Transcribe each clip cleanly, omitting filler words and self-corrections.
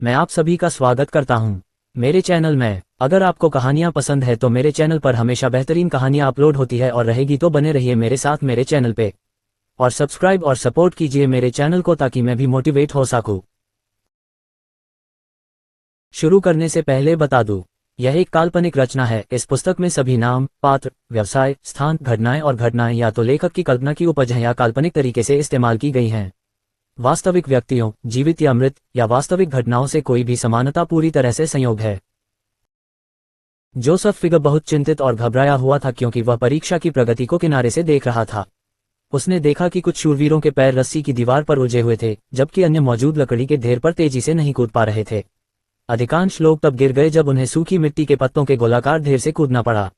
मैं आप सभी का स्वागत करता हूं मेरे चैनल में। अगर आपको कहानियां पसंद है तो मेरे चैनल पर हमेशा बेहतरीन कहानियां अपलोड होती है और रहेगी, तो बने रहिए मेरे साथ मेरे चैनल पे और सब्सक्राइब और सपोर्ट कीजिए मेरे चैनल को ताकि मैं भी मोटिवेट हो सकूं। शुरू करने से पहले बता दूं, यह एक काल्पनिक रचना है। इस पुस्तक में सभी नाम, पात्र, व्यवसाय, स्थान, घटनाएं और घटनाएं या तो लेखक की कल्पना की उपज है या काल्पनिक तरीके से इस्तेमाल की गई हैं। वास्तविक व्यक्तियों, जीवित या मृत, या वास्तविक घटनाओं से कोई भी समानता पूरी तरह से संयोग है। जोसेफ फिगर बहुत चिंतित और घबराया हुआ था क्योंकि वह परीक्षा की प्रगति को किनारे से देख रहा था। उसने देखा कि कुछ शूरवीरों के पैर रस्सी की दीवार पर उलझे हुए थे, जबकि अन्य मौजूद लकड़ी के ढेर पर तेजी से नहीं कूद पा रहे थे। अधिकांश लोग तब गिर गए जब उन्हें सूखी मिट्टी के पत्तों के गोलाकार ढेर से कूदना पड़ा,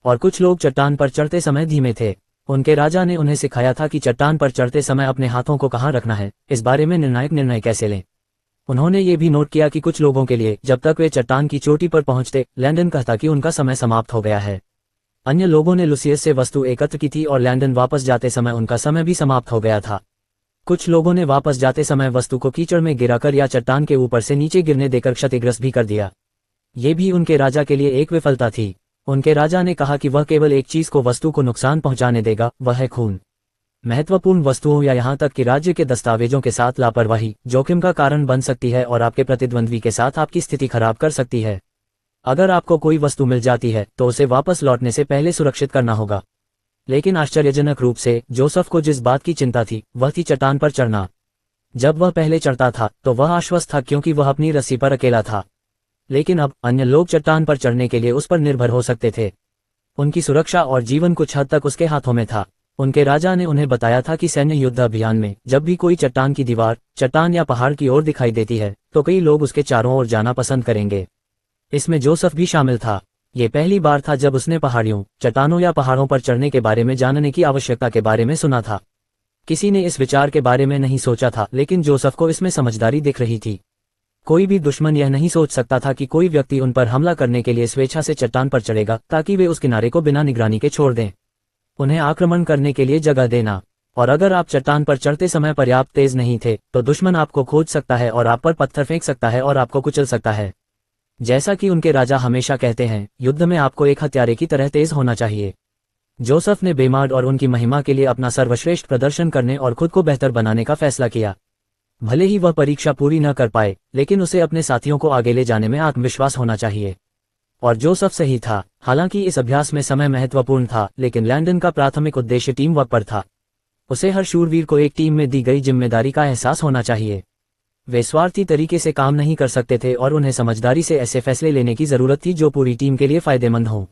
और कुछ लोग चट्टान पर चढ़ते समय धीमे थे। उनके राजा ने उन्हें सिखाया था कि चट्टान पर चढ़ते समय अपने हाथों को कहाँ रखना है, इस बारे में निर्णायक निर्णय कैसे लें। उन्होंने ये भी नोट किया कि कुछ लोगों के लिए जब तक वे चट्टान की चोटी पर पहुंचते, लैंडन कहता कि उनका समय समाप्त हो गया है। अन्य लोगों ने लुसियस से वस्तु एकत्र की थी और लैंडन वापस जाते समय उनका समय भी समाप्त हो गया था। कुछ लोगों ने वापस जाते समय वस्तु को कीचड़ में गिराकर या चट्टान के ऊपर से नीचे गिरने देकर क्षतिग्रस्त भी कर दिया। ये भी उनके राजा के लिए एक विफलता थी। उनके राजा ने कहा कि वह केवल एक चीज को वस्तु को नुकसान पहुंचाने देगा, वह है खून। महत्वपूर्ण वस्तुओं या यहां तक कि राज्य के दस्तावेजों के साथ लापरवाही जोखिम का कारण बन सकती है और आपके प्रतिद्वंद्वी के साथ आपकी स्थिति खराब कर सकती है। अगर आपको कोई वस्तु मिल जाती है तो उसे वापस लौटने से पहले सुरक्षित करना होगा। लेकिन आश्चर्यजनक रूप से जोसेफ को जिस बात की चिंता थी वह थी चट्टान पर चढ़ना। जब वह पहले चढ़ता था तो वह आश्वस्त था क्योंकि वह अपनी रस्सी पर अकेला था, लेकिन अब अन्य लोग चट्टान पर चढ़ने के लिए उस पर निर्भर हो सकते थे। उनकी सुरक्षा और जीवन कुछ हद तक उसके हाथों में था। उनके राजा ने उन्हें बताया था कि सैन्य युद्ध अभियान में जब भी कोई चट्टान की दीवार, चट्टान या पहाड़ की ओर दिखाई देती है तो कई लोग उसके चारों ओर जाना पसंद करेंगे। इसमें जोसेफ भी शामिल था। ये पहली बार था जब उसने पहाड़ियों, चट्टानों या पहाड़ों पर चढ़ने के बारे में जानने की आवश्यकता के बारे में सुना था। किसी ने इस विचार के बारे में नहीं सोचा था, लेकिन जोसेफ को इसमें समझदारी दिख रही थी। कोई भी दुश्मन यह नहीं सोच सकता था कि कोई व्यक्ति उन पर हमला करने के लिए स्वेच्छा से चट्टान पर चढ़ेगा ताकि वे उस किनारे को बिना निगरानी के छोड़ दें। उन्हें आक्रमण करने के लिए जगह देना। और अगर आप चट्टान पर चढ़ते समय पर्याप्त तेज नहीं थे तो दुश्मन आपको खोज सकता है और आप पर पत्थर फेंक सकता है और आपको कुचल सकता है। जैसा कि उनके राजा हमेशा कहते हैं, युद्ध में आपको एक हत्यारे की तरह तेज होना चाहिए। जोसेफ ने बेमार्ड और उनकी महिमा के लिए अपना सर्वश्रेष्ठ प्रदर्शन करने और खुद को बेहतर बनाने का फैसला किया। भले ही वह परीक्षा पूरी न कर पाए, लेकिन उसे अपने साथियों को आगे ले जाने में आत्मविश्वास होना चाहिए। और जोसेफ सही था। हालांकि इस अभ्यास में समय महत्वपूर्ण था, लेकिन लैंडन का प्राथमिक उद्देश्य टीम वर्क पर था। उसे हर शूरवीर को एक टीम में दी गई जिम्मेदारी का एहसास होना चाहिए। वे स्वार्थी तरीके से काम नहीं कर सकते थे और उन्हें समझदारी से ऐसे फैसले लेने की जरूरत थी जो पूरी टीम के लिए फायदेमंद हों।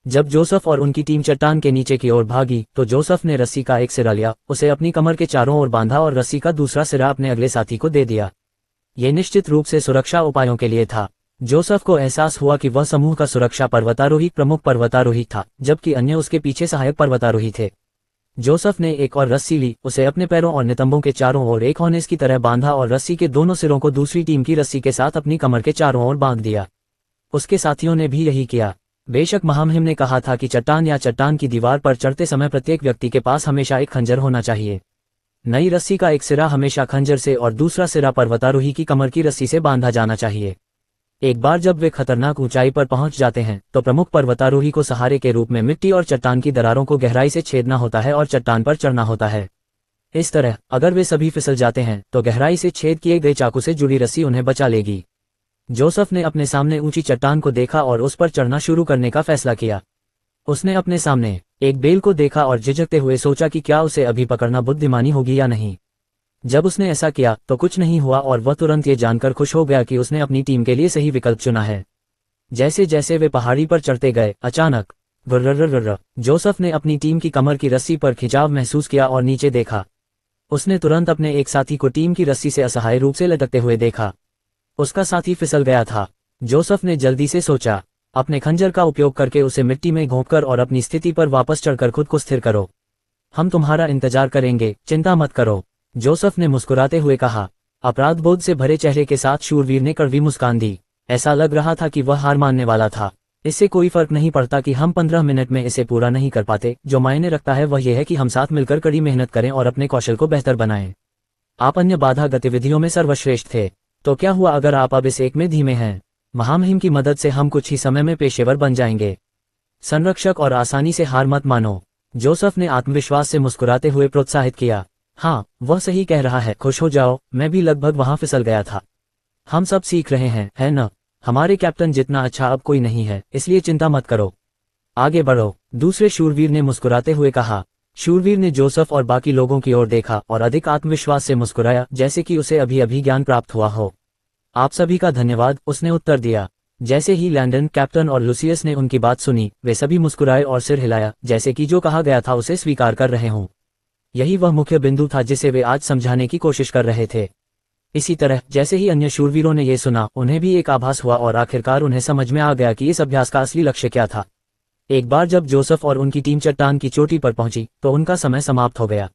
जब जोसेफ और उनकी टीम चट्टान के नीचे की ओर भागी तो जोसेफ ने रस्सी का एक सिरा लिया, उसे अपनी कमर के चारों ओर बांधा और रस्सी का दूसरा सिरा अपने अगले साथी को दे दिया। ये निश्चित रूप से सुरक्षा उपायों के लिए था। जोसेफ को एहसास हुआ कि वह समूह का सुरक्षा पर्वतारोही प्रमुख पर्वतारोही था, जबकि अन्य उसके पीछे सहायक पर्वतारोही थे। जोसेफ ने एक और रस्सी ली, उसे अपने पैरों और नितंबों के चारों ओर एक होनेस की तरह बांधा और रस्सी के दोनों सिरों को दूसरी टीम की रस्सी के साथ अपनी कमर के चारों ओर बांध दिया। उसके साथियों ने भी यही किया। बेशक महामहिम ने कहा था कि चट्टान या चट्टान की दीवार पर चढ़ते समय प्रत्येक व्यक्ति के पास हमेशा एक खंजर होना चाहिए। नई रस्सी का एक सिरा हमेशा खंजर से और दूसरा सिरा पर्वतारोही की कमर की रस्सी से बांधा जाना चाहिए। एक बार जब वे खतरनाक ऊंचाई पर पहुंच जाते हैं तो प्रमुख पर्वतारोही को सहारे के रूप में मिट्टी और चट्टान की दरारों को गहराई से छेदना होता है और चट्टान पर चढ़ना होता है। इस तरह अगर वे सभी फिसल जाते हैं तो गहराई से छेद किए गए चाकू से जुड़ी रस्सी उन्हें बचा लेगी। जोसेफ ने अपने सामने ऊंची चट्टान को देखा और उस पर चढ़ना शुरू करने का फैसला किया। उसने अपने सामने एक बेल को देखा और झिझकते हुए सोचा कि क्या उसे अभी पकड़ना बुद्धिमानी होगी या नहीं। जब उसने ऐसा किया तो कुछ नहीं हुआ और वह तुरंत ये जानकर खुश हो गया कि उसने अपनी टीम के लिए सही विकल्प चुना है। जैसे जैसे वे पहाड़ी पर चढ़ते गए, अचानक जोसेफ ने अपनी टीम की कमर की रस्सी पर खिंचाव महसूस किया और नीचे देखा। उसने तुरंत अपने एक साथी को टीम की रस्सी से असहाय रूप से लटकते हुए देखा। उसका साथी फिसल गया था। जोसेफ ने जल्दी से सोचा, अपने खंजर का उपयोग करके उसे मिट्टी में घोंपकर और अपनी स्थिति पर वापस चढ़कर खुद को स्थिर करो। हम तुम्हारा इंतजार करेंगे, चिंता मत करो, जोसेफ ने मुस्कुराते हुए कहा। अपराधबोध से भरे चेहरे के साथ शूरवीर ने कड़वी मुस्कान दी। ऐसा लग रहा था कि वह हार मानने वाला था। इससे कोई फर्क नहीं पड़ता कि हम 15 मिनट में इसे पूरा नहीं कर पाते, जो मायने रखता है वह यह है कि हम साथ मिलकर कड़ी मेहनत करें और अपने कौशल को बेहतर बनाएं। आप अन्य बाधा गतिविधियों में सर्वश्रेष्ठ थे। तो क्या हुआ अगर आप अब इस एक में धीमे हैं? महामहिम की मदद से हम कुछ ही समय में पेशेवर बन जाएंगे। संरक्षक और आसानी से हार मत मानो, जोसेफ ने आत्मविश्वास से मुस्कुराते हुए प्रोत्साहित किया। हाँ, वह सही कह रहा है, खुश हो जाओ, मैं भी लगभग वहां फिसल गया था। हम सब सीख रहे हैं, है न? हमारे कैप्टन जितना अच्छा अब कोई नहीं है, इसलिए चिंता मत करो, आगे बढ़ो, दूसरे शूरवीर ने मुस्कुराते हुए कहा। शूरवीर ने जोसेफ और बाकी लोगों की ओर देखा और अधिक आत्मविश्वास से मुस्कुराया, जैसे कि उसे अभी अभी ज्ञान प्राप्त हुआ हो। आप सभी का धन्यवाद, उसने उत्तर दिया। जैसे ही लैंडन, कैप्टन और लुसियस ने उनकी बात सुनी, वे सभी मुस्कुराए और सिर हिलाया, जैसे कि जो कहा गया था उसे स्वीकार कर रहे हों। यही वह मुख्य बिंदु था जिसे वे आज समझाने की कोशिश कर रहे थे। इसी तरह जैसे ही अन्य शूरवीरों ने यह सुना, उन्हें भी एक आभास हुआ और आखिरकार उन्हें समझ में आ गया कि इस अभ्यास का असली लक्ष्य क्या था। एक बार जब जोसेफ और उनकी टीम चट्टान की चोटी पर पहुंची, तो उनका समय समाप्त हो गया।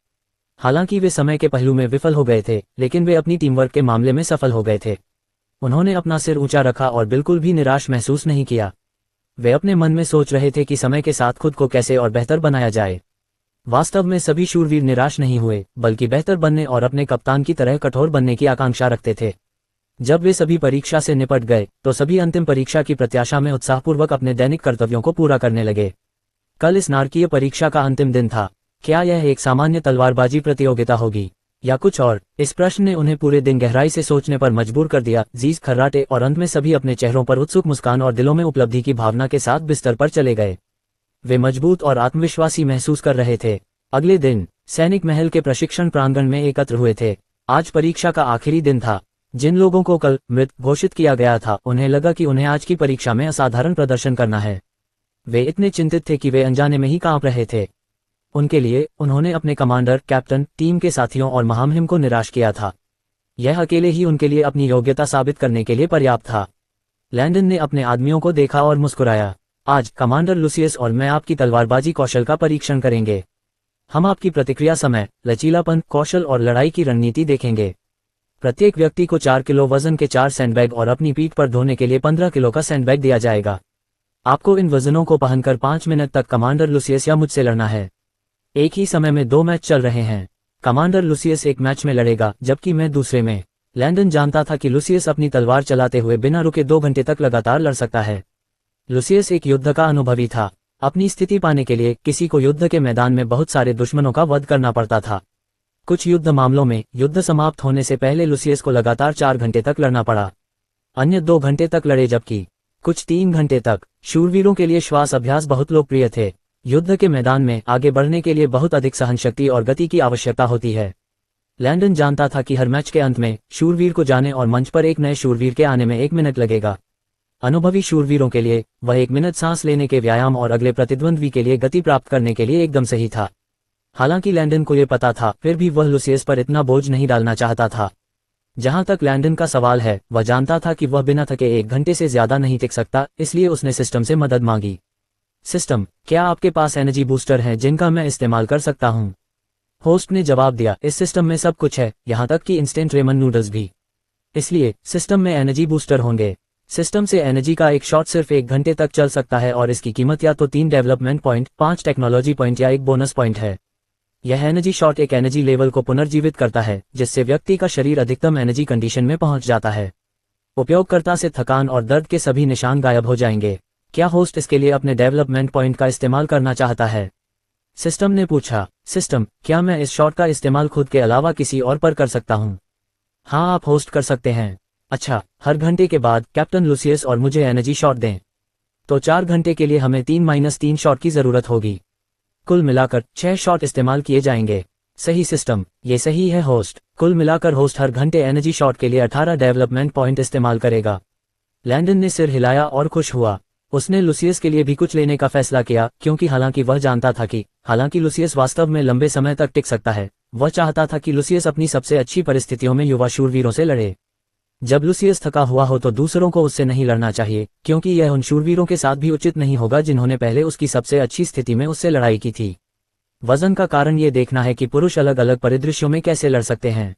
हालांकि वे समय के पहलू में विफल हो गए थे, लेकिन वे अपनी टीम वर्क के मामले में सफल हो गए थे। उन्होंने अपना सिर ऊंचा रखा और बिल्कुल भी निराश महसूस नहीं किया। वे अपने मन में सोच रहे थे कि समय के साथ खुद को कैसे और बेहतर बनाया जाए। वास्तव में सभी शूरवीर निराश नहीं हुए, बल्कि बेहतर बनने और अपने कप्तान की तरह कठोर बनने की आकांक्षा रखते थे। जब वे सभी परीक्षा से निपट गए, तो सभी अंतिम परीक्षा की प्रत्याशा में उत्साहपूर्वक अपने दैनिक कर्तव्यों को पूरा करने लगे। कल इस नारकीय परीक्षा का अंतिम दिन था। क्या यह एक सामान्य तलवारबाजी प्रतियोगिता होगी या कुछ और? इस प्रश्न ने उन्हें पूरे दिन गहराई से सोचने पर मजबूर कर दिया। जीज खर्राटे और अंत में सभी अपने चेहरों पर उत्सुक मुस्कान और दिलों में उपलब्धि की भावना के साथ बिस्तर पर चले गए। वे मजबूत और आत्मविश्वासी महसूस कर रहे थे। अगले दिन सैनिक महल के प्रशिक्षण प्रांगण में एकत्र हुए थे। आज परीक्षा का आखिरी दिन था। जिन लोगों को कल मृत घोषित किया गया था, उन्हें लगा कि उन्हें आज की परीक्षा में असाधारण प्रदर्शन करना है। वे इतने चिंतित थे कि वे अनजाने में ही कांप रहे थे। उनके लिए उन्होंने अपने कमांडर, कैप्टन, टीम के साथियों और महामहिम को निराश किया था। यह अकेले ही उनके लिए अपनी योग्यता साबित करने के लिए पर्याप्त था। लैंडन ने अपने आदमियों को देखा और मुस्कुराया। आज कमांडर लुसियस और मैं आपकी तलवारबाजी कौशल का परीक्षण करेंगे। हम आपकी प्रतिक्रिया समय, लचीलापन, कौशल और लड़ाई की रणनीति देखेंगे। प्रत्येक व्यक्ति को 4 किलो वजन के 4 सैंडबैग और अपनी पीठ पर ढोने के लिए 15 किलो का सैंडबैग दिया जाएगा। आपको इन वजनों को पहनकर 5 मिनट तक कमांडर लुसियस या मुझसे लड़ना है। एक ही समय में 2 मैच चल रहे हैं। कमांडर लुसियस एक मैच में लड़ेगा, जबकि मैं दूसरे में। लैंडन जानता था कि लुसियस अपनी तलवार चलाते हुए बिना रुके 2 घंटे तक लगातार लड़ सकता है। लुसियस एक युद्ध का अनुभवी था। अपनी स्थिति पाने के लिए किसी को युद्ध के मैदान में बहुत सारे दुश्मनों का वध करना पड़ता था। कुछ युद्ध मामलों में युद्ध समाप्त होने से पहले लुसियस को लगातार 4 घंटे तक लड़ना पड़ा। अन्य 2 घंटे तक लड़े, जबकि कुछ 3 घंटे तक। शूरवीरों के लिए श्वास अभ्यास बहुत लोकप्रिय थे। युद्ध के मैदान में आगे बढ़ने के लिए बहुत अधिक सहनशक्ति और गति की आवश्यकता होती है। लैंडन जानता था कि हर मैच के अंत में शूरवीर को जाने और मंच पर एक नए शूरवीर के आने में 1 मिनट लगेगा। अनुभवी शूरवीरों के लिए वह 1 मिनट सांस लेने के व्यायाम और अगले प्रतिद्वंद्वी के लिए गति प्राप्त करने के लिए एकदम सही था। हालांकि लैंडन को यह पता था, फिर भी वह लुसियस पर इतना बोझ नहीं डालना चाहता था। जहां तक लैंडन का सवाल है, वह जानता था कि वह बिना थके 1 घंटे से ज्यादा नहीं टिक सकता, इसलिए उसने सिस्टम से मदद मांगी। सिस्टम, क्या आपके पास एनर्जी बूस्टर हैं जिनका मैं इस्तेमाल कर सकता हूं? होस्ट ने जवाब दिया, इस सिस्टम में सब कुछ है, यहां तक कि इंस्टेंट रेमन नूडल्स भी। इसलिए सिस्टम में एनर्जी बूस्टर होंगे। सिस्टम से एनर्जी का एक शॉट सिर्फ 1 घंटे तक चल सकता है और इसकी कीमत या तो 3 डेवलपमेंट पॉइंट, 5 टेक्नोलॉजी पॉइंट या 1 बोनस पॉइंट है। यह एनर्जी शॉट एक एनर्जी लेवल को पुनर्जीवित करता है, जिससे व्यक्ति का शरीर अधिकतम एनर्जी कंडीशन में पहुंच जाता है। उपयोगकर्ता से थकान और दर्द के सभी निशान गायब हो जाएंगे। क्या होस्ट इसके लिए अपने डेवलपमेंट पॉइंट का इस्तेमाल करना चाहता है? सिस्टम ने पूछा। सिस्टम, क्या मैं इस शॉट का इस्तेमाल खुद के अलावा किसी और पर कर सकता हूं? हाँ, आप होस्ट कर सकते हैं। अच्छा, हर घंटे के बाद कैप्टन लुसियस और मुझे एनर्जी शॉट दें। तो 4 घंटे के लिए हमें 3-3 शॉट की जरूरत होगी। कुल मिलाकर 6 शॉट इस्तेमाल किए जाएंगे। सही सिस्टम, ये सही है होस्ट। कुल मिलाकर होस्ट हर घंटे एनर्जी शॉट के लिए 18 डेवलपमेंट पॉइंट इस्तेमाल करेगा। लैंडन ने सिर हिलाया और खुश हुआ। उसने लुसियस के लिए भी कुछ लेने का फैसला किया, क्योंकि हालांकि वह जानता था कि हालांकि लुसियस वास्तव में लंबे समय तक टिक सकता है, वह चाहता था कि लुसियस अपनी सबसे अच्छी परिस्थितियों में युवा शूरवीरों से लड़े। जब लुसियस थका हुआ हो तो दूसरों को उससे नहीं लड़ना चाहिए, क्योंकि यह उन शूरवीरों के साथ भी उचित नहीं होगा जिन्होंने पहले उसकी सबसे अच्छी स्थिति में उससे लड़ाई की थी। वजन का कारण ये देखना है कि पुरुष अलग अलग परिदृश्यों में कैसे लड़ सकते हैं।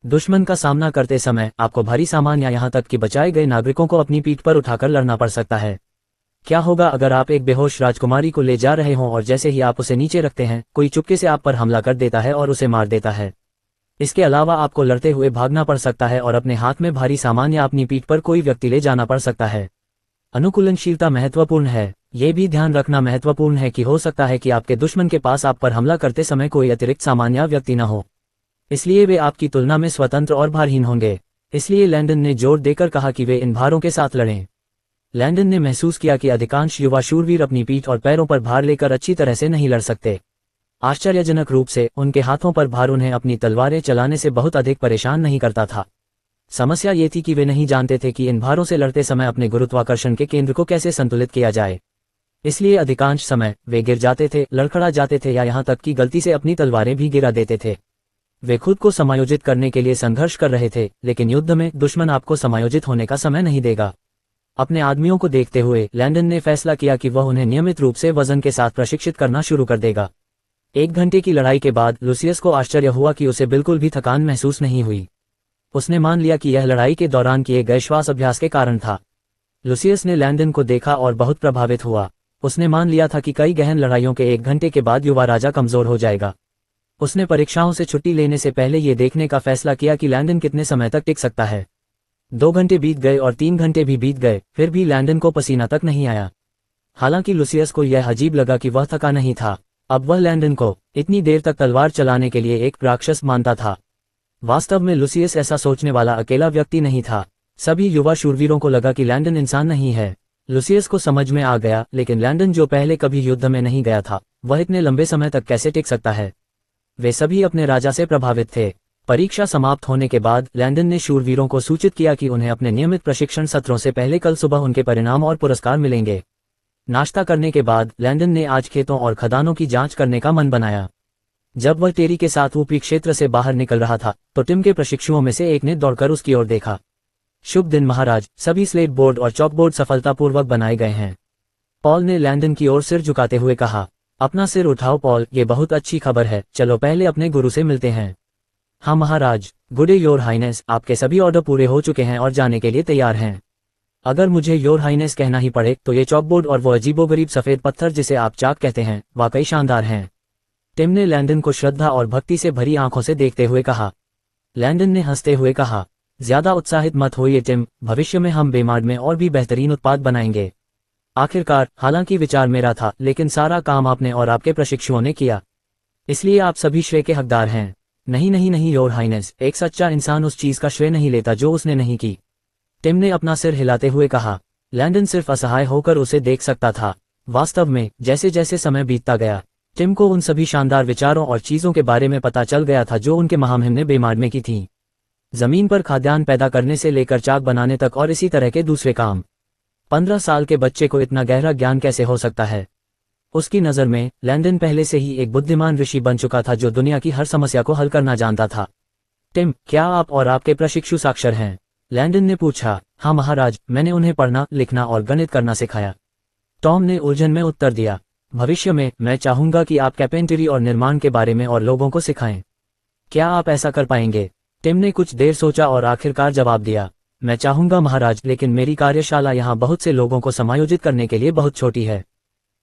दुश्मन का सामना करते समय आपको भारी सामान या यहाँ तक कि बचाए गए नागरिकों को अपनी पीठ पर उठाकर लड़ना पड़ सकता है। क्या होगा अगर आप एक बेहोश राजकुमारी को ले जा रहे हों और जैसे ही आप उसे नीचे रखते हैं, कोई चुपके से आप पर हमला कर देता है और उसे मार देता है? इसके अलावा आपको लड़ते हुए भागना पड़ सकता है और अपने हाथ में भारी सामान या अपनी पीठ पर कोई व्यक्ति ले जाना पड़ सकता है। अनुकूलनशीलता महत्वपूर्ण है। ये भी ध्यान रखना महत्वपूर्ण है कि हो सकता है कि आपके दुश्मन के पास आप पर हमला करते समय कोई अतिरिक्त सामान या व्यक्ति न हो, इसलिए वे आपकी तुलना में स्वतंत्र और भारहीन होंगे। इसलिए लैंडन ने जोर देकर कहा कि वे इन भारों के साथ लड़ें। लैंडन ने महसूस किया कि अधिकांश युवा शूरवीर अपनी पीठ और पैरों पर भार लेकर अच्छी तरह से नहीं लड़ सकते। आश्चर्यजनक रूप से उनके हाथों पर भार उन्हें अपनी तलवारें चलाने से बहुत अधिक परेशान नहीं करता था। समस्या ये थी कि वे नहीं जानते थे कि इन भारों से लड़ते समय अपने गुरुत्वाकर्षण के केंद्र को कैसे संतुलित किया जाए। इसलिए अधिकांश समय वे गिर जाते थे, लड़खड़ा जाते थे या यहाँ तक कि गलती से अपनी तलवारें भी गिरा देते थे। वे खुद को समायोजित करने के लिए संघर्ष कर रहे थे, लेकिन युद्ध में दुश्मन आपको समायोजित होने का समय नहीं देगा। अपने आदमियों को देखते हुए लैंडन ने फैसला किया कि वह उन्हें नियमित रूप से वजन के साथ प्रशिक्षित करना शुरू कर देगा। 1 घंटे की लड़ाई के बाद लुसियस को आश्चर्य हुआ कि उसे बिल्कुल भी थकान महसूस नहीं हुई। उसने मान लिया कि यह लड़ाई के दौरान किए गए श्वास अभ्यास के कारण था। लुसियस ने लैंडन को देखा और बहुत प्रभावित हुआ। उसने मान लिया था कि कई गहन लड़ाइयों के 1 घंटे के बाद युवा राजा कमजोर हो जाएगा। उसने परीक्षाओं से छुट्टी लेने से पहले ये देखने का फैसला किया कि लैंडन कितने समय तक टिक सकता है। 2 घंटे बीत गए और 3 घंटे भी बीत गए, फिर भी लैंडन को पसीना तक नहीं आया। हालांकि लुसियस को यह अजीब लगा कि वह थका नहीं था। अब वह लैंडन को इतनी देर तक तलवार चलाने के लिए एक राक्षस मानता था। वास्तव में लुसियस ऐसा सोचने वाला अकेला व्यक्ति नहीं था। सभी युवा शूरवीरों को लगा कि लैंडन इंसान नहीं है। लुसियस को समझ में आ गया, लेकिन लैंडन जो पहले कभी युद्ध में नहीं गया था, वह इतने लंबे समय तक कैसे टिक सकता है। वे सभी अपने राजा से प्रभावित थे। परीक्षा समाप्त होने के बाद लैंडन ने शूरवीरों को सूचित किया कि उन्हें अपने नियमित प्रशिक्षण सत्रों से पहले कल सुबह उनके परिणाम और पुरस्कार मिलेंगे। नाश्ता करने के बाद लैंडन ने आज खेतों और खदानों की जांच करने का मन बनाया। जब वह टेरी के साथ ऊपरी क्षेत्र से बाहर निकल रहा था तो टिम के प्रशिक्षुओं में से एक ने दौड़कर उसकी ओर देखा। शुभ दिन महाराज, सभी स्लेट बोर्ड और चॉकबोर्ड सफलतापूर्वक बनाए गए हैं। पॉल ने लैंडन की ओर सिर झुकाते हुए कहा। अपना सिर उठाओ पॉल, ये बहुत अच्छी खबर है। चलो पहले अपने गुरु से मिलते हैं। हाँ महाराज। गुड डे योर हाइनेस, आपके सभी ऑर्डर पूरे हो चुके हैं और जाने के लिए तैयार हैं। अगर मुझे योर हाइनेस कहना ही पड़े तो ये चॉकबोर्ड और वो अजीबोगरीब सफेद पत्थर जिसे आप चाक कहते हैं, वाकई शानदार हैं। टिम ने लैंडन को श्रद्धा और भक्ति से भरी आंखों से देखते हुए कहा। लैंडन ने हंसते हुए कहा, ज्यादा उत्साहित मत होइए टिम, भविष्य में हम बेमार्ड में और भी बेहतरीन उत्पाद बनाएंगे। आखिरकार, हालांकि विचार मेरा था, लेकिन सारा काम आपने और आपके प्रशिक्षुओं ने किया, इसलिए आप सभी श्रेय के हकदार हैं। नहीं नहीं नहीं योर हाइनेस, एक सच्चा इंसान उस चीज का श्रेय नहीं लेता जो उसने नहीं की। टिम ने अपना सिर हिलाते हुए कहा। लैंडन सिर्फ असहाय होकर उसे देख सकता था। वास्तव में जैसे जैसे समय बीतता गया, टिम को उन सभी शानदार विचारों और चीजों के बारे में पता चल गया था जो उनके महामहिम ने बेमार्ड में की थी। जमीन पर खाद्यान्न पैदा करने से लेकर चाक बनाने तक और इसी तरह के दूसरे काम। 15 साल के बच्चे को इतना गहरा ज्ञान कैसे हो सकता है? उसकी नज़र में लैंडन पहले से ही एक बुद्धिमान ऋषि बन चुका था जो दुनिया की हर समस्या को हल करना जानता था। टिम, क्या आप और आपके प्रशिक्षु साक्षर हैं? लैंडन ने पूछा। हाँ महाराज, मैंने उन्हें पढ़ना, लिखना और गणित करना सिखाया। टॉम ने उलझन में उत्तर दिया। भविष्य में मैं चाहूंगा कि आप कैपेंटरी और निर्माण के बारे में और लोगों को सिखाएं। क्या आप ऐसा कर पाएंगे? टिम ने कुछ देर सोचा और आखिरकार जवाब दिया, मैं चाहूंगा महाराज, लेकिन मेरी कार्यशाला यहाँ बहुत से लोगों को समायोजित करने के लिए बहुत छोटी है।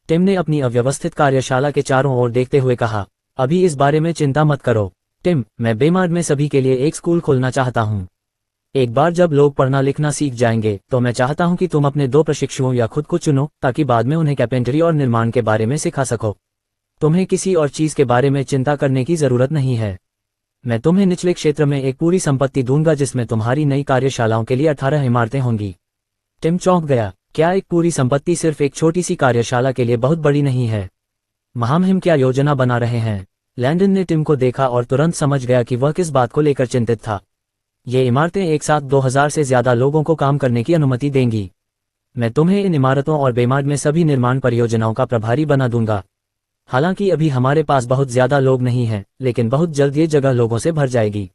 टिम ने अपनी अव्यवस्थित कार्यशाला के चारों ओर देखते हुए कहा, अभी इस बारे में चिंता मत करो टिम, मैं बेमार्ड में सभी के लिए एक स्कूल खोलना चाहता हूँ। एक बार जब लोग पढ़ना लिखना सीख जाएंगे तो मैं चाहता हूँ कि तुम अपने 2 प्रशिक्षुओं या खुद को चुनो ताकि बाद में उन्हें कैपेंटरी और निर्माण के बारे में सिखा सको। तुम्हें किसी और चीज के बारे में चिंता करने की जरूरत नहीं है। मैं तुम्हें निचले क्षेत्र में एक पूरी संपत्ति दूंगा जिसमें तुम्हारी नई कार्यशालाओं के लिए 18 इमारतें होंगी। टिम चौंक गया। क्या एक पूरी संपत्ति सिर्फ एक छोटी सी कार्यशाला के लिए बहुत बड़ी नहीं है? महामहिम क्या योजना बना रहे हैं? लैंडन ने टिम को देखा और तुरंत समझ गया कि वह किस बात को लेकर चिंतित था। ये इमारतें एक साथ 2000 से ज्यादा लोगों को काम करने की अनुमति देंगी। मैं तुम्हें इन इमारतों और बेमार्ड में सभी निर्माण परियोजनाओं का प्रभारी बना दूंगा। हालांकि अभी हमारे पास बहुत ज्यादा लोग नहीं हैं, लेकिन बहुत जल्द ये जगह लोगों से भर जाएगी।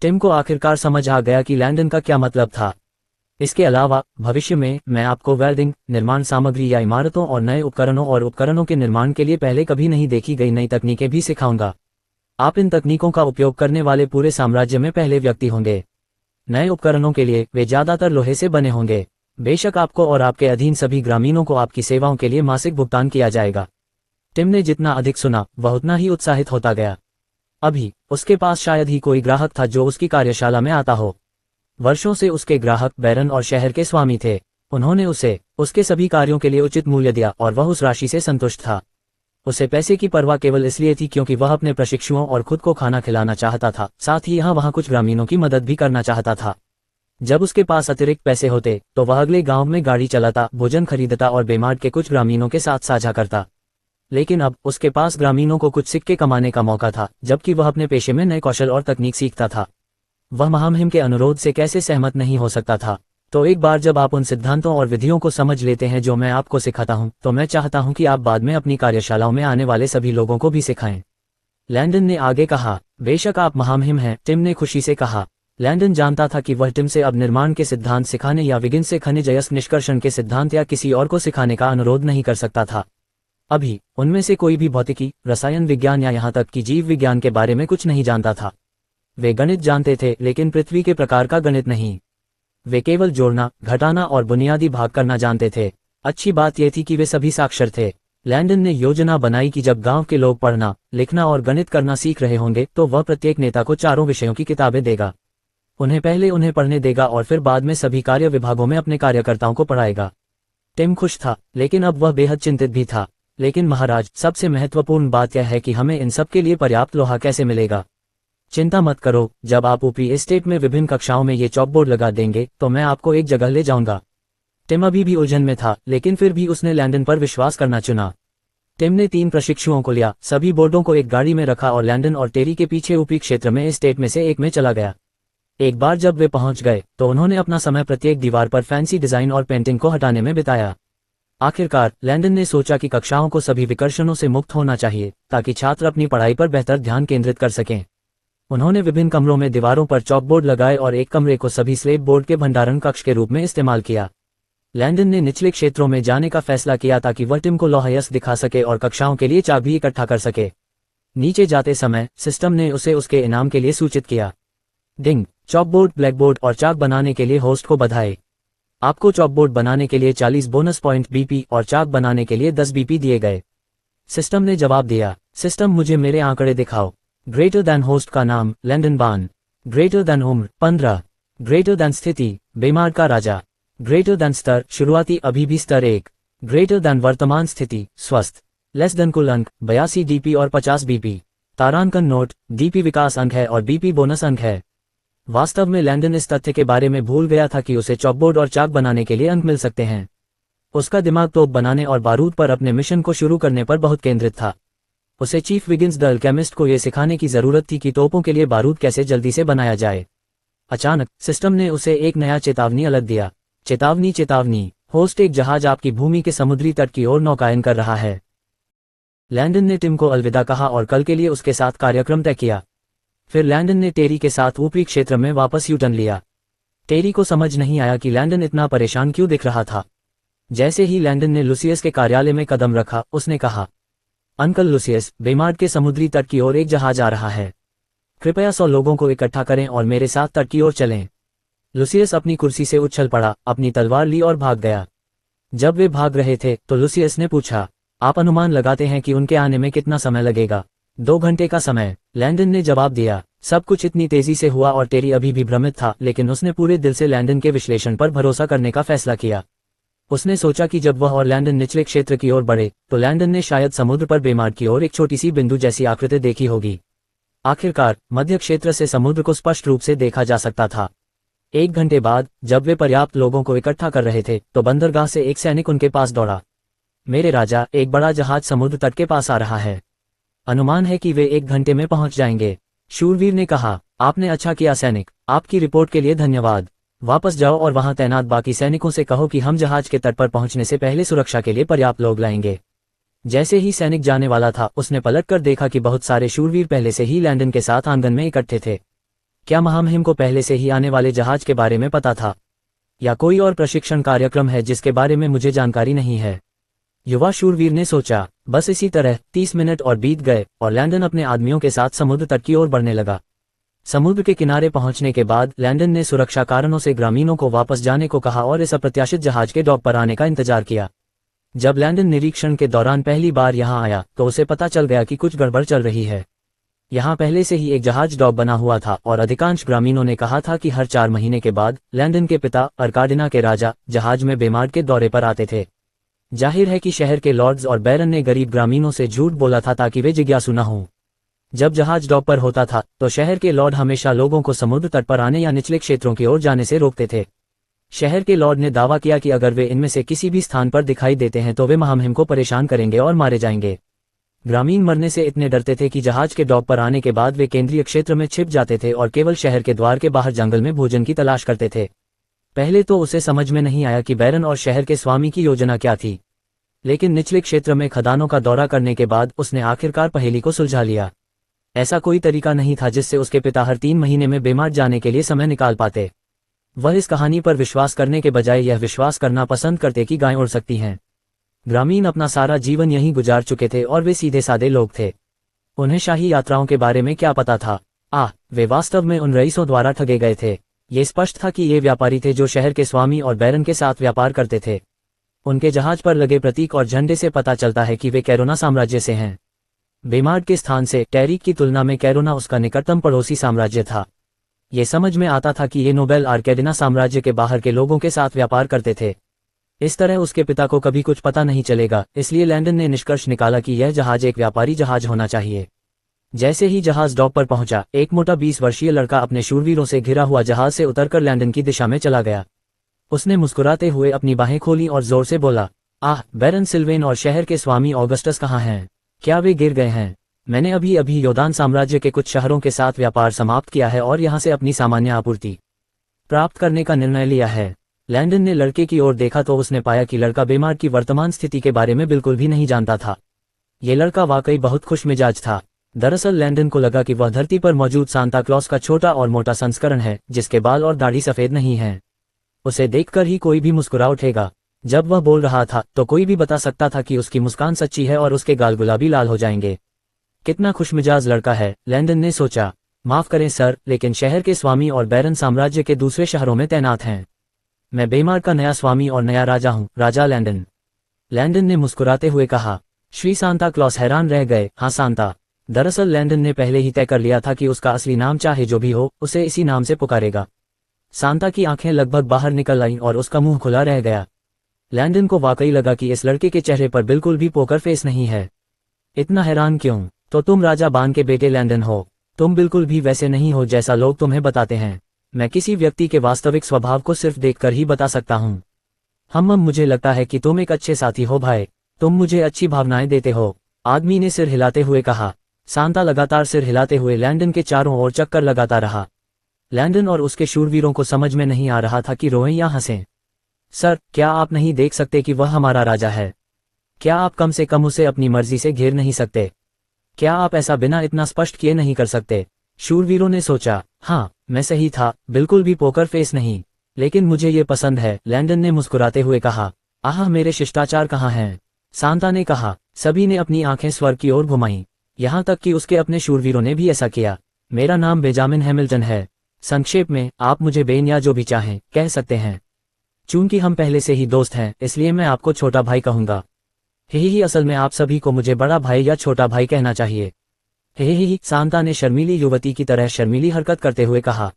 टिम को आखिरकार समझ आ गया कि लैंडन का क्या मतलब था। इसके अलावा भविष्य में मैं आपको वेल्डिंग, निर्माण सामग्री या इमारतों और नए उपकरणों के निर्माण के लिए पहले कभी नहीं देखी गई नई तकनीकें भी सिखाऊंगा। आप इन तकनीकों का उपयोग करने वाले पूरे साम्राज्य में पहले व्यक्ति होंगे। नए उपकरणों के लिए वे ज्यादातर लोहे से बने होंगे। बेशक आपको और आपके अधीन सभी ग्रामीणों को आपकी सेवाओं के लिए मासिक भुगतान किया जाएगा। टिम ने जितना अधिक सुना वह उतना ही उत्साहित होता गया। अभी उसके पास शायद ही कोई ग्राहक था जो उसकी कार्यशाला में आता हो। वर्षों से उसके ग्राहक बैरन और शहर के स्वामी थे। उन्होंने उसे उसके सभी कार्यों के लिए उचित मूल्य दिया और वह उस राशि से संतुष्ट था। उसे पैसे की परवाह केवल इसलिए थी क्योंकि वह अपने प्रशिक्षुओं और खुद को खाना खिलाना चाहता था, साथ ही यहाँ वहाँ कुछ ग्रामीणों की मदद भी करना चाहता था। जब उसके पास अतिरिक्त पैसे होते तो वह अगले गांव में गाड़ी चलाता, भोजन खरीदता और बेमार्ट के कुछ ग्रामीणों के साथ साझा करता। लेकिन अब उसके पास ग्रामीणों को कुछ सिक्के कमाने का मौका था, जबकि वह अपने पेशे में नए कौशल और तकनीक सीखता था। वह महामहिम के अनुरोध से कैसे सहमत नहीं हो सकता था। तो एक बार जब आप उन सिद्धांतों और विधियों को समझ लेते हैं जो मैं आपको सिखाता हूं, तो मैं चाहता हूं कि आप बाद में अपनी कार्यशालाओं में आने वाले सभी लोगों को भी सिखाएं। लैंडन ने आगे कहा। बेशक आप महामहिम हैं, टिम ने खुशी से कहा। लैंडन जानता था कि वह टिम से अब निर्माण के सिद्धांत सिखाने या विगिन से खनिज अयस्क निष्कर्षण के सिद्धांत या किसी और को सिखाने का अनुरोध नहीं कर सकता था। अभी उनमें से कोई भी भौतिकी, रसायन विज्ञान या यहाँ तक कि जीव विज्ञान के बारे में कुछ नहीं जानता था। वे गणित जानते थे, लेकिन पृथ्वी के प्रकार का गणित नहीं। वे केवल जोड़ना, घटाना और बुनियादी भाग करना जानते थे। अच्छी बात यह थी कि वे सभी साक्षर थे। लैंडन ने योजना बनाई कि जब गांव के लोग पढ़ना, लिखना और गणित करना सीख रहे होंगे तो वह प्रत्येक नेता को चारों विषयों की किताबें देगा। उन्हें पहले उन्हें पढ़ने देगा और फिर बाद में सभी कार्य विभागों में अपने कार्यकर्ताओं को पढ़ाएगा। टिम खुश था, लेकिन अब वह बेहद चिंतित भी था। लेकिन महाराज, सबसे महत्वपूर्ण बात यह है कि हमें इन सब के लिए पर्याप्त लोहा कैसे मिलेगा। चिंता मत करो, जब आप ऊपरी एस्टेट में विभिन्न कक्षाओं में ये चॉकबोर्ड लगा देंगे तो मैं आपको एक जगह ले जाऊंगा। टिम अभी भी उलझन में था, लेकिन फिर भी उसने लैंडन पर विश्वास करना चुना। टिम ने 3 प्रशिक्षुओं को लिया, सभी बोर्डों को एक गाड़ी में रखा और लैंडन और टेरी के पीछे ऊपरी क्षेत्र में एस्टेट में से एक में चला गया। एक बार जब वे पहुंच गए तो उन्होंने अपना समय प्रत्येक दीवार पर फैंसी डिजाइन और पेंटिंग को हटाने में बिताया। आखिरकार लैंडन ने सोचा कि कक्षाओं को सभी विकर्षणों से मुक्त होना चाहिए ताकि छात्र अपनी पढ़ाई पर बेहतर ध्यान केंद्रित कर सकें। उन्होंने विभिन्न कमरों में दीवारों पर चॉकबोर्ड लगाए और एक कमरे को सभी स्लेब बोर्ड के भंडारण कक्ष के रूप में इस्तेमाल किया। लैंडन ने निचले क्षेत्रों में जाने का फैसला किया ताकि वह टिम को लोहायस्क दिखा सके और कक्षाओं के लिए चाक भी इकट्ठा कर सके। नीचे जाते समय सिस्टम ने उसे उसके इनाम के लिए सूचित किया। डिंग, चॉकबोर्ड, ब्लैकबोर्ड और चाक बनाने के लिए होस्ट को बधाई। आपको चॉकबोर्ड बनाने के लिए 40 बोनस पॉइंट बीपी और चाक बनाने के लिए 10 बीपी दिए गए। सिस्टम ने जवाब दिया। सिस्टम, मुझे मेरे आंकड़े दिखाओ। ग्रेटर दैन होस्ट का नाम, लैंडन बान। ग्रेटर दैन उम्र, 15। ग्रेटर दैन स्थिति, बेमार का राजा। ग्रेटर दैन स्तर, शुरुआती अभी भी स्तर 1। ग्रेटर दैन वर्तमान स्थिति, स्वस्थ। लेस देन कुल अंक, 82 डीपी और 50 बीपी। तारांकन नोट, डीपी विकास अंक है और बीपी बोनस अंक है। वास्तव में लैंडन इस तथ्य के बारे में भूल गया था कि उसे चॉकबोर्ड और चाक बनाने के लिए अंक मिल सकते हैं। उसका दिमाग तोप बनाने और बारूद पर अपने मिशन को शुरू करने पर बहुत केंद्रित था। उसे चीफ विगिन्स द अल्केमिस्ट को यह सिखाने की जरूरत थी कि तोपों के लिए बारूद कैसे जल्दी से बनाया जाए। अचानक सिस्टम ने उसे एक नया चेतावनी अलर्ट दिया। चेतावनी, चेतावनी, होस्ट, एक जहाज आपकी भूमि के समुद्री तट की ओर नौकायन कर रहा है। लैंडन ने टिम को अलविदा कहा और कल के लिए उसके साथ कार्यक्रम तय किया। फिर लैंडन ने टेरी के साथ ऊपरी क्षेत्र में वापस यूटर्न लिया। टेरी को समझ नहीं आया कि लैंडन इतना परेशान क्यों दिख रहा था। जैसे ही लैंडन ने लुसियस के कार्यालय में कदम रखा, उसने कहा, अंकल लुसियस, बेमार्ट के समुद्री तट की ओर एक जहाज आ रहा है। कृपया 100 लोगों को इकट्ठा करें और मेरे साथ तट की ओर चलें। लुसियस अपनी कुर्सी से उछल पड़ा, अपनी तलवार ली और भाग गया। जब वे भाग रहे थे तो लुसियस ने पूछा, आप अनुमान लगाते हैं कि उनके आने में कितना समय लगेगा? 2 घंटे का समय, लैंडन ने जवाब दिया। सब कुछ इतनी तेजी से हुआ और टेरी अभी भी भ्रमित था, लेकिन उसने पूरे दिल से लैंडन के विश्लेषण पर भरोसा करने का फैसला किया। उसने सोचा कि जब वह और लैंडन निचले क्षेत्र की ओर बढ़े तो लैंडन ने शायद समुद्र पर बेमार्ट की ओर एक छोटी सी बिंदु जैसी आकृति देखी होगी। आखिरकार मध्य क्षेत्र से समुद्र को स्पष्ट रूप से देखा जा सकता था। 1 घंटे बाद जब वे पर्याप्त लोगों को इकट्ठा कर रहे थे तो बंदरगाह से एक सैनिक उनके पास दौड़ा। मेरे राजा, एक बड़ा जहाज समुद्र तट के पास आ रहा है। अनुमान है कि वे 1 घंटे में पहुंच जाएंगे। शूरवीर ने कहा, आपने अच्छा किया सैनिक, आपकी रिपोर्ट के लिए धन्यवाद। वापस जाओ और वहां तैनात बाकी सैनिकों से कहो कि हम जहाज के तट पर पहुंचने से पहले सुरक्षा के लिए पर्याप्त लोग लाएंगे। जैसे ही सैनिक जाने वाला था, उसने पलटकर देखा कि बहुत सारे शूरवीर पहले से ही लैंडन के साथ आंगन में इकट्ठे थे। क्या महामहिम को पहले से ही आने वाले जहाज के बारे में पता था, या कोई और प्रशिक्षण कार्यक्रम है जिसके बारे में मुझे जानकारी नहीं है? युवा शूरवीर ने सोचा। बस इसी तरह 30 मिनट और बीत गए और लैंडन अपने आदमियों के साथ समुद्र तट की ओर बढ़ने लगा। समुद्र के किनारे पहुंचने के बाद लैंडन ने सुरक्षा कारणों से ग्रामीणों को वापस जाने को कहा और इस अप्रत्याशित जहाज के डॉक पर आने का इंतजार किया। जब लैंडन निरीक्षण के दौरान पहली बार यहां आया तो उसे पता चल गया कि कुछ गड़बड़ चल रही है। यहाँ पहले से ही एक जहाज डॉक बना हुआ था और अधिकांश ग्रामीणों ने कहा था कि हर 4 महीने के बाद लैंडन के पिता अर्काडिना के राजा जहाज में बेमार्ट के दौरे पर आते थे। जाहिर है कि शहर के लॉर्ड्स और बैरन ने गरीब ग्रामीणों से झूठ बोला था ताकि वे जिज्ञासु न हों। जब जहाज डॉक पर होता था तो शहर के लॉर्ड हमेशा लोगों को समुद्र तट पर आने या निचले क्षेत्रों की ओर जाने से रोकते थे। शहर के लॉर्ड ने दावा किया कि अगर वे इनमें से किसी भी स्थान पर दिखाई देते हैं तो वे महामहिम को परेशान करेंगे और मारे जाएंगे। ग्रामीण मरने से इतने डरते थे कि जहाज के डॉक पर आने के बाद वे केंद्रीय क्षेत्र में छिप जाते थे और केवल शहर के द्वार के बाहर जंगल में भोजन की तलाश करते थे। पहले तो उसे समझ में नहीं आया कि बैरन और शहर के स्वामी की योजना क्या थी, लेकिन निचले क्षेत्र में खदानों का दौरा करने के बाद उसने आखिरकार पहेली को सुलझा लिया। ऐसा कोई तरीका नहीं था जिससे उसके पिता हर 3 महीने में बेमार्ट जाने के लिए समय निकाल पाते। वह इस कहानी पर विश्वास करने के बजाय यह विश्वास करना पसंद करते कि गायें उड़ सकती हैं। ग्रामीण अपना सारा जीवन यहीं गुजार चुके थे और वे सीधे सादे लोग थे। उन्हें शाही यात्राओं के बारे में क्या पता था? वे वास्तव में उन रईसों द्वारा ठगे गए थे। ये स्पष्ट था कि ये व्यापारी थे जो शहर के स्वामी और बैरन के साथ व्यापार करते थे। उनके जहाज पर लगे प्रतीक और झंडे से पता चलता है कि वे कैरोना साम्राज्य से हैं। बेमार्ट के स्थान से टैरिक की तुलना में कैरोना उसका निकटतम पड़ोसी साम्राज्य था। ये समझ में आता था कि ये नोबेल आर्केडिना साम्राज्य के बाहर के लोगों के साथ व्यापार करते थे। इस तरह उसके पिता को कभी कुछ पता नहीं चलेगा, इसलिए लैंडन ने निष्कर्ष निकाला कि यह जहाज एक व्यापारी जहाज होना चाहिए। जैसे ही जहाज डॉक पर पहुंचा, एक मोटा 20 वर्षीय लड़का अपने शूरवीरों से घिरा हुआ जहाज से उतरकर लैंडन की दिशा में चला गया। उसने मुस्कुराते हुए अपनी बाहें खोली और जोर से बोला, बैरन सिल्वेन और शहर के स्वामी ऑगस्टस कहाँ हैं? क्या वे गिर गए हैं? मैंने अभी अभी योदान साम्राज्य के कुछ शहरों के साथ व्यापार समाप्त किया है और यहाँ से अपनी सामान्य आपूर्ति प्राप्त करने का निर्णय लिया है। लैंडन ने लड़के की ओर देखा तो उसने पाया कि लड़का बेमार्ट की वर्तमान स्थिति के बारे में बिल्कुल भी नहीं जानता था। ये लड़का वाकई बहुत खुशमिजाज था। दरअसल लैंडन को लगा कि वह धरती पर मौजूद सांता क्लॉस का छोटा और मोटा संस्करण है जिसके बाल और दाढ़ी सफेद नहीं हैं। उसे देखकर ही कोई भी मुस्कुरा उठेगा। जब वह बोल रहा था तो कोई भी बता सकता था कि उसकी मुस्कान सच्ची है और उसके गाल गुलाबी लाल हो जाएंगे। कितना खुशमिजाज लड़का है, लैंडन ने सोचा। माफ करें सर, लेकिन शहर के स्वामी और बैरन साम्राज्य के दूसरे शहरों में तैनात हैं। मैं बेमार्ट का नया स्वामी और नया राजा हूँ, राजा लैंडन। लैंडन ने मुस्कुराते हुए कहा। श्री सांता क्लॉस हैरान रह गए। हाँ सांता। दरअसल लैंडन ने पहले ही तय कर लिया था कि उसका असली नाम चाहे जो भी हो उसे इसी नाम से पुकारेगा। सांता की आंखें लगभग बाहर निकल आईं और उसका मुंह खुला रह गया। लैंडन को वाकई लगा कि इस लड़के के चेहरे पर बिल्कुल भी पोकर फेस नहीं है। इतना हैरान क्यों? तो तुम राजा बान के बेटे लैंडन हो। तुम बिल्कुल भी वैसे नहीं हो जैसा लोग तुम्हें बताते हैं। मैं किसी व्यक्ति के वास्तविक स्वभाव को सिर्फ देखकर ही बता सकता हूँ। मुझे लगता है कि तुम एक अच्छे साथी हो भाई। तुम मुझे अच्छी भावनाएं देते हो। आदमी ने सिर हिलाते हुए कहा। सांता लगातार सिर हिलाते हुए लैंडन के चारों ओर चक्कर लगाता रहा। लैंडन और उसके शूरवीरों को समझ में नहीं आ रहा था कि रोएं या हंसें। सर, क्या आप नहीं देख सकते कि वह हमारा राजा है? क्या आप कम से कम उसे अपनी मर्जी से घेर नहीं सकते? क्या आप ऐसा बिना इतना स्पष्ट किए नहीं कर सकते? शूरवीरों ने सोचा। हाँ, मैं सही था, बिल्कुल भी पोकर फेस नहीं, लेकिन मुझे ये पसंद है, लैंडन ने मुस्कुराते हुए कहा। मेरे शिष्टाचार कहाँ हैं? सांता ने कहा। सभी ने अपनी आंखें स्वर्ग की ओर घुमाईं, यहाँ तक कि उसके अपने शूरवीरों ने भी ऐसा किया। मेरा नाम बेंजामिन हैमिल्टन है। संक्षेप में आप मुझे बेन या जो भी चाहें कह सकते हैं। चूंकि हम पहले से ही दोस्त हैं इसलिए मैं आपको छोटा भाई कहूंगा। ही असल में आप सभी को मुझे बड़ा भाई या छोटा भाई कहना चाहिए। ही सांता ने शर्मीली युवती की तरह शर्मीली हरकत करते हुए कहा।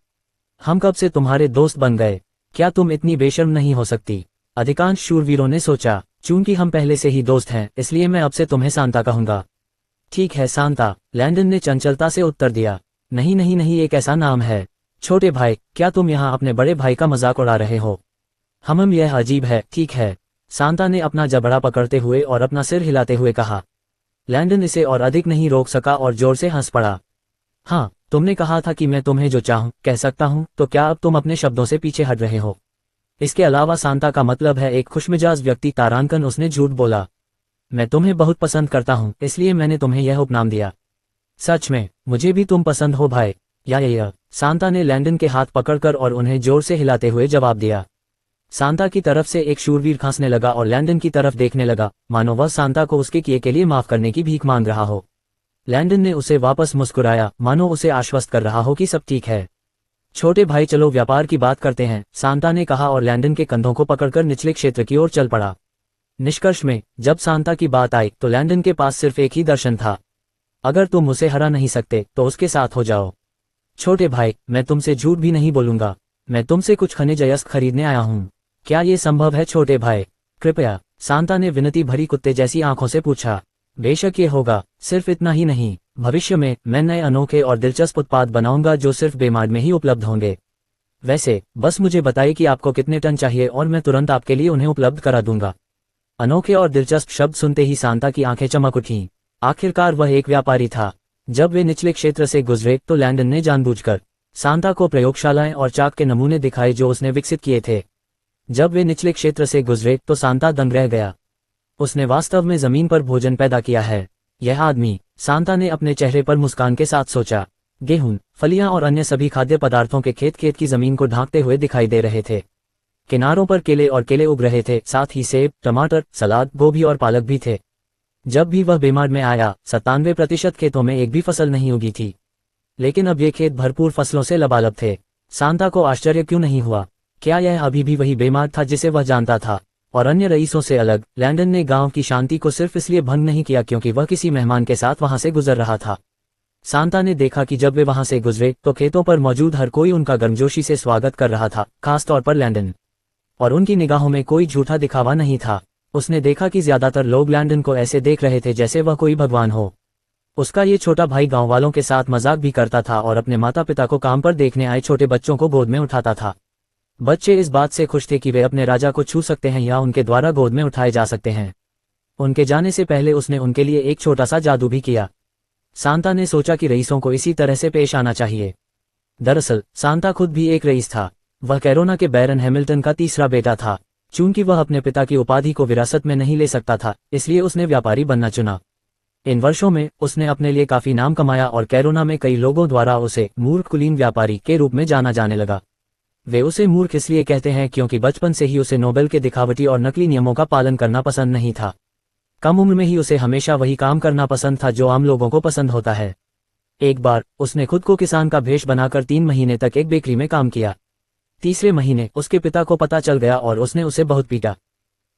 हम कब से तुम्हारे दोस्त बन गए? क्या तुम इतनी बेशर्म नहीं हो सकती? अधिकांश शूरवीरों ने सोचा। चूंकि हम पहले से ही दोस्त हैं इसलिए मैं अब से तुम्हें सांता कहूंगा। ठीक है सांता, लैंडन ने चंचलता से उत्तर दिया। नहीं नहीं नहीं, एक ऐसा नाम है। छोटे भाई, क्या तुम यहाँ अपने बड़े भाई का मजाक उड़ा रहे हो? यह अजीब है। ठीक है, सांता ने अपना जबड़ा पकड़ते हुए और अपना सिर हिलाते हुए कहा। लैंडन इसे और अधिक नहीं रोक सका और जोर से हंस पड़ा। हाँ, तुमने कहा था कि मैं तुम्हें जो चाहूं कह सकता हूं, तो क्या अब तुम अपने शब्दों से पीछे हट रहे हो? इसके अलावा सांता का मतलब है एक खुशमिजाज व्यक्ति। तारांकन उसने झूठ बोला। मैं तुम्हें बहुत पसंद करता हूं इसलिए मैंने तुम्हें यह उपनाम दिया। सच में मुझे भी तुम पसंद हो भाई। या सांता ने लैंडन के हाथ पकड़कर और उन्हें जोर से हिलाते हुए जवाब दिया। सांता की तरफ से एक शूरवीर खांसने लगा और लैंडन की तरफ देखने लगा, मानो वह सांता को उसके किए के लिए माफ करने की भीख मांग रहा हो। लैंडन ने उसे वापस मुस्कुराया, मानो उसे आश्वस्त कर रहा हो कि सब ठीक है। छोटे भाई चलो व्यापार की बात करते हैं, सांता ने कहा और लैंडन के कंधों को पकड़कर निचले क्षेत्र की ओर चल पड़ा। निष्कर्ष में जब सांता की बात आई तो लैंडन के पास सिर्फ एक ही दर्शन था। अगर तुम उसे हरा नहीं सकते तो उसके साथ हो जाओ। छोटे भाई, मैं तुमसे झूठ भी नहीं बोलूंगा। मैं तुमसे कुछ खनिज अयस्क खरीदने आया हूँ। क्या ये संभव है छोटे भाई? कृपया, सांता ने विनती भरी कुत्ते जैसी आंखों से पूछा। बेशक ये होगा। सिर्फ इतना ही नहीं, भविष्य में मैं नए अनोखे और दिलचस्प उत्पाद बनाऊंगा जो सिर्फ बेमार्ट में ही उपलब्ध होंगे। वैसे बस मुझे बताइए कि आपको कितने टन चाहिए और मैं तुरंत आपके लिए उन्हें उपलब्ध करा दूंगा। अनोखे और दिलचस्प शब्द सुनते ही सांता की आंखें चमक उठीं। आखिरकार वह एक व्यापारी था। जब वे निचले क्षेत्र से गुजरे तो लैंडन ने जानबूझकर सांता को प्रयोगशालाएं और चाक के नमूने दिखाए जो उसने विकसित किए थे। जब वे निचले क्षेत्र से गुजरे तो सांता दंग रह गया। उसने वास्तव में जमीन पर भोजन पैदा किया है। यह आदमी, सांता ने अपने चेहरे पर मुस्कान के साथ सोचा। गेहूं, फलियां और अन्य सभी खाद्य पदार्थों के खेत खेत की जमीन को ढांकते हुए दिखाई दे रहे थे। किनारों पर केले और केले उग रहे थे, साथ ही सेब, टमाटर, सलाद, गोभी और पालक भी थे। जब भी वह बेमार्ट में आया 97% खेतों में एक भी फसल नहीं उगी थी, लेकिन अब ये खेत भरपूर फसलों से लबालब थे। सांता को आश्चर्य क्यों नहीं हुआ? क्या यह अभी भी वही बेमार्ट था जिसे वह जानता था? और अन्य रईसों से अलग, लैंडन ने गांव की शांति को सिर्फ इसलिए भंग नहीं किया क्योंकि वह किसी मेहमान के साथ वहां से गुजर रहा था। सांता ने देखा कि जब वे वहां से गुजरे तो खेतों पर मौजूद हर कोई उनका गर्मजोशी से स्वागत कर रहा था, खासतौर पर लैंडन। और उनकी निगाहों में कोई झूठा दिखावा नहीं था। उसने देखा कि ज्यादातर लोग लैंडन को ऐसे देख रहे थे जैसे वह कोई भगवान हो। उसका ये छोटा भाई गांव वालों के साथ मजाक भी करता था और अपने माता पिता को काम पर देखने आए छोटे बच्चों को गोद में उठाता था। बच्चे इस बात से खुश थे कि वे अपने राजा को छू सकते हैं या उनके द्वारा गोद में उठाए जा सकते हैं। उनके जाने से पहले उसने उनके लिए एक छोटा सा जादू भी किया। सांता ने सोचा कि रईसों को इसी तरह से पेश आना चाहिए। दरअसल सांता खुद भी एक रईस था। वह कैरोना के बैरन हैमिल्टन का तीसरा बेटा था। चूंकि वह अपने पिता की उपाधि को विरासत में नहीं ले सकता था, इसलिए उसने व्यापारी बनना चुना। इन वर्षों में उसने अपने लिए काफी नाम कमाया और कैरोना में कई लोगों द्वारा उसे मूर्ख कुलीन व्यापारी के रूप में जाना जाने लगा। वे उसे मूर्ख इसलिए कहते हैं क्योंकि बचपन से ही उसे नोबेल के दिखावटी और नकली नियमों का पालन करना पसंद नहीं था। कम उम्र में ही उसे हमेशा वही काम करना पसंद था जो आम लोगों को पसंद होता है। एक बार उसने खुद को किसान का भेष बनाकर 3 महीने तक एक बेकरी में काम किया। तीसरे महीने उसके पिता को पता चल गया और उसने उसे बहुत पीटा।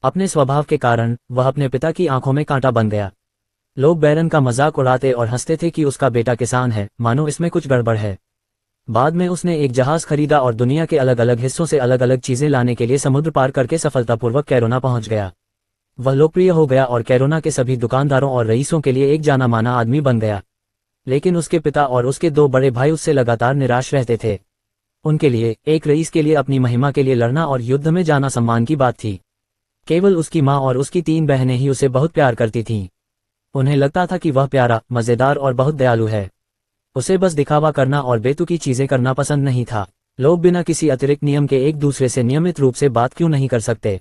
अपने स्वभाव के कारण वह अपने पिता की आंखों में कांटा बन गया। लोग बैरन का मजाक उड़ाते और हंसते थे कि उसका बेटा किसान है, मानो इसमें कुछ गड़बड़ है। बाद में उसने एक जहाज खरीदा और दुनिया के अलग अलग हिस्सों से अलग अलग चीजें लाने के लिए समुद्र पार करके सफलतापूर्वक कैरोना पहुंच गया। वह लोकप्रिय हो गया और कैरोना के सभी दुकानदारों और रईसों के लिए एक जाना माना आदमी बन गया। लेकिन उसके पिता और उसके 2 बड़े भाई उससे लगातार निराश रहते थे। उनके लिए, एक रईस के लिए अपनी महिमा के लिए लड़ना और युद्ध में जाना सम्मान की बात थी। केवल उसकी माँ और उसकी 3 बहनें ही उसे बहुत प्यार करती थीं। उन्हें लगता था कि वह प्यारा, मजेदार और बहुत दयालु है। उसे बस दिखावा करना और बेतुकी चीजें करना पसंद नहीं था। लोग बिना किसी अतिरिक्त नियम के एक दूसरे से नियमित रूप से बात क्यों नहीं कर सकते?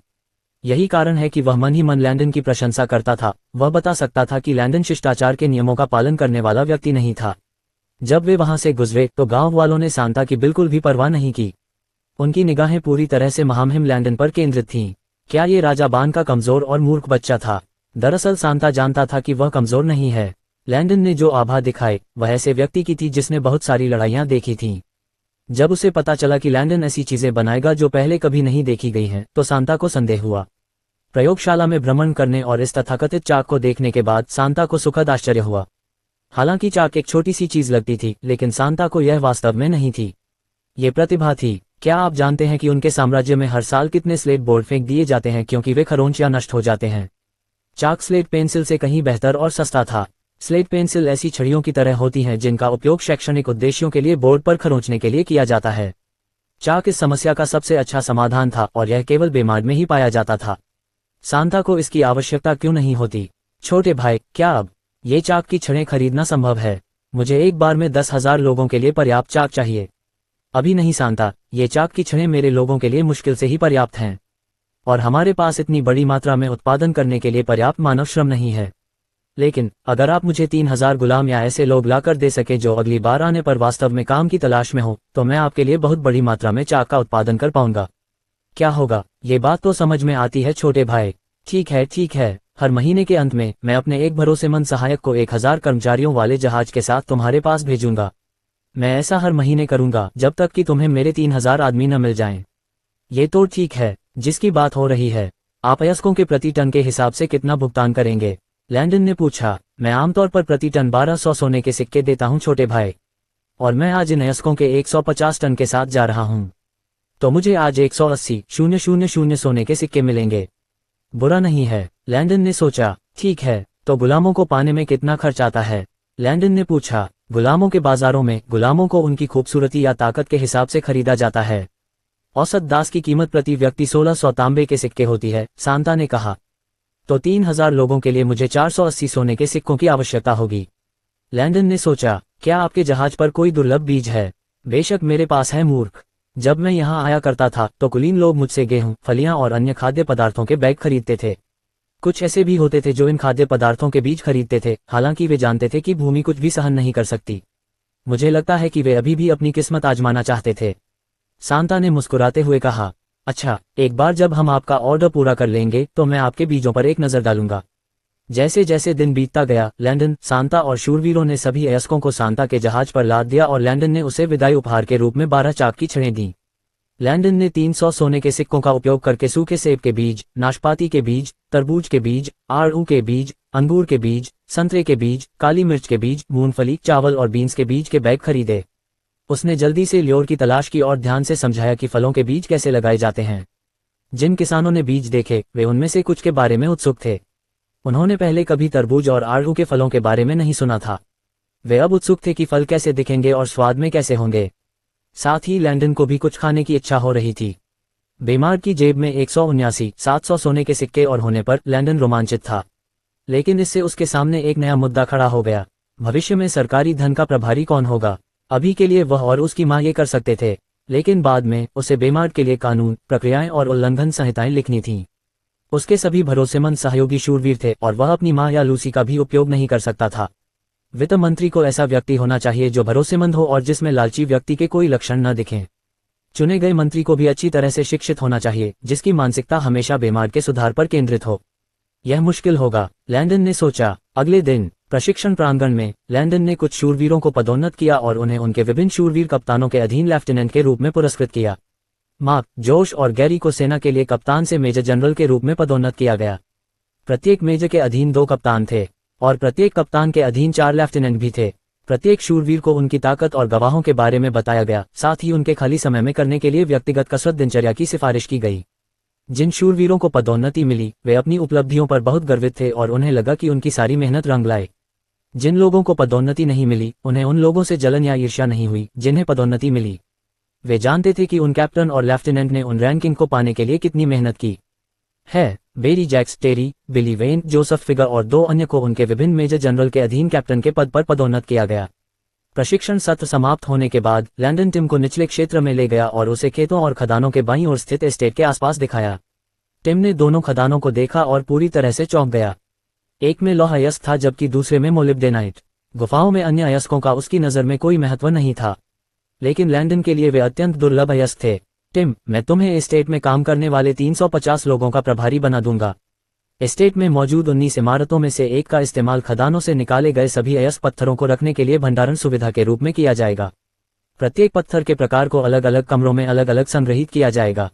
यही कारण है कि वह मन ही मन लैंडन की प्रशंसा करता था। वह बता सकता था कि लैंडन शिष्टाचार के नियमों का पालन करने वाला व्यक्ति नहीं था। जब वे वहां से गुजरे तो गांव वालों ने सांता की बिल्कुल भी परवाह नहीं की। उनकी निगाहें पूरी तरह से महामहिम लैंडन पर केंद्रित थीं। क्या ये राजा बान का कमजोर और मूर्ख बच्चा था? दरअसल सांता जानता था कि वह कमजोर नहीं है। लैंडन ने जो आभा दिखाए वह ऐसे व्यक्ति की थी जिसने बहुत सारी लड़ाइयां देखी थीं। जब उसे पता चला कि लैंडन ऐसी चीजें बनाएगा जो पहले कभी नहीं देखी गई हैं, तो सांता को संदेह हुआ। प्रयोगशाला में भ्रमण करने और इस तथाकथित चाक को देखने के बाद सांता को सुखद आश्चर्य हुआ। हालांकि चाक एक छोटी सी चीज लगती थी, लेकिन सांता को यह वास्तव में नहीं थी। ये प्रतिभा थी। क्या आप जानते हैं कि उनके साम्राज्य में हर साल कितने स्लेट बोर्ड फेंक दिए जाते हैं क्योंकि वे खरोंच या नष्ट हो जाते हैं? चाक स्लेट पेंसिल से कहीं बेहतर और सस्ता था। स्लेट पेंसिल ऐसी छड़ियों की तरह होती हैं जिनका उपयोग शैक्षणिक उद्देश्यों के लिए बोर्ड पर खरोंचने के लिए किया जाता है। चाक इस समस्या का सबसे अच्छा समाधान था और यह केवल बेमार्ट में ही पाया जाता था। सांता को इसकी आवश्यकता क्यों नहीं होती? छोटे भाई, क्या अब ये चाक की छड़ें खरीदना संभव है? मुझे एक बार में 10,000 लोगों के लिए पर्याप्त चाक चाहिए। अभी नहीं सांता, ये चाक की छड़ें मेरे लोगों के लिए मुश्किल से ही पर्याप्त हैं। और हमारे पास इतनी बड़ी मात्रा में उत्पादन करने के लिए पर्याप्त मानव श्रम नहीं है। लेकिन अगर आप मुझे 3,000 गुलाम या ऐसे लोग लाकर दे सके जो अगली बार आने पर वास्तव में काम की तलाश में हो, तो मैं आपके लिए बहुत बड़ी मात्रा में चाक का उत्पादन कर पाऊंगा। क्या होगा? ये बात तो समझ में आती है छोटे भाई। ठीक है, ठीक है। हर महीने के अंत में मैं अपने एक भरोसेमंद सहायक को 1,000 कर्मचारियों वाले जहाज के साथ तुम्हारे पास भेजूंगा। मैं ऐसा हर महीने करूंगा जब तक कि तुम्हें मेरे 3,000 आदमी न मिल जाएं। ये तो ठीक है जिसकी बात हो रही है। आप अयस्कों के प्रति टन के हिसाब से कितना भुगतान करेंगे? लैंडन ने पूछा, मैं आमतौर पर प्रति टन 1200 सोने के सिक्के देता हूं छोटे भाई, और मैं आज इन अयस्कों के 150 टन के साथ जा रहा हूं, तो मुझे आज 180,000 सोने के सिक्के मिलेंगे। बुरा नहीं है, लैंडन ने सोचा। ठीक है, तो गुलामों को पाने में कितना खर्च आता है? लैंडन ने पूछा। गुलामों के बाजारों में गुलामों को उनकी खूबसूरती या ताकत के हिसाब से खरीदा जाता है। औसत दास की कीमत प्रति व्यक्ति 1600 तांबे के सिक्के होती है, सांता ने कहा। तो 3000 लोगों के लिए मुझे 480 सोने के सिक्कों की आवश्यकता होगी। लैंडन ने सोचा, क्या आपके जहाज पर कोई दुर्लभ बीज है? बेशक मेरे पास है मूर्ख। जब मैं यहाँ आया करता था तो कुलीन लोग मुझसे गेहूं, फलियां और अन्य खाद्य पदार्थों के बैग खरीदते थे। कुछ ऐसे भी होते थे जो इन खाद्य पदार्थों के बीज खरीदते थे, हालांकि वे जानते थे कि भूमि कुछ भी सहन नहीं कर सकती। मुझे लगता है कि वे अभी भी अपनी किस्मत आजमाना चाहते थे। सांता ने मुस्कुराते हुए कहा, अच्छा, एक बार जब हम आपका ऑर्डर पूरा कर लेंगे तो मैं आपके बीजों पर एक नज़र डालूंगा। जैसे जैसे दिन बीतता गया, लैंडन, सांता और शूरवीरों ने सभी अयस्कों को सांता के जहाज पर लाद दिया और लैंडन ने उसे विदाई उपहार के रूप में 12 चाक की छड़ें दी। लैंडन ने 300 सोने के सिक्कों का उपयोग करके सूखे सेब के बीज, नाशपाती के बीज, तरबूज के बीज, आड़ू के बीज, अंगूर के बीज, संतरे के बीज, काली मिर्च के बीज, मूंगफली, चावल और बीन्स के बीज के बैग खरीदे। उसने जल्दी से ल्योर की तलाश की और ध्यान से समझाया कि फलों के बीज कैसे लगाए जाते हैं। जिन किसानों ने बीज देखे वे उनमें से कुछ के बारे में उत्सुक थे। उन्होंने पहले कभी तरबूज और आड़ू के फलों के बारे में नहीं सुना था। वे अब उत्सुक थे कि फल कैसे दिखेंगे और स्वाद में कैसे होंगे। साथ ही लैंडन को भी कुछ खाने की इच्छा हो रही थी। बीमार की जेब में 179,700 सोने के सिक्के और होने पर लैंडन रोमांचित था। लेकिन इससे उसके सामने एक नया मुद्दा खड़ा हो गया। भविष्य में सरकारी धन का प्रभारी कौन होगा? अभी के लिए वह और उसकी मां ये कर सकते थे, लेकिन बाद में उसे बीमार के लिए कानून, प्रक्रियाएं और उल्लंघन संहिताएं लिखनी थीं। उसके सभी भरोसेमंद सहयोगी शूरवीर थे और वह अपनी मां या लूसी का भी उपयोग नहीं कर सकता था। वित्त मंत्री को ऐसा व्यक्ति होना चाहिए जो भरोसेमंद हो और जिसमें लालची व्यक्ति के कोई लक्षण न दिखें। चुने गए मंत्री को भी अच्छी तरह से शिक्षित होना चाहिए, जिसकी मानसिकता हमेशा बीमार के सुधार पर केंद्रित हो। यह मुश्किल होगा, लैंडन ने सोचा। अगले दिन प्रशिक्षण प्रांगण में लैंडन ने कुछ शूरवीरों को पदोन्नत किया और उन्हें उनके विभिन्न शूरवीर कप्तानों के अधीन लेफ्टिनेंट के रूप में पुरस्कृत किया। मार्क, जोश और गैरी को सेना के लिए कप्तान से मेजर जनरल के रूप में पदोन्नत किया गया। प्रत्येक मेजर के अधीन 2 कप्तान थे और प्रत्येक कप्तान के अधीन 4 लेफ्टिनेंट भी थे। प्रत्येक शूरवीर को उनकी ताकत और गवाहों के बारे में बताया गया, साथ ही उनके खाली समय में करने के लिए व्यक्तिगत कसरत दिनचर्या की सिफारिश की गई। जिन शूरवीरों को पदोन्नति मिली वे अपनी उपलब्धियों पर बहुत गर्वित थे और उन्हें लगा कि उनकी सारी मेहनत रंग लाए। जिन लोगों को पदोन्नति नहीं मिली उन्हें उन लोगों से जलन या ईर्ष्या नहीं हुई जिन्हें पदोन्नति मिली। वे जानते थे कि उन कैप्टन और लेफ्टिनेंट ने उन रैंकिंग को पाने के लिए कितनी मेहनत की है। Barry Jacks, Terry, Billy Wayne, Joseph Figure और 2 अन्य को उनके विभिन्न मेजर जनरल के अधीन कैप्टन के पद पर पदोन्नत किया गया। प्रशिक्षण सत्र समाप्त होने के बाद लैंडन टिम को निचले क्षेत्र में ले गया और उसे खेतों और खदानों के बाईं ओर स्थित एस्टेट के आसपास दिखाया। टिम ने दोनों खदानों को देखा और पूरी तरह से चौंक गया। एक में लौह अयस्क था जबकि दूसरे में मोलिब्डेनाइट। गुफाओं में अन्य अयस्कों का उसकी नज़र में कोई महत्व नहीं था, लेकिन लैंडन के लिए वे अत्यंत दुर्लभ अयस्क थे। टिम, मैं तुम्हें एस्टेट में काम करने वाले 350 लोगों का प्रभारी बना दूंगा। एस्टेट में मौजूद 19 इमारतों में से एक का इस्तेमाल खदानों से निकाले गए सभी अयस्क पत्थरों को रखने के लिए भंडारण सुविधा के रूप में किया जाएगा। प्रत्येक पत्थर के प्रकार को अलग अलग कमरों में अलग अलग संग्रहित किया जाएगा।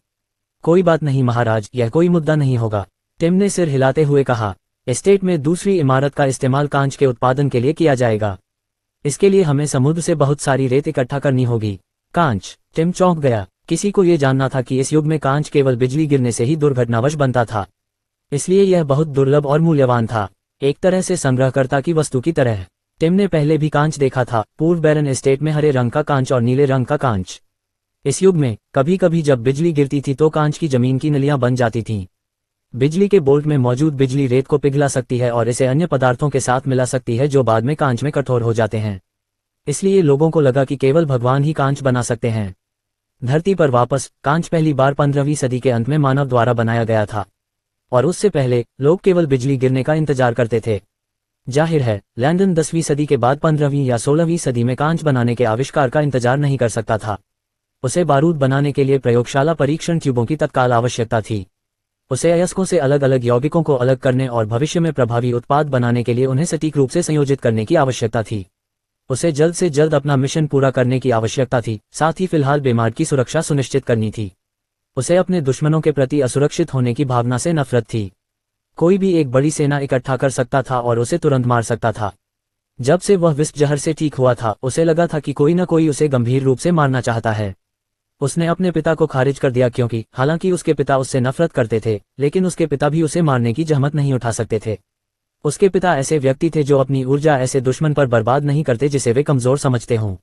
कोई बात नहीं महाराज, यह कोई मुद्दा नहीं होगा, टिम ने सिर हिलाते हुए कहा। एस्टेट में दूसरी इमारत का इस्तेमाल कांच के उत्पादन के लिए किया जाएगा। इसके लिए हमें समुद्र से बहुत सारी रेत इकट्ठा करनी होगी। कांच? टिम चौंक गया। किसी को यह जानना था कि इस युग में कांच केवल बिजली गिरने से ही दुर्घटनावश बनता था, इसलिए यह बहुत दुर्लभ और मूल्यवान था, एक तरह से संग्रहकर्ता की वस्तु की तरह। टिम ने पहले भी कांच देखा था, पूर्व बैरन एस्टेट में हरे रंग का कांच और नीले रंग का कांच। इस युग में कभी कभी जब बिजली गिरती थी तो कांच की जमीन की नलियां बन जाती थीं। बिजली के बोल्ट में मौजूद बिजली रेत को पिघला सकती है और इसे अन्य पदार्थों के साथ मिला सकती है जो बाद में कांच में कठोर हो जाते हैं। इसलिए लोगों को लगा कि केवल भगवान ही कांच बना सकते हैं। धरती पर वापस कांच पहली बार 15वीं सदी के अंत में मानव द्वारा बनाया गया था, और उससे पहले लोग केवल बिजली गिरने का इंतजार करते थे। जाहिर है लैंडन 10वीं सदी के बाद 15वीं या 16वीं सदी में कांच बनाने के आविष्कार का इंतजार नहीं कर सकता था। उसे बारूद बनाने के लिए प्रयोगशाला परीक्षण ट्यूबों की तत्काल आवश्यकता थी। उसे अयस्कों से अलग अलग यौगिकों को अलग करने और भविष्य में प्रभावी उत्पाद बनाने के लिए उन्हें सटीक रूप से संयोजित करने की आवश्यकता थी। उसे जल्द से जल्द अपना मिशन पूरा करने की आवश्यकता थी, साथ ही फिलहाल बीमार की सुरक्षा सुनिश्चित करनी थी। उसे अपने दुश्मनों के प्रति असुरक्षित होने की भावना से नफरत थी। कोई भी एक बड़ी सेना इकट्ठा कर सकता था और उसे तुरंत मार सकता था। जब से वह विष जहर से ठीक हुआ था, उसे लगा था कि कोई न कोई उसे गंभीर रूप से मारना चाहता है। उसने अपने पिता को खारिज कर दिया क्योंकि हालांकि उसके पिता उससे नफरत करते थे, लेकिन उसके पिता भी उसे मारने की जहमत नहीं उठा सकते थे। उसके पिता ऐसे व्यक्ति थे जो अपनी ऊर्जा ऐसे दुश्मन पर बर्बाद नहीं करते जिसे वे कमजोर समझते हों।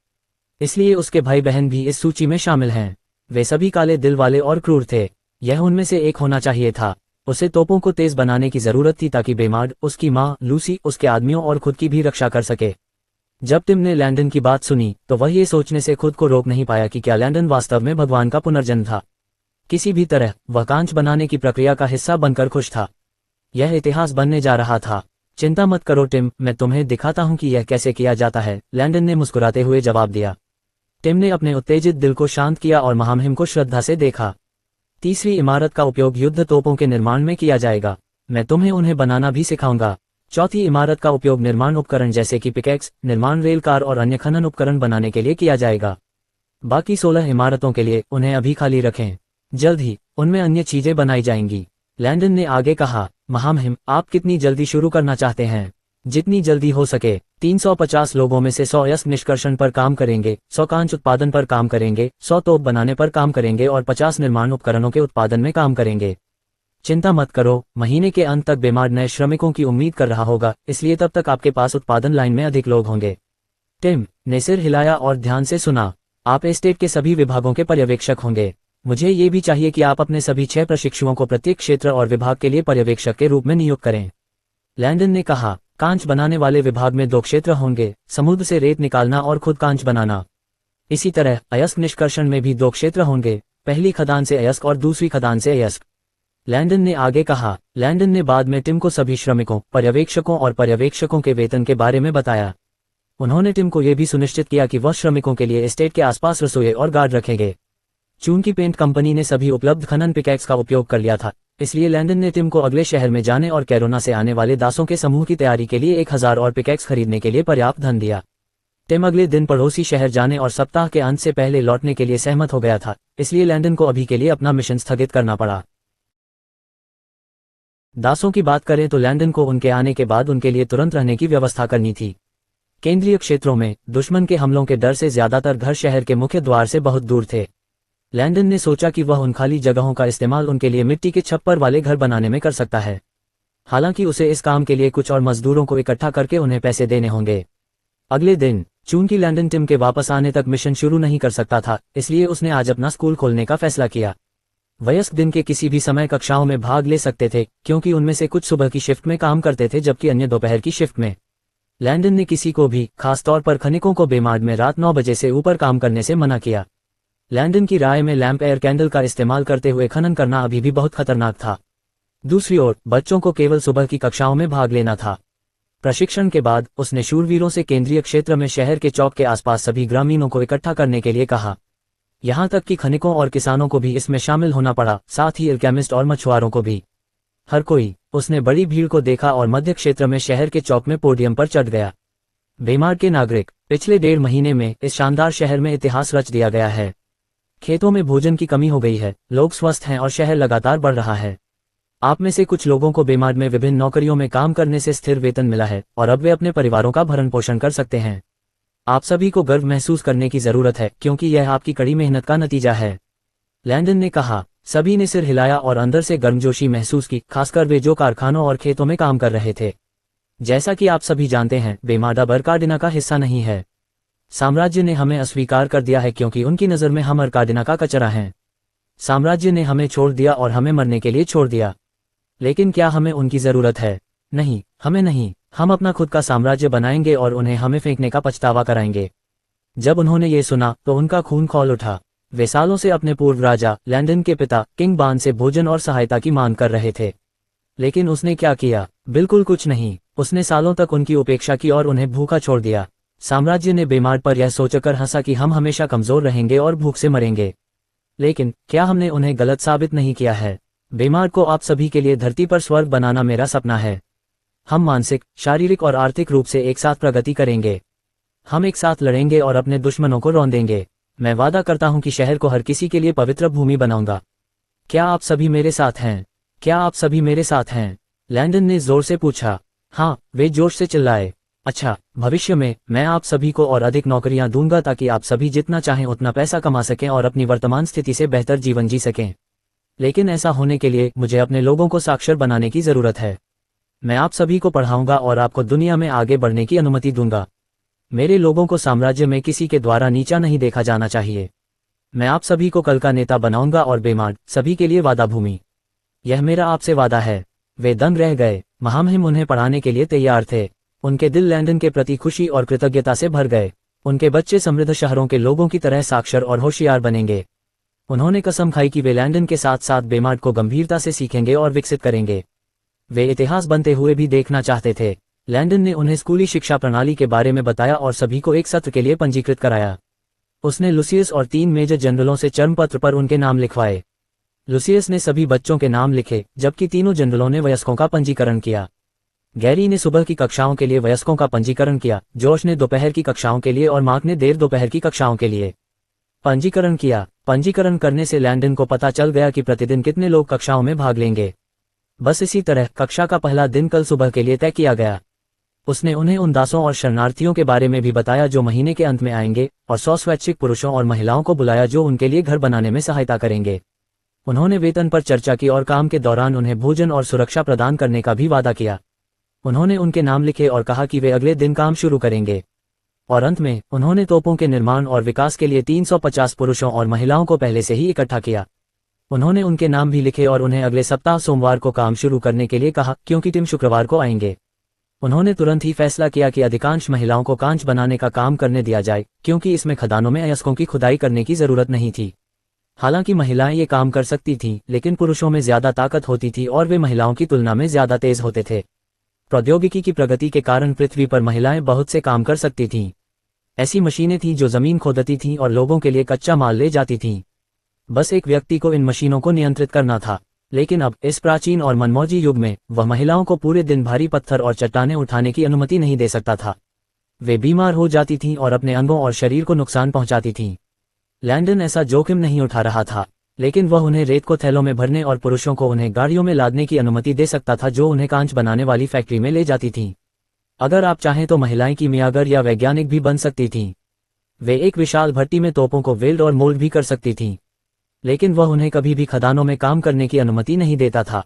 इसलिए उसके भाई बहन भी इस सूची में शामिल हैं। वे सभी काले दिल वाले और क्रूर थे। यह उनमें से एक होना चाहिए था। उसे तोपों को तेज बनाने की जरूरत थी ताकि बेमार्ड, उसकी माँ लूसी, उसके आदमियों और खुद की भी रक्षा कर सके। जब टिम ने लैंडन की बात सुनी तो वह ये सोचने से खुद को रोक नहीं पाया कि क्या लैंडन वास्तव में भगवान का पुनर्जन्म था। किसी भी तरह वह कांच बनाने की प्रक्रिया का हिस्सा बनकर खुश था। यह इतिहास बनने जा रहा था। चिंता मत करो टिम, मैं तुम्हें दिखाता हूं कि यह कैसे किया जाता है, लैंडन ने मुस्कुराते हुए जवाब दिया। टिम ने अपने उत्तेजित दिल को शांत किया और महामहिम को श्रद्धा से देखा। तीसरी इमारत का उपयोग युद्ध तोपों के निर्माण में किया जाएगा। मैं तुम्हें उन्हें बनाना भी सिखाऊंगा। चौथी इमारत का उपयोग निर्माण उपकरण जैसे कि पिकैक्स, निर्माण रेल कार और अन्य खनन उपकरण बनाने के लिए किया जाएगा। बाकी 16 इमारतों के लिए उन्हें अभी खाली रखें। जल्द ही उनमें अन्य चीजें बनाई जाएंगी। लैंडन ने आगे कहा, महामहिम, आप कितनी जल्दी शुरू करना चाहते हैं? जितनी जल्दी हो सके। 350 लोगों में से 100 अयस्क निष्कर्षण पर काम करेंगे, 100 कांच उत्पादन पर काम करेंगे, 100 तोप बनाने पर काम करेंगे और 50 निर्माण उपकरणों के उत्पादन में काम करेंगे। चिंता मत करो, महीने के अंत तक बेमार नए श्रमिकों की उम्मीद कर रहा होगा, इसलिए तब तक आपके पास उत्पादन लाइन में अधिक लोग होंगे। टिम ने सिर हिलाया और ध्यान से सुना। आप एस्टेट के सभी विभागों के पर्यवेक्षक होंगे। मुझे ये भी चाहिए कि आप अपने सभी 6 प्रशिक्षुओं को प्रत्येक क्षेत्र और विभाग के लिए पर्यवेक्षक के रूप में नियुक्त करें। लैंडन ने कहा, कांच बनाने वाले विभाग में 2 क्षेत्र होंगे, समुद्र से रेत निकालना और खुद कांच बनाना। इसी तरह अयस्क निष्कर्षण में भी 2 क्षेत्र होंगे, पहली खदान से अयस्क और दूसरी खदान से अयस्क। लैंडन ने आगे कहा। लैंडन ने बाद में टिम को सभी श्रमिकों, पर्यवेक्षकों और पर्यवेक्षकों के वेतन के बारे में बताया। उन्होंने टिम को यह भी सुनिश्चित किया कि वह श्रमिकों के लिए एस्टेट के आसपास रसोई और गार्ड रखेंगे। चूंकि पेंट कंपनी ने सभी उपलब्ध खनन पिकैक्स का उपयोग कर लिया था, इसलिए लैंडन ने टिम को अगले शहर में जाने और कैरोना से आने वाले दासों के समूह की तैयारी के लिए 1000 और पिकैक्स खरीदने के लिए पर्याप्त धन दिया। टिम अगले दिन पड़ोसी शहर जाने और सप्ताह के अंत से पहले लौटने के लिए सहमत हो गया था, इसलिए लैंडन को अभी के लिए अपना मिशन स्थगित करना पड़ा। दासों की बात करें तो लैंडन को उनके आने के बाद उनके लिए तुरंत रहने की व्यवस्था करनी थी। केंद्रीय क्षेत्रों में दुश्मन के हमलों के डर से ज्यादातर घर शहर के मुख्य द्वार से बहुत दूर थे। लैंडन ने सोचा कि वह उन खाली जगहों का इस्तेमाल उनके लिए मिट्टी के छप्पर वाले घर बनाने में कर सकता है। हालांकि उसे इस काम के लिए कुछ और मजदूरों को इकट्ठा करके उन्हें पैसे देने होंगे। अगले दिन, चूंकि लैंडन टिम के वापस आने तक मिशन शुरू नहीं कर सकता था, इसलिए उसने आज अपना स्कूल खोलने का फैसला किया। वयस्क दिन के किसी भी समय कक्षाओं में भाग ले सकते थे, क्योंकि उनमें से कुछ सुबह की शिफ्ट में काम करते थे जबकि अन्य दोपहर की शिफ्ट में। लैंडन ने किसी को भी, खासतौर पर खनिकों को बेमार्ड में रात 9 बजे से ऊपर काम करने से मना किया। लैंडन की राय में लैंप एयर कैंडल का इस्तेमाल करते हुए खनन करना अभी भी बहुत खतरनाक था। दूसरी ओर, बच्चों को केवल सुबह की कक्षाओं में भाग लेना था। प्रशिक्षण के बाद उसने शूरवीरों से केंद्रीय क्षेत्र में शहर के चौक के आसपास सभी ग्रामीणों को इकट्ठा करने के लिए कहा। यहां तक कि खनिकों और किसानों को भी इसमें शामिल होना पड़ा, साथ ही एल्केमिस्ट और मछुआरों को भी। हर कोई, उसने बड़ी भीड़ को देखा और मध्य क्षेत्र में शहर के चौक में पोडियम पर चढ़ गया। बेमार के नागरिक, पिछले 1.5 महीने में इस शानदार शहर में इतिहास रच दिया गया है। खेतों में भोजन की कमी हो गई है, लोग स्वस्थ हैं और शहर लगातार बढ़ रहा है। आप में से कुछ लोगों को बेमार में विभिन्न नौकरियों में काम करने से स्थिर वेतन मिला है और अब वे अपने परिवारों का भरण पोषण कर सकते हैं। आप सभी को गर्व महसूस करने की जरूरत है, क्योंकि यह आपकी कड़ी मेहनत का नतीजा है। लैंडन ने कहा। सभी ने सिर हिलाया और अंदर से गर्मजोशी महसूस की, खासकर वे जो कारखानों और खेतों में काम कर रहे थे। जैसा कि आप सभी जानते हैं, बेमाड अब अर्काडिना का हिस्सा नहीं है। साम्राज्य ने हमें अस्वीकार कर दिया है क्योंकि उनकी नज़र में हम अर्काडिना का कचरा हैं। साम्राज्य ने हमें छोड़ दिया और हमें मरने के लिए छोड़ दिया। लेकिन क्या हमें उनकी जरूरत है? नहीं, हमें नहीं। हम अपना खुद का साम्राज्य बनाएंगे और उन्हें हमें फेंकने का पछतावा कराएंगे। जब उन्होंने ये सुना तो उनका खून खौल उठा। वे सालों से अपने पूर्व राजा लैंडन के पिता किंग बान से भोजन और सहायता की मांग कर रहे थे, लेकिन उसने क्या किया? बिल्कुल कुछ नहीं। उसने सालों तक उनकी उपेक्षा की और उन्हें भूखा छोड़ दिया। साम्राज्य ने बेमार पर यह सोचकर हंसा कि हम हमेशा कमजोर रहेंगे और भूख से मरेंगे। लेकिन क्या हमने उन्हें गलत साबित नहीं किया है? बेमार को आप सभी के लिए धरती पर स्वर्ग बनाना मेरा सपना है। हम मानसिक, शारीरिक और आर्थिक रूप से एक साथ प्रगति करेंगे। हम एक साथ लड़ेंगे और अपने दुश्मनों को रौंदेंगे। मैं वादा करता हूं कि शहर को हर किसी के लिए पवित्र भूमि बनाऊंगा। क्या आप सभी मेरे साथ हैं? क्या आप सभी मेरे साथ हैं? लैंडन ने जोर से पूछा। हाँ, वे जोर से चिल्लाए। अच्छा, भविष्य में मैं आप सभी को और अधिक नौकरियां दूंगा ताकि आप सभी जितना चाहें उतना पैसा कमा सकें और अपनी वर्तमान स्थिति से बेहतर जीवन जी सकें। लेकिन ऐसा होने के लिए मुझे अपने लोगों को साक्षर बनाने की जरूरत है। मैं आप सभी को पढ़ाऊंगा और आपको दुनिया में आगे बढ़ने की अनुमति दूंगा। मेरे लोगों को साम्राज्य में किसी के द्वारा नीचा नहीं देखा जाना चाहिए। मैं आप सभी को कल का नेता बनाऊंगा और बेमार्ड सभी के लिए वादा भूमि। यह मेरा आपसे वादा है। वे दंग रह गए। महामहिम उन्हें पढ़ाने के लिए तैयार थे। उनके दिल लैंडन के प्रति खुशी और कृतज्ञता से भर गए। उनके बच्चे समृद्ध शहरों के लोगों की तरह साक्षर और होशियार बनेंगे। उन्होंने कसम खाई कि वे लैंडन के साथ साथ बेमार्ड को गंभीरता से सीखेंगे और विकसित करेंगे। वे इतिहास बनते हुए भी देखना चाहते थे। लैंडन ने उन्हें स्कूली शिक्षा प्रणाली के बारे में बताया और सभी को एक सत्र के लिए पंजीकृत कराया। उसने लुसियस और 3 मेजर जनरलों से चर्मपत्र पर उनके नाम लिखवाए। लुसियस ने सभी बच्चों के नाम लिखे, जबकि तीनों जनरलों ने वयस्कों का पंजीकरण किया। गैरी ने सुबह की कक्षाओं के लिए वयस्कों का पंजीकरण किया, जॉर्ज ने दोपहर की कक्षाओं के लिए और मार्क ने देर दोपहर की कक्षाओं के लिए पंजीकरण किया। पंजीकरण करने से लैंडन को पता चल गया कि प्रतिदिन कितने लोग कक्षाओं में भाग लेंगे। बस इसी तरह कक्षा का पहला दिन कल सुबह के लिए तय किया गया। उसने उन्हें उन दासों और शरणार्थियों के बारे में भी बताया जो महीने के अंत में आएंगे, और 100 स्वैच्छिक पुरुषों और महिलाओं को बुलाया जो उनके लिए घर बनाने में सहायता करेंगे। उन्होंने वेतन पर चर्चा की और काम के दौरान उन्हें भोजन और सुरक्षा प्रदान करने का भी वादा किया। उन्होंने उनके नाम लिखे और कहा कि वे अगले दिन काम शुरू करेंगे। और अंत में उन्होंने तोपों के निर्माण और विकास के लिए 350 पुरुषों और महिलाओं को पहले से ही इकट्ठा किया। उन्होंने उनके नाम भी लिखे और उन्हें अगले सप्ताह सोमवार को काम शुरू करने के लिए कहा, क्योंकि टीम शुक्रवार को आएंगे। उन्होंने तुरंत ही फैसला किया कि अधिकांश महिलाओं को कांच बनाने का काम करने दिया जाए, क्योंकि इसमें खदानों में अयस्कों की खुदाई करने की जरूरत नहीं थी। हालांकि महिलाएं ये काम कर सकती थीं, लेकिन पुरुषों में ज्यादा ताकत होती थी और वे महिलाओं की तुलना में ज्यादा तेज होते थे। प्रौद्योगिकी की प्रगति के कारण पृथ्वी पर महिलाएं बहुत से काम कर सकती थीं। ऐसी मशीनें थीं जो जमीन खोदती थीं और लोगों के लिए कच्चा माल ले जाती थीं। बस एक व्यक्ति को इन मशीनों को नियंत्रित करना था। लेकिन अब इस प्राचीन और मनमौजी युग में वह महिलाओं को पूरे दिन भारी पत्थर और चट्टानें उठाने की अनुमति नहीं दे सकता था। वे बीमार हो जाती थीं और अपने अंगों और शरीर को नुकसान पहुंचाती थीं। लैंडन ऐसा जोखिम नहीं उठा रहा था, लेकिन वह उन्हें रेत को थैलों में भरने और पुरुषों को उन्हें गाड़ियों में लादने की अनुमति दे सकता था जो उन्हें कांच बनाने वाली फैक्ट्री में ले जाती थीं। अगर आप चाहें तो महिलाएं कीमियागर या वैज्ञानिक भी बन सकती थीं। वे एक विशाल भट्टी में तोपों को वेल्ड और मोल्ड भी कर सकती थीं। लेकिन वह उन्हें कभी भी खदानों में काम करने की अनुमति नहीं देता था।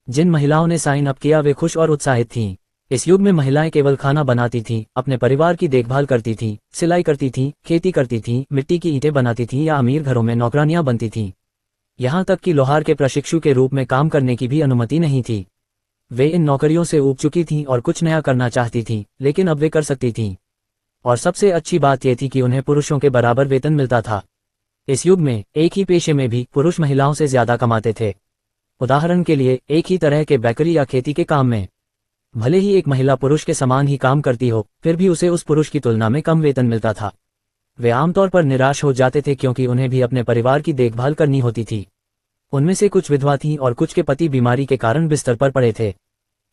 जिन महिलाओं ने साइन अप किया वे खुश और उत्साहित थीं। इस युग में महिलाएं केवल खाना बनाती थीं, अपने परिवार की देखभाल करती थीं, सिलाई करती थीं, खेती करती थीं, मिट्टी की ईंटें बनाती थीं या अमीर घरों में नौकरानियां बनती थीं। यहाँ तक कि लोहार के प्रशिक्षु के रूप में काम करने की भी अनुमति नहीं थी। वे इन नौकरियों से ऊब चुकी थीं और कुछ नया करना चाहती थीं, लेकिन अब वे कर सकती थीं। और सबसे अच्छी बात यह थी कि उन्हें पुरुषों के बराबर वेतन मिलता था। इस युग में एक ही पेशे में भी पुरुष महिलाओं से ज्यादा कमाते थे। उदाहरण के लिए एक ही तरह के बेकरी या खेती के काम में भले ही एक महिला पुरुष के समान ही काम करती हो, फिर भी उसे उस पुरुष की तुलना में कम वेतन मिलता था। वे आमतौर पर निराश हो जाते थे क्योंकि उन्हें भी अपने परिवार की देखभाल करनी होती थी। उनमें से कुछ विधवा थीं और कुछ के पति बीमारी के कारण बिस्तर पर पड़े थे।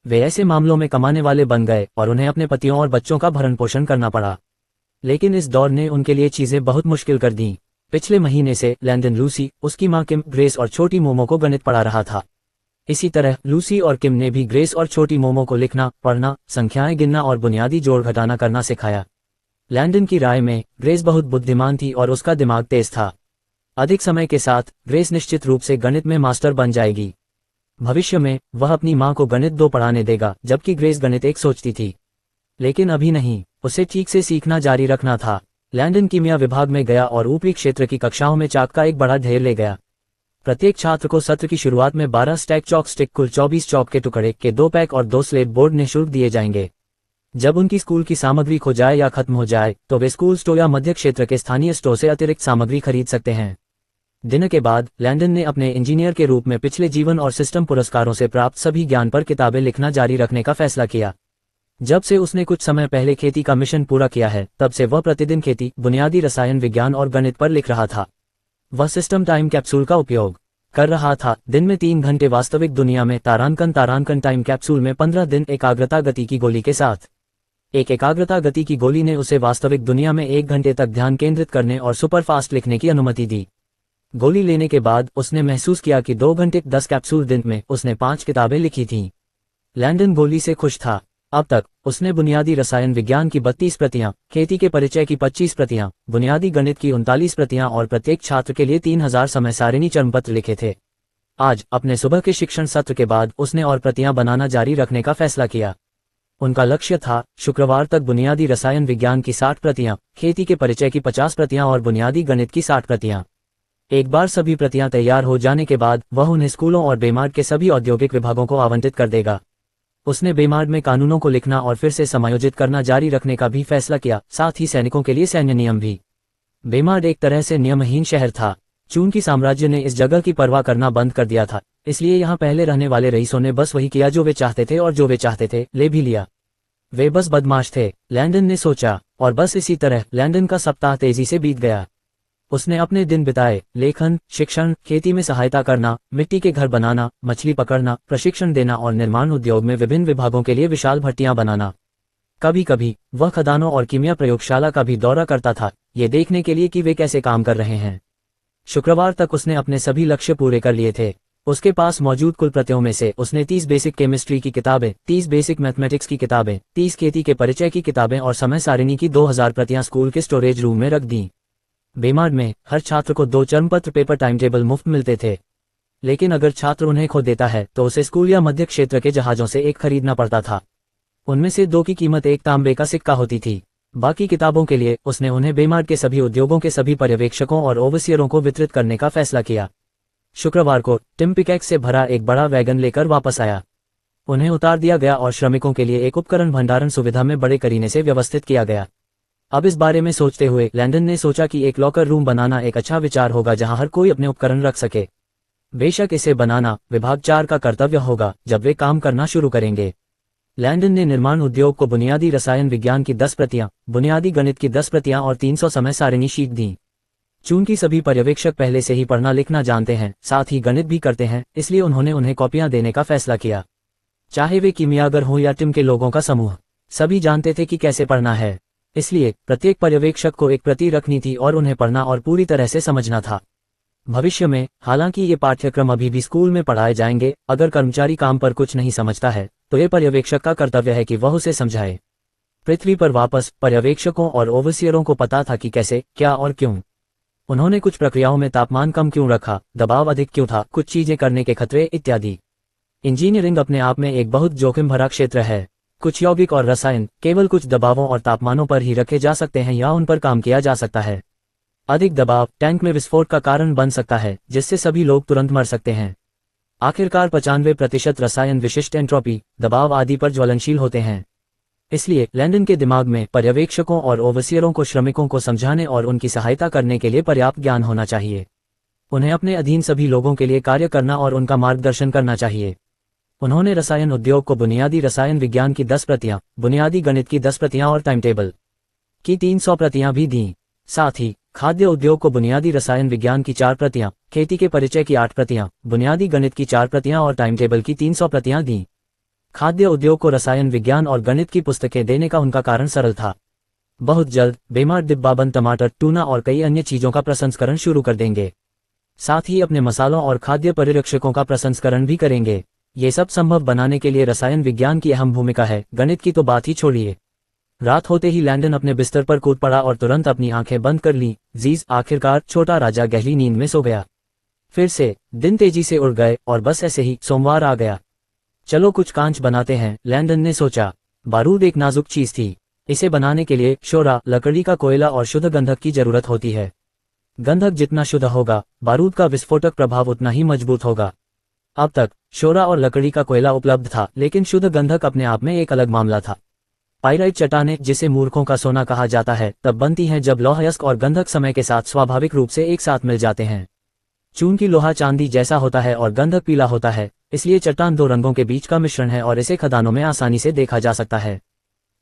वे ऐसे मामलों में कमाने वाले बन गए और उन्हें अपने पतियों और बच्चों का भरण पोषण करना पड़ा। लेकिन इस दौर ने उनके लिए चीजें बहुत मुश्किल कर दीं। पिछले महीने से लैंडन लूसी, उसकी मां किम, ग्रेस और छोटी मोमो को गणित पढ़ा रहा था। इसी तरह लूसी और किम ने भी ग्रेस और छोटी मोमो को लिखना, पढ़ना, संख्याएं गिनना और बुनियादी जोड़ घटाना करना सिखाया। लैंडन की राय में ग्रेस बहुत बुद्धिमान थी और उसका दिमाग तेज था। अधिक समय के साथ ग्रेस निश्चित रूप से गणित में मास्टर बन जाएगी। भविष्य में वह अपनी मां को गणित 2 पढ़ाने देगा, जबकि ग्रेस गणित 1 सोचती थी। लेकिन अभी नहीं, उसे ठीक से सीखना जारी रखना था। लैंडन कीमिया विभाग में गया और ऊपरी क्षेत्र की कक्षाओं में चाक का एक बड़ा ढेर ले गया। प्रत्येक छात्र को सत्र की शुरुआत में 12 स्टैक चॉक स्टिक, कुल 24 चौक के टुकड़े के 2 पैक और 2 स्लेट बोर्ड निःशुल्क दिए जाएंगे। जब उनकी स्कूल की सामग्री खो जाए या खत्म हो जाए तो वे स्कूल स्टोर या मध्य क्षेत्र के स्थानीय स्टोर से अतिरिक्त सामग्री खरीद सकते हैं। दिन के बाद लैंडन ने अपने इंजीनियर के रूप में पिछले जीवन और सिस्टम पुरस्कारों से प्राप्त सभी ज्ञान पर किताबें लिखना जारी रखने का फैसला किया। जब से उसने कुछ समय पहले खेती का मिशन पूरा किया है, तब से वह प्रतिदिन खेती, बुनियादी रसायन विज्ञान और गणित पर लिख रहा था। वह सिस्टम टाइम कैप्सूल का उपयोग कर रहा था, दिन में 3 घंटे वास्तविक दुनिया में तारांकन टाइम कैप्सूल में 15 दिन एकाग्रता गति की गोली के साथ। एक एकाग्रता गति की गोली ने उसे वास्तविक दुनिया में 1 घंटे तक ध्यान केंद्रित करने और सुपरफास्ट लिखने की अनुमति दी। गोली लेने के बाद उसने महसूस किया कि 2 घंटे 10 कैप्सूल दिन में उसने 5 किताबें लिखी थीं। लैंडन गोली से खुश था। अब तक उसने बुनियादी रसायन विज्ञान की 32 प्रतियां, खेती के परिचय की 25 प्रतियां, बुनियादी गणित की 39 प्रतियां और प्रत्येक छात्र के लिए 3000 समय सारिणी चरणपत्र लिखे थे। आज अपने सुबह के शिक्षण सत्र के बाद उसने और प्रतियां बनाना जारी रखने का फैसला किया। उनका लक्ष्य था शुक्रवार तक बुनियादी रसायन विज्ञान की 60 प्रतियां, खेती के परिचय की 50 प्रतियां और बुनियादी गणित की 60 प्रतियां। एक बार सभी प्रतियां तैयार हो जाने के बाद वह उन्हें स्कूलों और बेमार्ड के सभी औद्योगिक विभागों को आवंटित कर देगा। उसने बेमार्ड में कानूनों को लिखना और फिर से समायोजित करना जारी रखने का भी फैसला किया, साथ ही सैनिकों के लिए सैन्य नियम भी। बेमार्ड एक तरह से नियमहीन शहर था। चूंकि साम्राज्य ने इस जगह की परवाह करना बंद कर दिया था, इसलिए यहाँ पहले रहने वाले रईसों ने बस वही किया जो वे चाहते थे और जो वे चाहते थे ले भी लिया। वे बस बदमाश थे, लैंडन ने सोचा, और बस इसी तरह लैंडन का सप्ताह तेजी से बीत गया। उसने अपने दिन बिताए लेखन, शिक्षण, खेती में सहायता करना, मिट्टी के घर बनाना, मछली पकड़ना, प्रशिक्षण देना और निर्माण उद्योग में विभिन्न विभागों के लिए विशाल भट्टियां बनाना। कभी कभी वह खदानों और कीमिया प्रयोगशाला का भी दौरा करता था, ये देखने के लिए कि वे कैसे काम कर रहे हैं। शुक्रवार तक उसने अपने सभी लक्ष्य पूरे कर लिए थे। उसके पास मौजूद कुल प्रतियों में से उसने 30 बेसिक केमिस्ट्री की किताबें, 30 बेसिक मैथमेटिक्स की किताबें, 30 खेती के परिचय की किताबें और समय सारिणी की 2000 प्रतियां स्कूल के स्टोरेज रूम में रख दी। बेमार्ड में हर छात्र को 2 चरणपत्र पेपर टाइम टेबल मुफ्त मिलते थे, लेकिन अगर छात्र उन्हें खो देता है तो उसे स्कूल या मध्य क्षेत्र के जहाजों से एक खरीदना पड़ता था। उनमें से 2 की कीमत एक तांबे का सिक्का होती थी। बाकी किताबों के लिए उसने उन्हें बेमार्ड के सभी उद्योगों के सभी पर्यवेक्षकों और ओवरसियरों को वितरित करने का फैसला किया। शुक्रवार को टिम पिकैक्स से भरा एक बड़ा वैगन लेकर वापस आया। उन्हें उतार दिया गया और श्रमिकों के लिए एक उपकरण भंडारण सुविधा में बड़े करीने से व्यवस्थित किया गया। अब इस बारे में सोचते हुए लैंडन ने सोचा कि एक लॉकर रूम बनाना एक अच्छा विचार होगा जहां हर कोई अपने उपकरण रख सके। बेशक इसे बनाना विभाग 4 का कर्तव्य होगा जब वे काम करना शुरू करेंगे। लैंडन ने निर्माण उद्योग को बुनियादी रसायन विज्ञान की 10 प्रतियां, बुनियादी गणित की 10 प्रतियां और 300 समय सारिणी शीट दी। चूंकि सभी पर्यवेक्षक पहले से ही पढ़ना लिखना जानते हैं, साथ ही गणित भी करते हैं, इसलिए उन्होंने उन्हें कॉपियां देने का फैसला किया। चाहे वे कीमियागर हों या टिम के लोगों का समूह, सभी जानते थे कि कैसे पढ़ना है। इसलिए प्रत्येक पर्यवेक्षक को एक प्रति रखनी थी और उन्हें पढ़ना और पूरी तरह से समझना था। भविष्य में हालांकि ये पाठ्यक्रम अभी भी स्कूल में पढ़ाए जाएंगे, अगर कर्मचारी काम पर कुछ नहीं समझता है तो ये पर्यवेक्षक का कर्तव्य है कि वह उसे समझाए। पृथ्वी पर वापस पर्यवेक्षकों और ओवरसियरों को पता था कि कैसे, क्या और क्यों। उन्होंने कुछ प्रक्रियाओं में तापमान कम क्यों रखा, दबाव अधिक क्यों था, कुछ चीजें करने के खतरे इत्यादि। इंजीनियरिंग अपने आप में एक बहुत जोखिम भरा क्षेत्र है। कुछ यौगिक और रसायन केवल कुछ दबावों और तापमानों पर ही रखे जा सकते हैं या उन पर काम किया जा सकता है। अधिक दबाव टैंक में विस्फोट का कारण बन सकता है, जिससे सभी लोग तुरंत मर सकते हैं। आखिरकार 95% रसायन विशिष्ट एंट्रोपी, दबाव आदि पर ज्वलनशील होते हैं। इसलिए लैंडन के दिमाग में पर्यवेक्षकों और ओवरसियरों को श्रमिकों को समझाने और उनकी सहायता करने के लिए पर्याप्त ज्ञान होना चाहिए। उन्हें अपने अधीन सभी लोगों के लिए कार्य करना और उनका मार्गदर्शन करना चाहिए। उन्होंने रसायन उद्योग को बुनियादी रसायन विज्ञान की 10 प्रतियां, बुनियादी गणित की 10 प्रतियां और टाइम टेबल की 300 प्रतियां भी दी। साथ ही खाद्य उद्योग को बुनियादी रसायन विज्ञान की 4 प्रतियां, खेती के परिचय की 8 प्रतियां, बुनियादी गणित की 4 प्रतियां और टाइम टेबल की 300 प्रतियां दी। खाद्य उद्योग को रसायन विज्ञान और गणित की पुस्तकें देने का उनका कारण सरल था। बहुत जल्द बेमार्ड डिब्बाबंद टमाटर, टूना और कई अन्य चीजों का प्रसंस्करण शुरू कर देंगे। साथ ही अपने मसालों और खाद्य परिरक्षकों का प्रसंस्करण भी करेंगे। ये सब संभव बनाने के लिए रसायन विज्ञान की अहम भूमिका है, गणित की तो बात ही छोड़िए। रात होते ही लैंडन अपने बिस्तर पर कूद पड़ा और तुरंत अपनी आंखें बंद कर ली। आखिरकार छोटा राजा गहरी नींद में सो गया। फिर से दिन तेजी से उड़ गए और बस ऐसे ही सोमवार आ गया। चलो कुछ कांच बनाते हैं, लैंडन ने सोचा। बारूद एक नाजुक चीज थी। इसे बनाने के लिए शोरा, लकड़ी का कोयला और शुद्ध गंधक की जरूरत होती है। गंधक जितना शुद्ध होगा, बारूद का विस्फोटक प्रभाव उतना ही मजबूत होगा। अब तक शोरा और लकड़ी का कोयला उपलब्ध था, लेकिन शुद्ध गंधक अपने आप में एक अलग मामला था। पाइराइट चट्टानें, जिसे मूर्खों का सोना कहा जाता है, तब बनती हैं जब लौहयस्क और गंधक समय के साथ स्वाभाविक रूप से एक साथ मिल जाते हैं। चूंकि लोहा चांदी जैसा होता है और गंधक पीला होता है, इसलिए चट्टान 2 रंगों के बीच का मिश्रण है और इसे खदानों में आसानी से देखा जा सकता है।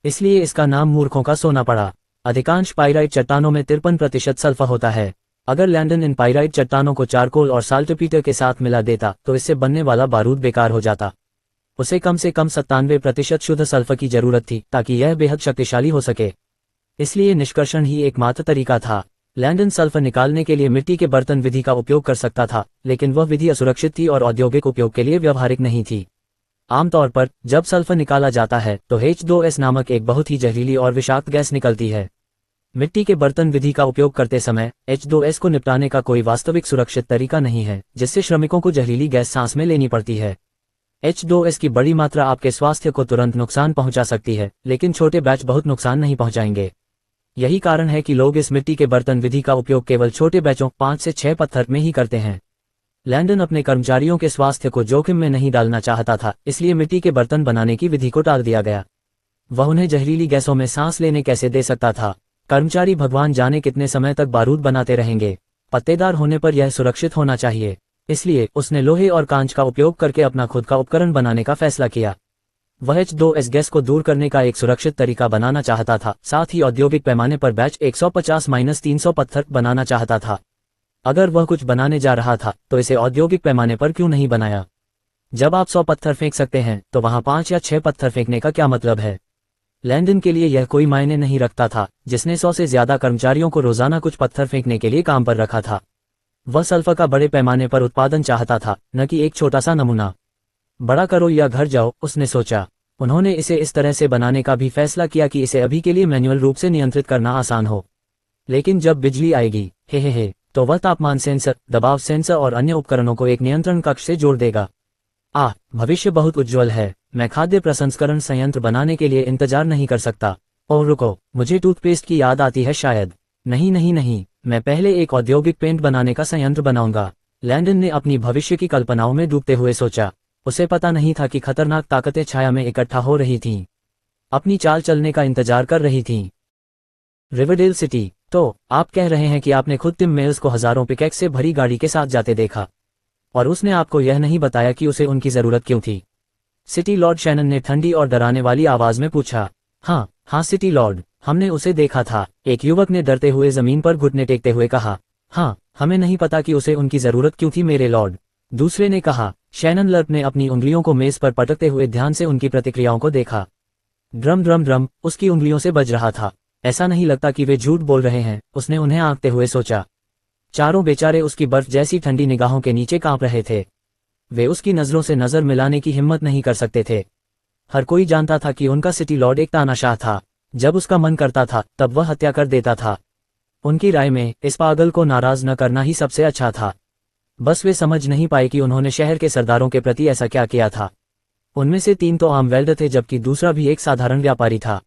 इसलिए इसका नाम मूर्खों का सोना पड़ा। अधिकांश पाइराइट चट्टानों में 53% सल्फर होता है। अगर लैंडन इन पाइराइट चट्टानों को चारकोल और साल्टपीटर के साथ मिला देता तो इससे बनने वाला बारूद बेकार हो जाता। उसे कम से कम 97% शुद्ध सल्फर की जरूरत थी ताकि यह बेहद शक्तिशाली हो सके। इसलिए निष्कर्षण ही एकमात्र तरीका था। लैंडन सल्फर निकालने के लिए मिट्टी के बर्तन विधि का उपयोग कर सकता था, लेकिन वह विधि असुरक्षित थी और औद्योगिक उपयोग के लिए व्यवहारिक नहीं थी। आमतौर पर जब सल्फर निकाला जाता है तो H2S नामक एक बहुत ही जहरीली और विषाक्त गैस निकलती है। मिट्टी के बर्तन विधि का उपयोग करते समय H2S को निपटाने का कोई वास्तविक सुरक्षित तरीका नहीं है, जिससे श्रमिकों को जहरीली गैस सांस में लेनी पड़ती है। H2S की बड़ी मात्रा आपके स्वास्थ्य को तुरंत नुकसान पहुंचा सकती है, लेकिन छोटे बैच बहुत नुकसान नहीं पहुंचाएंगे। यही कारण है कि लोग इस मिट्टी के बर्तन विधि का उपयोग केवल छोटे बैचों 5 से 6 पत्थर में ही करते हैं। लैंडन अपने कर्मचारियों के स्वास्थ्य को जोखिम में नहीं डालना चाहता था, इसलिए मिट्टी के बर्तन बनाने की विधि को टाल दिया गया। वह उन्हें जहरीली गैसों में सांस लेने कैसे दे सकता था। कर्मचारी भगवान जाने कितने समय तक बारूद बनाते रहेंगे। पत्तेदार होने पर यह सुरक्षित होना चाहिए, इसलिए उसने लोहे और कांच का उपयोग करके अपना खुद का उपकरण बनाने का फैसला किया। वह H2S गैस को दूर करने का एक सुरक्षित तरीका बनाना चाहता था, साथ ही औद्योगिक पैमाने पर बैच 150-300 पत्थर बनाना चाहता था। अगर वह कुछ बनाने जा रहा था तो इसे औद्योगिक पैमाने पर क्यों नहीं बनाया। जब आप 100 पत्थर फेंक सकते हैं तो वहां 5 या 6 पत्थर फेंकने का क्या मतलब है। लैंडन के लिए यह कोई मायने नहीं रखता था, जिसने 100 से ज्यादा कर्मचारियों को रोजाना कुछ पत्थर फेंकने के लिए काम पर रखा था। वह सल्फर का बड़े पैमाने पर उत्पादन चाहता था, न कि एक छोटा सा नमूना। बड़ा करो या घर जाओ, उसने सोचा। उन्होंने इसे इस तरह से बनाने का भी फैसला किया कि इसे अभी के लिए मैन्युअल रूप से नियंत्रित करना आसान हो, लेकिन जब बिजली आएगी हे तो वह तापमान सेंसर, दबाव सेंसर और अन्य उपकरणों को एक नियंत्रण कक्ष से जोड़ देगा। भविष्य बहुत उज्जवल है। मैं खाद्य प्रसंस्करण संयंत्र बनाने के लिए इंतजार नहीं कर सकता। ओह रुको, मुझे टूथपेस्ट की याद आती है शायद। नहीं, मैं पहले एक औद्योगिक पेंट बनाने का संयंत्र बनाऊंगा। लैंडन ने अपनी भविष्य की कल्पनाओं में डूबते हुए सोचा। उसे पता नहीं था कि खतरनाक ताकतें छाया में इकट्ठा हो रही थीं, अपनी चाल चलने का इंतजार कर रही थीं। Riverdale city. तो आप कह रहे हैं कि आपने खुद टिम मेल्स को हजारों पिकैक्स से भरी गाड़ी के साथ जाते देखा, और उसने आपको यह नहीं बताया कि उसे उनकी जरूरत क्यों थी। सिटी लॉर्ड शैनन ने ठंडी और डराने वाली आवाज में पूछा। हाँ सिटी लॉर्ड, हमने उसे देखा था, एक युवक ने डरते हुए जमीन पर घुटने टेकते हुए कहा। हमें नहीं पता कि उसे उनकी जरूरत क्यों थी मेरे लॉर्ड, दूसरे ने कहा। शैनन लर्प ने अपनी उंगलियों को मेज पर पटकते हुए ध्यान से उनकी प्रतिक्रियाओं को देखा। ड्रम उसकी उंगलियों से बज रहा था। ऐसा नहीं लगता कि वे झूठ बोल रहे हैं, उसने उन्हें आंकते हुए सोचा। चारों बेचारे उसकी बर्फ जैसी ठंडी निगाहों के नीचे कांप रहे थे। वे उसकी नजरों से नजर मिलाने की हिम्मत नहीं कर सकते थे। हर कोई जानता था कि उनका सिटी लॉर्ड एक तानाशाह था। जब उसका मन करता था तब वह हत्या कर देता था। उनकी राय में इस पागल को नाराज न करना ही सबसे अच्छा था। बस वे समझ नहीं पाए कि उन्होंने शहर के सरदारों के प्रति ऐसा क्या किया था। उनमें से 3 तो आम वेल्डर थे, जबकि दूसरा भी एक साधारण व्यापारी था।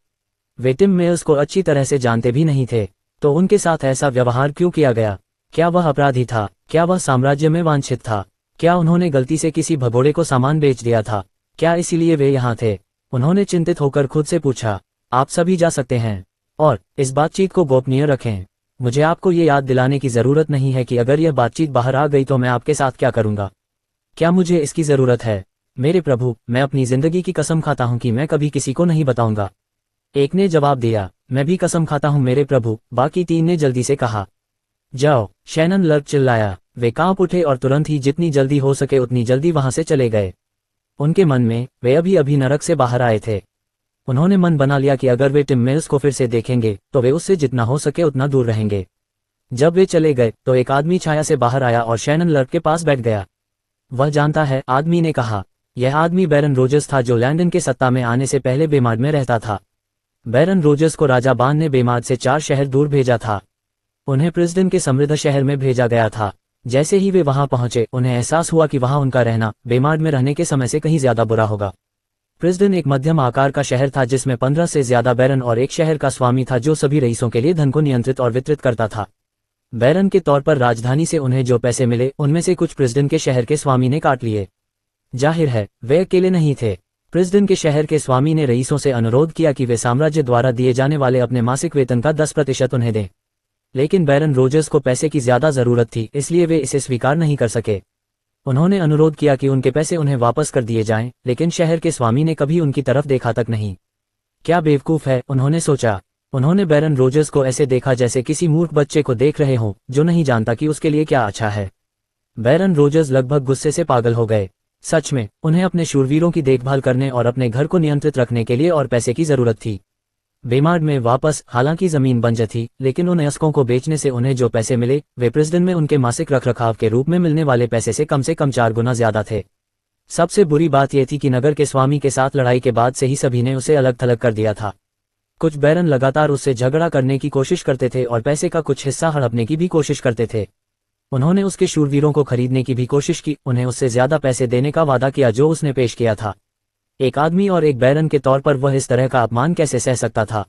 वे टिम मेल्स को अच्छी तरह से जानते भी नहीं थे, तो उनके साथ ऐसा व्यवहार क्यों किया गया। क्या वह अपराधी था? क्या वह साम्राज्य में वांछित था? क्या उन्होंने गलती से किसी भगोड़े को सामान बेच दिया था? क्या इसीलिए वे यहाँ थे? उन्होंने चिंतित होकर खुद से पूछा। आप सभी जा सकते हैं और इस बातचीत को गोपनीय रखें। मुझे आपको ये याद दिलाने की जरूरत नहीं है कि अगर यह बातचीत बाहर आ गई तो मैं आपके साथ क्या करूंगा। क्या मुझे इसकी जरूरत है? मेरे प्रभु, मैं अपनी जिंदगी की कसम खाता हूं कि मैं कभी किसी को नहीं बताऊंगा। एक ने जवाब दिया। मैं भी कसम खाता हूं मेरे प्रभु, बाकी 3 ने जल्दी से कहा। जाओ, शैनन लर्प चिल्लाया। वे कांप उठे और तुरंत ही जितनी जल्दी हो सके उतनी जल्दी वहां से चले गए। उनके मन में वे अभी नरक से बाहर आए थे। उन्होंने मन बना लिया कि अगर वे टिम मेल्स को फिर से देखेंगे तो वे उससे जितना हो सके उतना दूर रहेंगे। जब वे चले गए तो एक आदमी छाया से बाहर आया और शैनन लर्प के पास बैठ गया। वह जानता है, आदमी ने कहा। यह आदमी बैरन रोजर्स था, जो लैंडन के सत्ता में आने से पहले बेमार्ड में रहता था। बैरन रोजर्स को राजा बान ने बेमार्ड से 4 शहर दूर भेजा था। उन्हें प्रिस्टन के समृद्ध शहर में भेजा गया था। जैसे ही वे वहां पहुंचे उन्हें एहसास हुआ कि वहां उनका रहना बेमार्ड में रहने के समय से कहीं ज्यादा बुरा होगा। प्रिस्टन एक मध्यम आकार का शहर था जिसमें 15 से ज्यादा बैरन और एक शहर का स्वामी था जो सभी रईसों के लिए धन को नियंत्रित और वितरित करता था। बैरन के तौर पर राजधानी से उन्हें जो पैसे मिले उनमें से कुछ प्रिस्टन के शहर के स्वामी ने काट लिए। जाहिर है वे अकेले नहीं थे। प्रिस्टन के शहर के स्वामी ने रईसों से अनुरोध किया कि वे साम्राज्य द्वारा दिए जाने वाले अपने मासिक वेतन का 10% उन्हें दें, लेकिन बैरन रोजर्स को पैसे की ज्यादा जरूरत थी, इसलिए वे इसे स्वीकार नहीं कर सके। उन्होंने अनुरोध किया कि उनके पैसे उन्हें वापस कर दिए जाएं, लेकिन शहर के स्वामी ने कभी उनकी तरफ देखा तक नहीं। क्या बेवकूफ है, उन्होंने सोचा। उन्होंने बैरन रोजर्स को ऐसे देखा जैसे किसी मूर्ख बच्चे को देख रहे हों जो नहीं जानता कि उसके लिए क्या अच्छा है। बैरन रोजर्स लगभग गुस्से से पागल हो गए। सच में उन्हें अपने शूरवीरों की देखभाल करने और अपने घर को नियंत्रित रखने के लिए और पैसे की जरूरत थी। बेमार्ड में वापस, हालांकि जमीन बंजर थी, लेकिन उन अयस्कों को बेचने से उन्हें जो पैसे मिले वे प्रिस्टन में उनके मासिक रखरखाव के रूप में मिलने वाले पैसे से कम 4 गुना ज्यादा थे। सबसे बुरी बात यह थी कि नगर के स्वामी के साथ लड़ाई के बाद से ही सभी ने उसे अलग थलग कर दिया था। कुछ बैरन लगातार उससे झगड़ा करने की कोशिश करते थे और पैसे का कुछ हिस्सा हड़पने की भी कोशिश करते थे। उन्होंने उसके शूरवीरों को खरीदने की भी कोशिश की, उन्हें उससे ज्यादा पैसे देने का वादा किया जो उसने पेश किया था। एक आदमी और एक बैरन के तौर पर वह इस तरह का अपमान कैसे सह सकता था।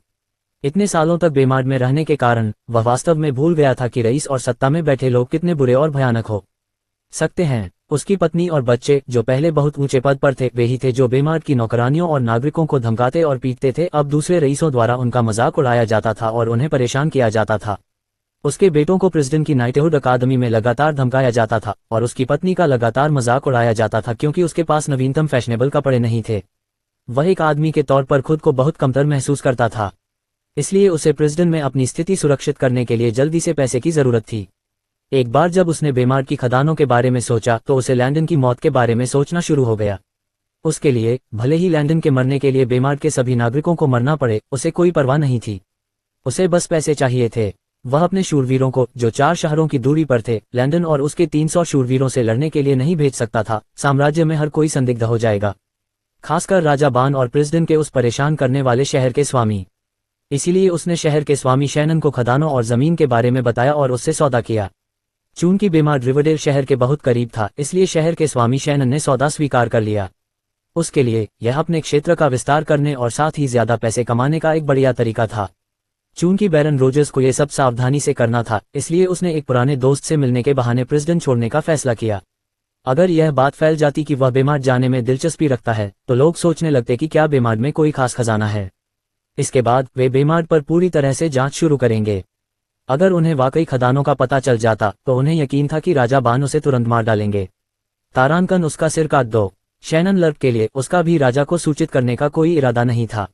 इतने सालों तक बेमार्ड में रहने के कारण वह वास्तव में भूल गया था कि रईस और सत्ता में बैठे लोग कितने बुरे और भयानक हो सकते हैं। उसकी पत्नी और बच्चे जो पहले बहुत ऊंचे पद पर थे, वे ही थे जो बेमार्ड की नौकरानियों और नागरिकों को धमकाते और पीटते थे। अब दूसरे रईसों द्वारा उनका मजाक उड़ाया जाता था और उन्हें परेशान किया जाता था। उसके बेटों को प्रेसिडेंट की नाइटहुड अकादमी में लगातार धमकाया जाता था और उसकी पत्नी का लगातार मजाक उड़ाया जाता था क्योंकि उसके पास नवीनतम फैशनेबल कपड़े नहीं थे। वह एक आदमी के तौर पर खुद को बहुत कमतर महसूस करता था, इसलिए उसे प्रेसिडेंट में अपनी स्थिति सुरक्षित करने के लिए जल्दी से पैसे की जरूरत थी। एक बार जब उसने बेमार्ड की खदानों के बारे में सोचा तो उसे लैंडन की मौत के बारे में सोचना शुरू हो गया। उसके लिए भले ही लैंडन के मरने के लिए बेमार्ड के सभी नागरिकों को मरना पड़े, उसे कोई परवाह नहीं थी। उसे बस पैसे चाहिए थे। वह अपने शूरवीरों को, जो 4 शहरों की दूरी पर थे, लैंडन और उसके 300 शूरवीरों से लड़ने के लिए नहीं भेज सकता था। साम्राज्य में हर कोई संदिग्ध हो जाएगा, खासकर राजा बान और प्रेसिडेंट के उस परेशान करने वाले शहर के स्वामी। इसीलिए उसने शहर के स्वामी शैनन को खदानों और जमीन के बारे में बताया और उससे सौदा किया। चूंकि बेमार्ड रिवरडेल शहर के बहुत करीब था, इसलिए शहर के स्वामी शैनन ने सौदा स्वीकार कर लिया। उसके लिए यह अपने क्षेत्र का विस्तार करने और साथ ही ज्यादा पैसे कमाने का एक बढ़िया तरीका था। चूंकि बैरन रोजर्स को यह सब सावधानी से करना था, इसलिए उसने एक पुराने दोस्त से मिलने के बहाने प्रेसिडेंट छोड़ने का फैसला किया। अगर यह बात फैल जाती कि वह बेमार्ड जाने में दिलचस्पी रखता है, तो लोग सोचने लगते कि क्या बेमार्ड में कोई खास खजाना है। इसके बाद वे बेमार्ड पर पूरी तरह से जांच शुरू करेंगे। अगर उन्हें वाकई खदानों का पता चल जाता तो उन्हें यकीन था कि राजा बान उसे तुरंत मार डालेंगे। तारानकन उसका सिर काट दो। शैनन लर्प के लिए उसका भी राजा को सूचित करने का कोई इरादा नहीं था।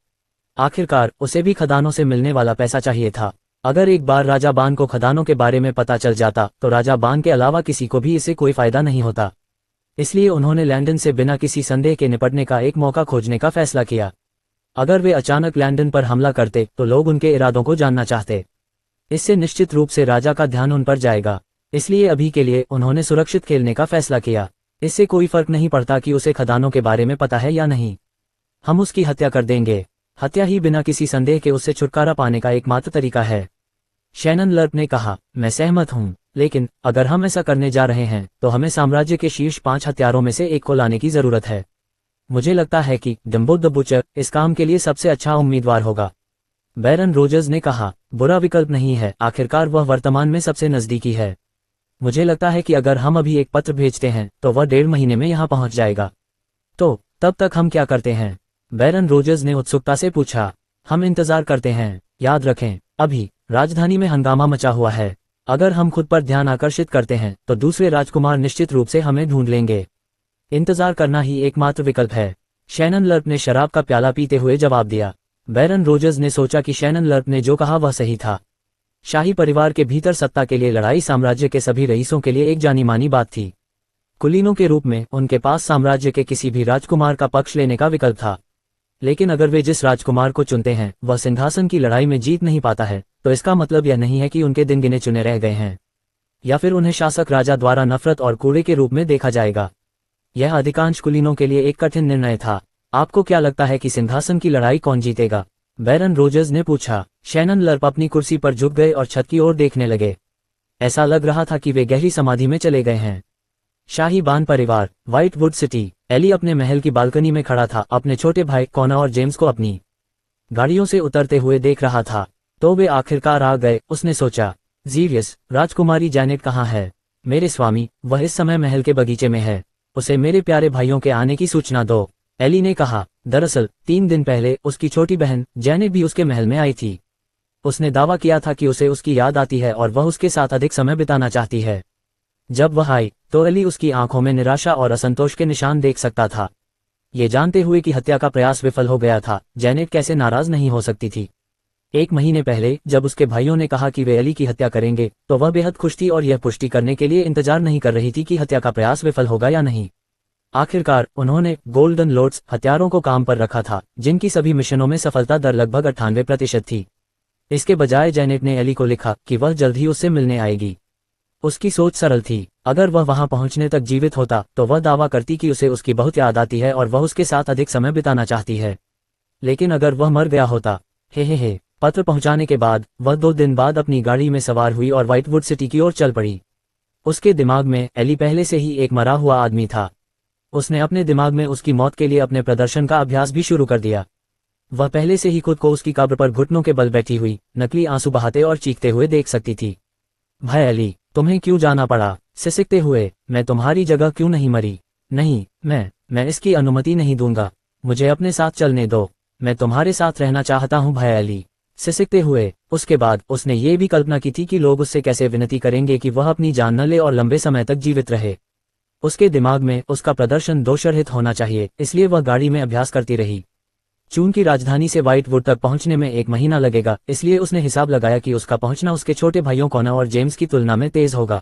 आखिरकार उसे भी खदानों से मिलने वाला पैसा चाहिए था। अगर एक बार राजा बान को खदानों के बारे में पता चल जाता तो राजा बान के अलावा किसी को भी इससे कोई फायदा नहीं होता। इसलिए उन्होंने लैंडन से बिना किसी संदेह के निपटने का एक मौका खोजने का फैसला किया। अगर वे अचानक लैंडन पर हमला करते तो लोग उनके इरादों को जानना चाहते। इससे निश्चित रूप से राजा का ध्यान उन पर जाएगा। इसलिए अभी के लिए उन्होंने सुरक्षित खेलने का फैसला किया। इससे कोई फर्क नहीं पड़ता कि उसे खदानों के बारे में पता है या नहीं, हम उसकी हत्या कर देंगे। हत्या ही बिना किसी संदेह के उससे छुटकारा पाने का एकमात्र तरीका है। शैनन लर्प ने कहा, मैं सहमत हूं, लेकिन अगर हम ऐसा करने जा रहे हैं तो हमें साम्राज्य के शीर्ष 5 हत्यारों में से एक को लाने की जरूरत है। मुझे लगता है कि डम्बो द बुचर इस काम के लिए सबसे अच्छा उम्मीदवार होगा। बैरन रोजर्स ने कहा, बुरा विकल्प नहीं है, आखिरकार वह वर्तमान में सबसे नजदीकी है। मुझे लगता है कि अगर हम अभी एक पत्र भेजते हैं तो वह 1.5 महीने में यहाँ पहुँच जाएगा। तो तब तक हम क्या करते हैं? बैरन रोजर्स ने उत्सुकता से पूछा। हम इंतजार करते हैं। याद रखें, अभी राजधानी में हंगामा मचा हुआ है। अगर हम खुद पर ध्यान आकर्षित करते हैं तो दूसरे राजकुमार निश्चित रूप से हमें ढूंढ लेंगे। इंतजार करना ही एकमात्र विकल्प है। शैनन लर्प ने शराब का प्याला पीते हुए जवाब दिया। बैरन रोजर्स ने सोचा कि शैनन लर्प ने जो कहा वह सही था। शाही परिवार के भीतर सत्ता के लिए लड़ाई साम्राज्य के सभी रईसों के लिए एक जानी मानी बात थी। कुलीनों के रूप में उनके पास साम्राज्य के किसी भी राजकुमार का पक्ष लेने का विकल्प था। लेकिन अगर वे जिस राजकुमार को चुनते हैं वह सिंहासन की लड़ाई में जीत नहीं पाता है, तो इसका मतलब यह नहीं है कि उनके दिन गिने चुने रह गए हैं, या फिर उन्हें शासक राजा द्वारा नफरत और कूड़े के रूप में देखा जाएगा। यह अधिकांश कुलीनों के लिए एक कठिन निर्णय था। आपको क्या लगता है कि सिंहासन की लड़ाई कौन जीतेगा? बैरन रोजर्स ने पूछा। शैनन लर्प अपनी कुर्सी पर झुक गए और छत की ओर देखने लगे। ऐसा लग रहा था कि वे गहरी समाधि में चले गए हैं। शाही बान परिवार, व्हाइटवुड सिटी। एली अपने महल की बालकनी में खड़ा था, अपने छोटे भाई कॉना और जेम्स को अपनी गाड़ियों से उतरते हुए देख रहा था। तो वे आखिरकार आ गए, उसने सोचा। जीवियस, राजकुमारी जैनेट कहाँ है? मेरे स्वामी, वह इस समय महल के बगीचे में है। उसे मेरे प्यारे भाइयों के आने की सूचना दो, एली ने कहा। दरअसल 3 दिन पहले उसकी छोटी बहन जैनेट भी उसके महल में आई थी। उसने दावा किया था कि उसे उसकी याद आती है और वह उसके साथ अधिक समय बिताना चाहती है। जब वह आई तो एली उसकी आंखों में निराशा और असंतोष के निशान देख सकता था। ये जानते हुए कि हत्या का प्रयास विफल हो गया था, जैनेट कैसे नाराज नहीं हो सकती थी। 1 महीने पहले जब उसके भाइयों ने कहा कि वे एली की हत्या करेंगे तो वह बेहद खुश थी और यह पुष्टि करने के लिए इंतजार नहीं कर रही थी कि हत्या का प्रयास विफल होगा या नहीं। आखिरकार उन्होंने गोल्डन लोर्ड्स हत्यारों को काम पर रखा था, जिनकी सभी मिशनों में सफलता दर लगभग 98% थी। इसके बजाय जैनेट ने एली को लिखा कि वह जल्द ही उससे मिलने आएगी। उसकी सोच सरल थी, अगर वह वहां पहुंचने तक जीवित होता तो वह दावा करती कि उसे उसकी बहुत याद आती है और वह उसके साथ अधिक समय बिताना चाहती है। लेकिन अगर वह मर गया होता। हे। पत्र पहुंचाने के बाद वह 2 दिन बाद अपनी गाड़ी में सवार हुई और व्हाइटवुड सिटी की ओर चल पड़ी। उसके दिमाग में एली पहले से ही एक मरा हुआ आदमी था। उसने अपने दिमाग में उसकी मौत के लिए अपने प्रदर्शन का अभ्यास भी शुरू कर दिया। वह पहले से ही खुद को उसकी कब्र पर घुटनों के बल बैठी हुई, नकली आंसू बहाते और चीखते हुए देख सकती थी। भाई एली, तुम्हें क्यों जाना पड़ा? सिसकते हुए, मैं तुम्हारी जगह क्यों नहीं मरी? नहीं, मैं इसकी अनुमति नहीं दूंगा। मुझे अपने साथ चलने दो। मैं तुम्हारे साथ रहना चाहता हूँ भाई एली। सिसकते हुए। उसके बाद उसने ये भी कल्पना की थी कि लोग उससे कैसे विनती करेंगे कि वह अपनी जान न ले और लंबे समय तक जीवित रहे। उसके दिमाग में उसका प्रदर्शन दोषरहित होना चाहिए, इसलिए वह गाड़ी में अभ्यास करती रही। चून की राजधानी से व्हाइटवुड तक पहुंचने में 1 महीना लगेगा, इसलिए उसने हिसाब लगाया कि उसका पहुंचना उसके छोटे भाइयों कॉनर और जेम्स की तुलना में तेज होगा।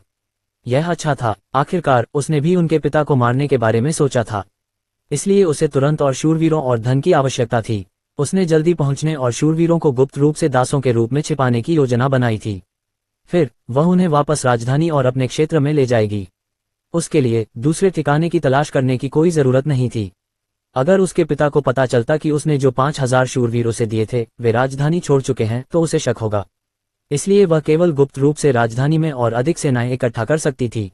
यह अच्छा था। आखिरकार उसने भी उनके पिता को मारने के बारे में सोचा था, इसलिए उसे तुरंत और शूरवीरों और धन की आवश्यकता थी। उसने जल्दी पहुंचने और शूरवीरों को गुप्त रूप से दासों के रूप में छिपाने की योजना बनाई थी। फिर वह उन्हें वापस राजधानी और अपने क्षेत्र में ले जाएगी। उसके लिए दूसरे ठिकाने की तलाश करने की कोई जरूरत नहीं थी। अगर उसके पिता को पता चलता कि उसने जो 5000 शूरवीर उसे दिए थे वे राजधानी छोड़ चुके हैं तो उसे शक होगा। इसलिए वह केवल गुप्त रूप से राजधानी में और अधिक सेनाएं इकट्ठा कर सकती थी।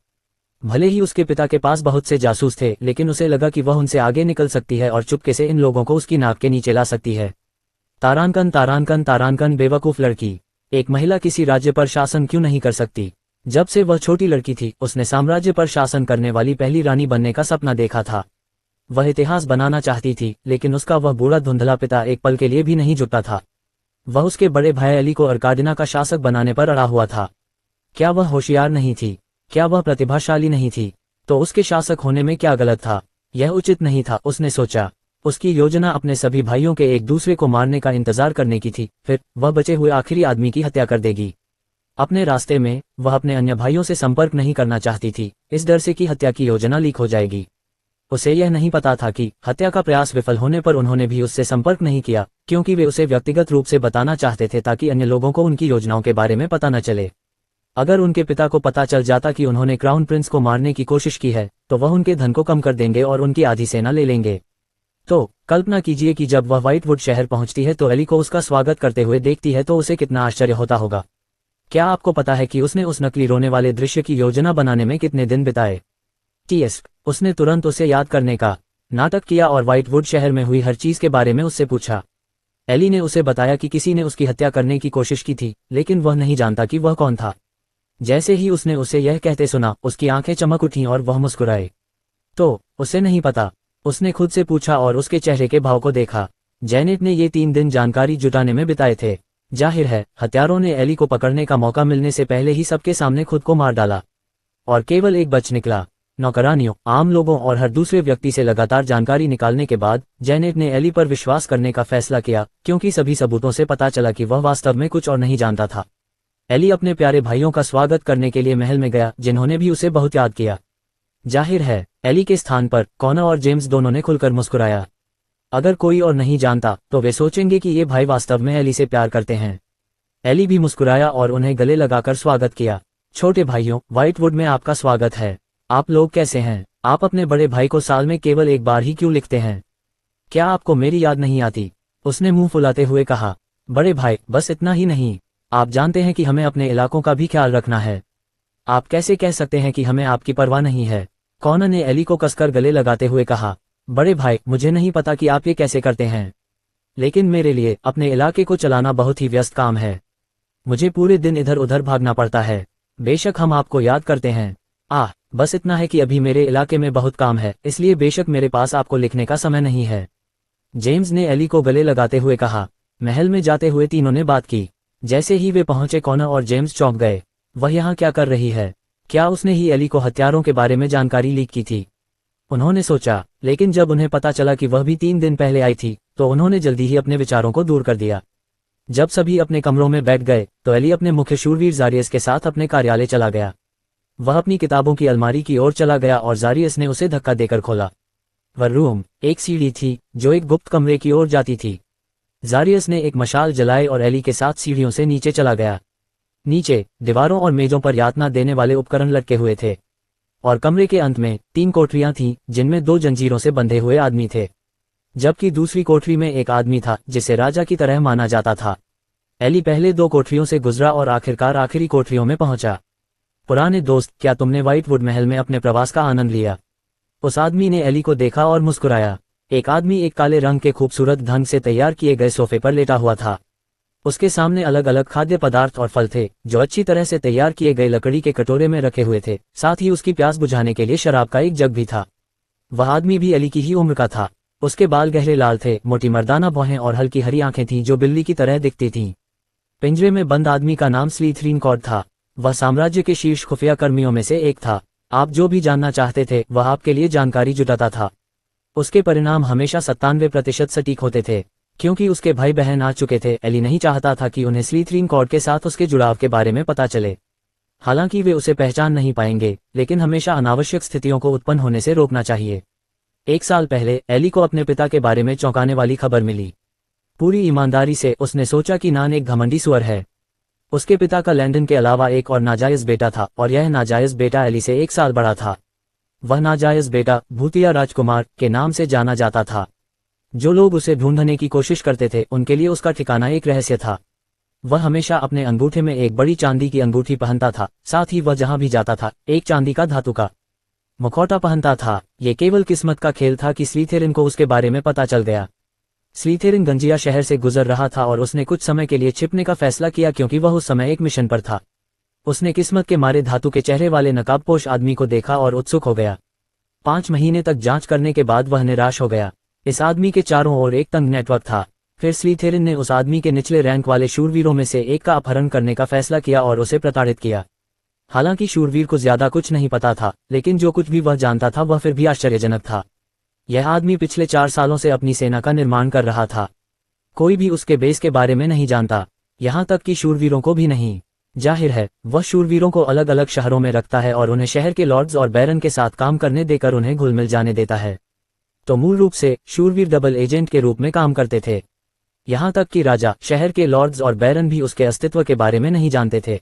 भले ही उसके पिता के पास बहुत से जासूस थे, लेकिन उसे लगा कि वह उनसे आगे निकल सकती है और चुपके से इन लोगों को उसकी नाक के नीचे ला सकती है। तारांकन बेवकूफ लड़की। एक महिला किसी राज्य पर शासन क्यों नहीं कर सकती? जब से वह छोटी लड़की थी उसने साम्राज्य पर शासन करने वाली पहली रानी बनने का सपना देखा था। वह इतिहास बनाना चाहती थी, लेकिन उसका वह बूढ़ा धुंधला पिता एक पल के लिए भी नहीं झुकता था। वह उसके बड़े भाई अली को अर्कादिना का शासक बनाने पर अड़ा हुआ था। क्या वह होशियार नहीं थी? क्या वह प्रतिभाशाली नहीं थी? तो उसके शासक होने में क्या गलत था? यह उचित नहीं था, उसने सोचा। उसकी योजना अपने सभी भाइयों के एक दूसरे को मारने का इंतजार करने की थी, फिर वह बचे हुए आखिरी आदमी की हत्या कर देगी। अपने रास्ते में वह अपने अन्य भाइयों से संपर्क नहीं करना चाहती थी, इस डर से कि हत्या की योजना लीक हो जाएगी। उसे यह नहीं पता था कि हत्या का प्रयास विफल होने पर उन्होंने भी उससे संपर्क नहीं किया, क्योंकि वे उसे व्यक्तिगत रूप से बताना चाहते थे ताकि अन्य लोगों को उनकी योजनाओं के बारे में पता न चले। अगर उनके पिता को पता चल जाता कि उन्होंने क्राउन प्रिंस को मारने की कोशिश की है तो वह उनके धन को कम कर देंगे और उनकी आधी सेना ले लेंगे। तो कल्पना कीजिए कि जब वह व्हाइटवुड शहर पहुंचती है तो एली को उसका स्वागत करते हुए देखती है तो उसे कितना आश्चर्य होता होगा। क्या आपको पता है कि उसने उस नकली रोने वाले दृश्य की योजना बनाने में कितने दिन बिताए? उसने तुरंत उसे याद करने का नाटक किया और व्हाइटवुड शहर में हुई हर चीज के बारे में उससे पूछा। एली ने उसे बताया कि किसी ने उसकी हत्या करने की कोशिश की थी, लेकिन वह नहीं जानता कि वह कौन था। जैसे ही उसने उसे यह कहते सुना, उसकी आंखें चमक उठीं और वह मुस्कुराए। तो उसे नहीं पता, उसने खुद से पूछा और उसके चेहरे के भाव को देखा। जेनेट ने ये 3 दिन जानकारी जुटाने में बिताए थे। जाहिर है हत्यारों ने एली को पकड़ने का मौका मिलने से पहले ही सबके सामने खुद को मार डाला और केवल एक बच निकला। नौकरानियों, आम लोगों और हर दूसरे व्यक्ति से लगातार जानकारी निकालने के बाद जेनेट ने एली पर विश्वास करने का फैसला किया, क्योंकि सभी सबूतों से पता चला कि वह वास्तव में कुछ और नहीं जानता था। एली अपने प्यारे भाइयों का स्वागत करने के लिए महल में गया, जिन्होंने भी उसे बहुत याद किया। जाहिर है एली के स्थान पर कॉनर और जेम्स दोनों ने खुलकर मुस्कुराया। अगर कोई और नहीं जानता तो वे सोचेंगे कि ये भाई वास्तव में एली से प्यार करते हैं। एली भी मुस्कुराया और उन्हें गले लगाकर स्वागत किया। छोटे भाइयों, व्हाइटवुड में आपका स्वागत है। आप लोग कैसे हैं? आप अपने बड़े भाई को साल में केवल एक बार ही क्यों लिखते हैं? क्या आपको मेरी याद नहीं आती? उसने मुंह फुलाते हुए कहा। बड़े भाई, बस इतना ही नहीं, आप जानते हैं कि हमें अपने इलाकों का भी ख्याल रखना है। आप कैसे कह सकते हैं कि हमें आपकी परवाह नहीं है? कॉनर ने एली को कसकर गले लगाते हुए कहा। बड़े भाई, मुझे नहीं पता कि आप ये कैसे करते हैं, लेकिन मेरे लिए अपने इलाके को चलाना बहुत ही व्यस्त काम है। मुझे पूरे दिन इधर उधर भागना पड़ता है। बेशक हम आपको याद करते हैं। बस इतना है कि अभी मेरे इलाके में बहुत काम है, इसलिए बेशक मेरे पास आपको लिखने का समय नहीं है। जेम्स ने एली को गले लगाते हुए कहा। महल में जाते हुए तीनों ने बात की। जैसे ही वे पहुंचे कॉनर और जेम्स चौंक गए। वह यहाँ क्या कर रही है? क्या उसने ही एली को हत्यारों के बारे में जानकारी लीक की थी? उन्होंने सोचा, लेकिन जब उन्हें पता चला कि वह भी 3 दिन पहले आई थी तो उन्होंने जल्दी ही अपने विचारों को दूर कर दिया। जब सभी अपने कमरों में बैठ गए तो एली अपने मुख्य शूरवीर जारियस के साथ अपने कार्यालय चला गया। वह अपनी किताबों की अलमारी की ओर चला गया और जारियस ने उसे धक्का देकर खोला। वह रूम एक सीढ़ी थी जो एक गुप्त कमरे की ओर जाती थी। जारियस ने एक मशाल जलाई और एली के साथ सीढ़ियों से नीचे चला गया। नीचे दीवारों और मेजों पर यातना देने वाले उपकरण लटके हुए थे, और कमरे के अंत में 3 कोठरियां थीं जिनमें 2 जंजीरों से बंधे हुए आदमी थे, जबकि दूसरी कोठरी में एक आदमी था जिसे राजा की तरह माना जाता था। एली पहले 2 कोठरियों से गुजरा और आखिरकार आखिरी कोठरियों में पहुंचा। पुराने दोस्त, क्या तुमने व्हाइटवुड महल में अपने प्रवास का आनंद लिया? उस आदमी ने एली को देखा और मुस्कुराया। एक आदमी एक काले रंग के खूबसूरत ढंग से तैयार किए गए सोफे पर लेटा हुआ था। उसके सामने अलग अलग खाद्य पदार्थ और फल थे जो अच्छी तरह से तैयार किए गए लकड़ी के कटोरे में रखे हुए थे। साथ ही उसकी प्यास बुझाने के लिए शराब का एक जग भी था। वह आदमी भी एली की ही उम्र का था। उसके बाल गहरे लाल थे, मोटी मर्दाना भौहें और हल्की हरी आंखें थीं जो बिल्ली की तरह दिखती थीं। पिंजरे में बंद आदमी का नाम स्लीथरीन कॉर्ड था। वह साम्राज्य के शीर्ष खुफिया कर्मियों में से एक था। आप जो भी जानना चाहते थे वह आपके लिए जानकारी जुटाता था। उसके परिणाम हमेशा 97% सटीक होते थे, क्योंकि उसके भाई बहन आ चुके थे। एली नहीं चाहता था कि उन्हें स्लीथरीन कॉर्ड के साथ उसके जुड़ाव के बारे में पता चले। हालांकि वे उसे पहचान नहीं पाएंगे, लेकिन हमेशा अनावश्यक स्थितियों को उत्पन्न होने से रोकना चाहिए। 1 साल पहले एली को अपने पिता के बारे में चौंकाने वाली खबर मिली। पूरी ईमानदारी से उसने सोचा कि नान एक घमंडी सुअर है। उसके पिता का लैंडन के अलावा एक और नाजायज बेटा था, और यह नाजायज बेटा एली से 1 साल बड़ा था। वह नाजायज बेटा भूतिया राजकुमार के नाम से जाना जाता था। जो लोग उसे ढूंढने की कोशिश करते थे उनके लिए उसका ठिकाना एक रहस्य था। वह हमेशा अपने अंगूठे में एक बड़ी चांदी की अंगूठी पहनता था। साथ ही वह जहां भी जाता था एक चांदी का धातु का मुखौटा पहनता था। ये केवल किस्मत का खेल था कि स्लीथेरिन को उसके बारे में पता चल गया। स्लीथेरिन गंजिया शहर से गुजर रहा था और उसने कुछ समय के लिए छिपने का फैसला किया क्योंकि वह उस समय एक मिशन पर था। उसने किस्मत के मारे धातु के चेहरे वाले नकाबपोश आदमी को देखा और उत्सुक हो गया। 5 महीने तक जांच करने के बाद वह निराश हो गया। इस आदमी के चारों ओर एक तंग नेटवर्क था। फिर स्लीथेरिन ने उस आदमी के निचले रैंक वाले शूरवीरों में से एक का अपहरण करने का फैसला किया और उसे प्रताड़ित किया। हालांकि शूरवीर को ज्यादा कुछ नहीं पता था, लेकिन जो कुछ भी वह जानता था वह फिर भी आश्चर्यजनक था। यह आदमी पिछले 4 सालों से अपनी सेना का निर्माण कर रहा था। कोई भी उसके बेस के बारे में नहीं जानता, यहाँ तक कि शूरवीरों को भी नहीं। जाहिर है वह शूरवीरों को अलग अलग शहरों में रखता है और उन्हें शहर के लॉर्ड्स और बैरन के साथ काम करने देकर उन्हें घुल मिल जाने देता है। तो मूल रूप से शूरवीर डबल एजेंट के रूप में काम करते थे। यहाँ तक कि राजा, शहर के लॉर्ड्स और बैरन भी उसके अस्तित्व के बारे में नहीं जानते थे।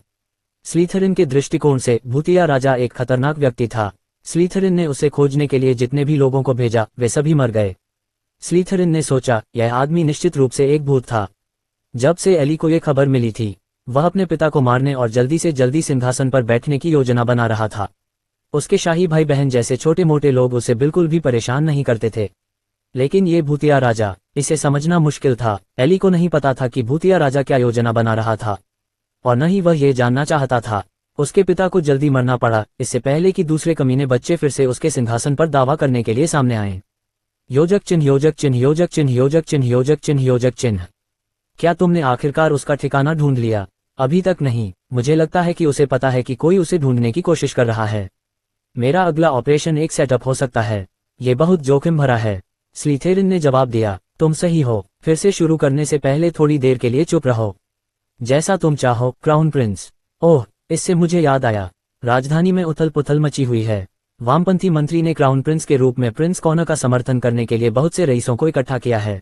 स्लीथेरिन के दृष्टिकोण से भूतिया राजा एक खतरनाक व्यक्ति था। स्लीथेरिन ने उसे खोजने के लिए जितने भी लोगों को भेजा वे सभी मर गए। स्लीथेरिन ने सोचा यह आदमी निश्चित रूप से एक भूत था। जब से एली को यह खबर मिली थी वह अपने पिता को मारने और जल्दी से जल्दी सिंहासन पर बैठने की योजना बना रहा था। उसके शाही भाई बहन जैसे छोटे मोटे लोग उसे बिल्कुल भी परेशान नहीं करते थे, लेकिन ये भूतिया राजा, इसे समझना मुश्किल था। एली को नहीं पता था कि भूतिया राजा क्या योजना बना रहा था, और न ही वह ये जानना चाहता था। उसके पिता को जल्दी मरना पड़ा इससे पहले कि दूसरे कमीने बच्चे फिर से उसके सिंहासन पर दावा करने के लिए सामने आए। योजक चिन्ह, योजक चिन्ह, योजक चिन्ह, योजक चिन्ह, योजक चिन्ह, योजक चिन्ह। क्या तुमने आखिरकार उसका ठिकाना ढूंढ लिया? अभी तक नहीं। मुझे लगता है कि उसे पता है कि कोई उसे ढूंढने की कोशिश कर रहा है। मेरा अगला ऑपरेशन एक सेटअप हो सकता है। ये बहुत जोखिम भरा है। स्लीथेरिन ने जवाब दिया। तुम सही हो। फिर से शुरू करने से पहले थोड़ी देर के लिए चुप रहो। जैसा तुम चाहो, क्राउन प्रिंस। ओह, इससे मुझे याद आया, राजधानी में उथल पुथल मची हुई है। वामपंथी मंत्री ने क्राउन प्रिंस के रूप में प्रिंस कॉर्नर का समर्थन करने के लिए बहुत से रईसों को इकट्ठा किया है।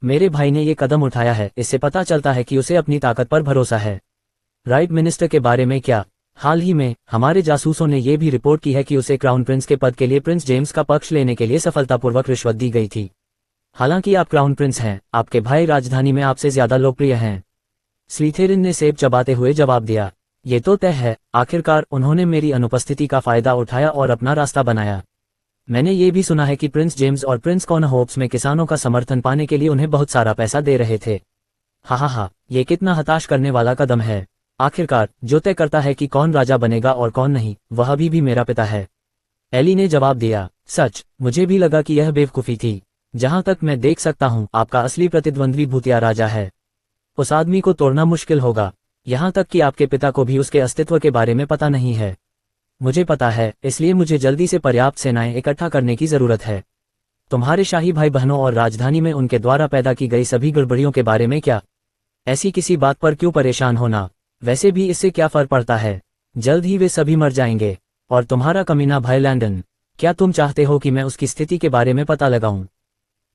मेरे भाई ने ये कदम उठाया है। इससे पता चलता है कि उसे अपनी ताकत पर भरोसा है। राइट मिनिस्टर के बारे में क्या? हाल ही में हमारे जासूसों ने यह भी रिपोर्ट की है कि उसे क्राउन प्रिंस के पद के लिए प्रिंस जेम्स का पक्ष लेने के लिए सफलतापूर्वक रिश्वत दी गई थी। हालांकि आप क्राउन प्रिंस हैं, आपके भाई राजधानी में आपसे ज्यादा लोकप्रिय हैं। स्लीथेरिन ने सेब चबाते हुए जवाब दिया। ये तो तय है। आखिरकार उन्होंने मेरी अनुपस्थिति का फायदा उठाया और अपना रास्ता बनाया। मैंने ये भी सुना है कि प्रिंस जेम्स और प्रिंस कॉर्नर होप्स में किसानों का समर्थन पाने के लिए उन्हें बहुत सारा पैसा दे रहे थे। हा, ये कितना हताश करने वाला कदम है। आखिरकार जो तय करता है कि कौन राजा बनेगा और कौन नहीं, वह अभी भी मेरा पिता है। एली ने जवाब दिया। सच, मुझे भी लगा कि यह बेवकूफ़ी थी। जहां तक मैं देख सकता हूं, आपका असली प्रतिद्वंद्वी भूतिया राजा है। उस आदमी को तोड़ना मुश्किल होगा। यहां तक कि आपके पिता को भी उसके अस्तित्व के बारे में पता नहीं है। मुझे पता है, इसलिए मुझे जल्दी से पर्याप्त सेनाएं इकट्ठा करने की जरूरत है। तुम्हारे शाही भाई बहनों और राजधानी में उनके द्वारा पैदा की गई सभी गड़बड़ियों के बारे में क्या? ऐसी किसी बात पर क्यों परेशान होना? वैसे भी इससे क्या फर्क पड़ता है? जल्द ही वे सभी मर जाएंगे। और तुम्हारा कमीना भाई लैंडन, क्या तुम चाहते हो कि मैं उसकी स्थिति के बारे में पता लगाऊं?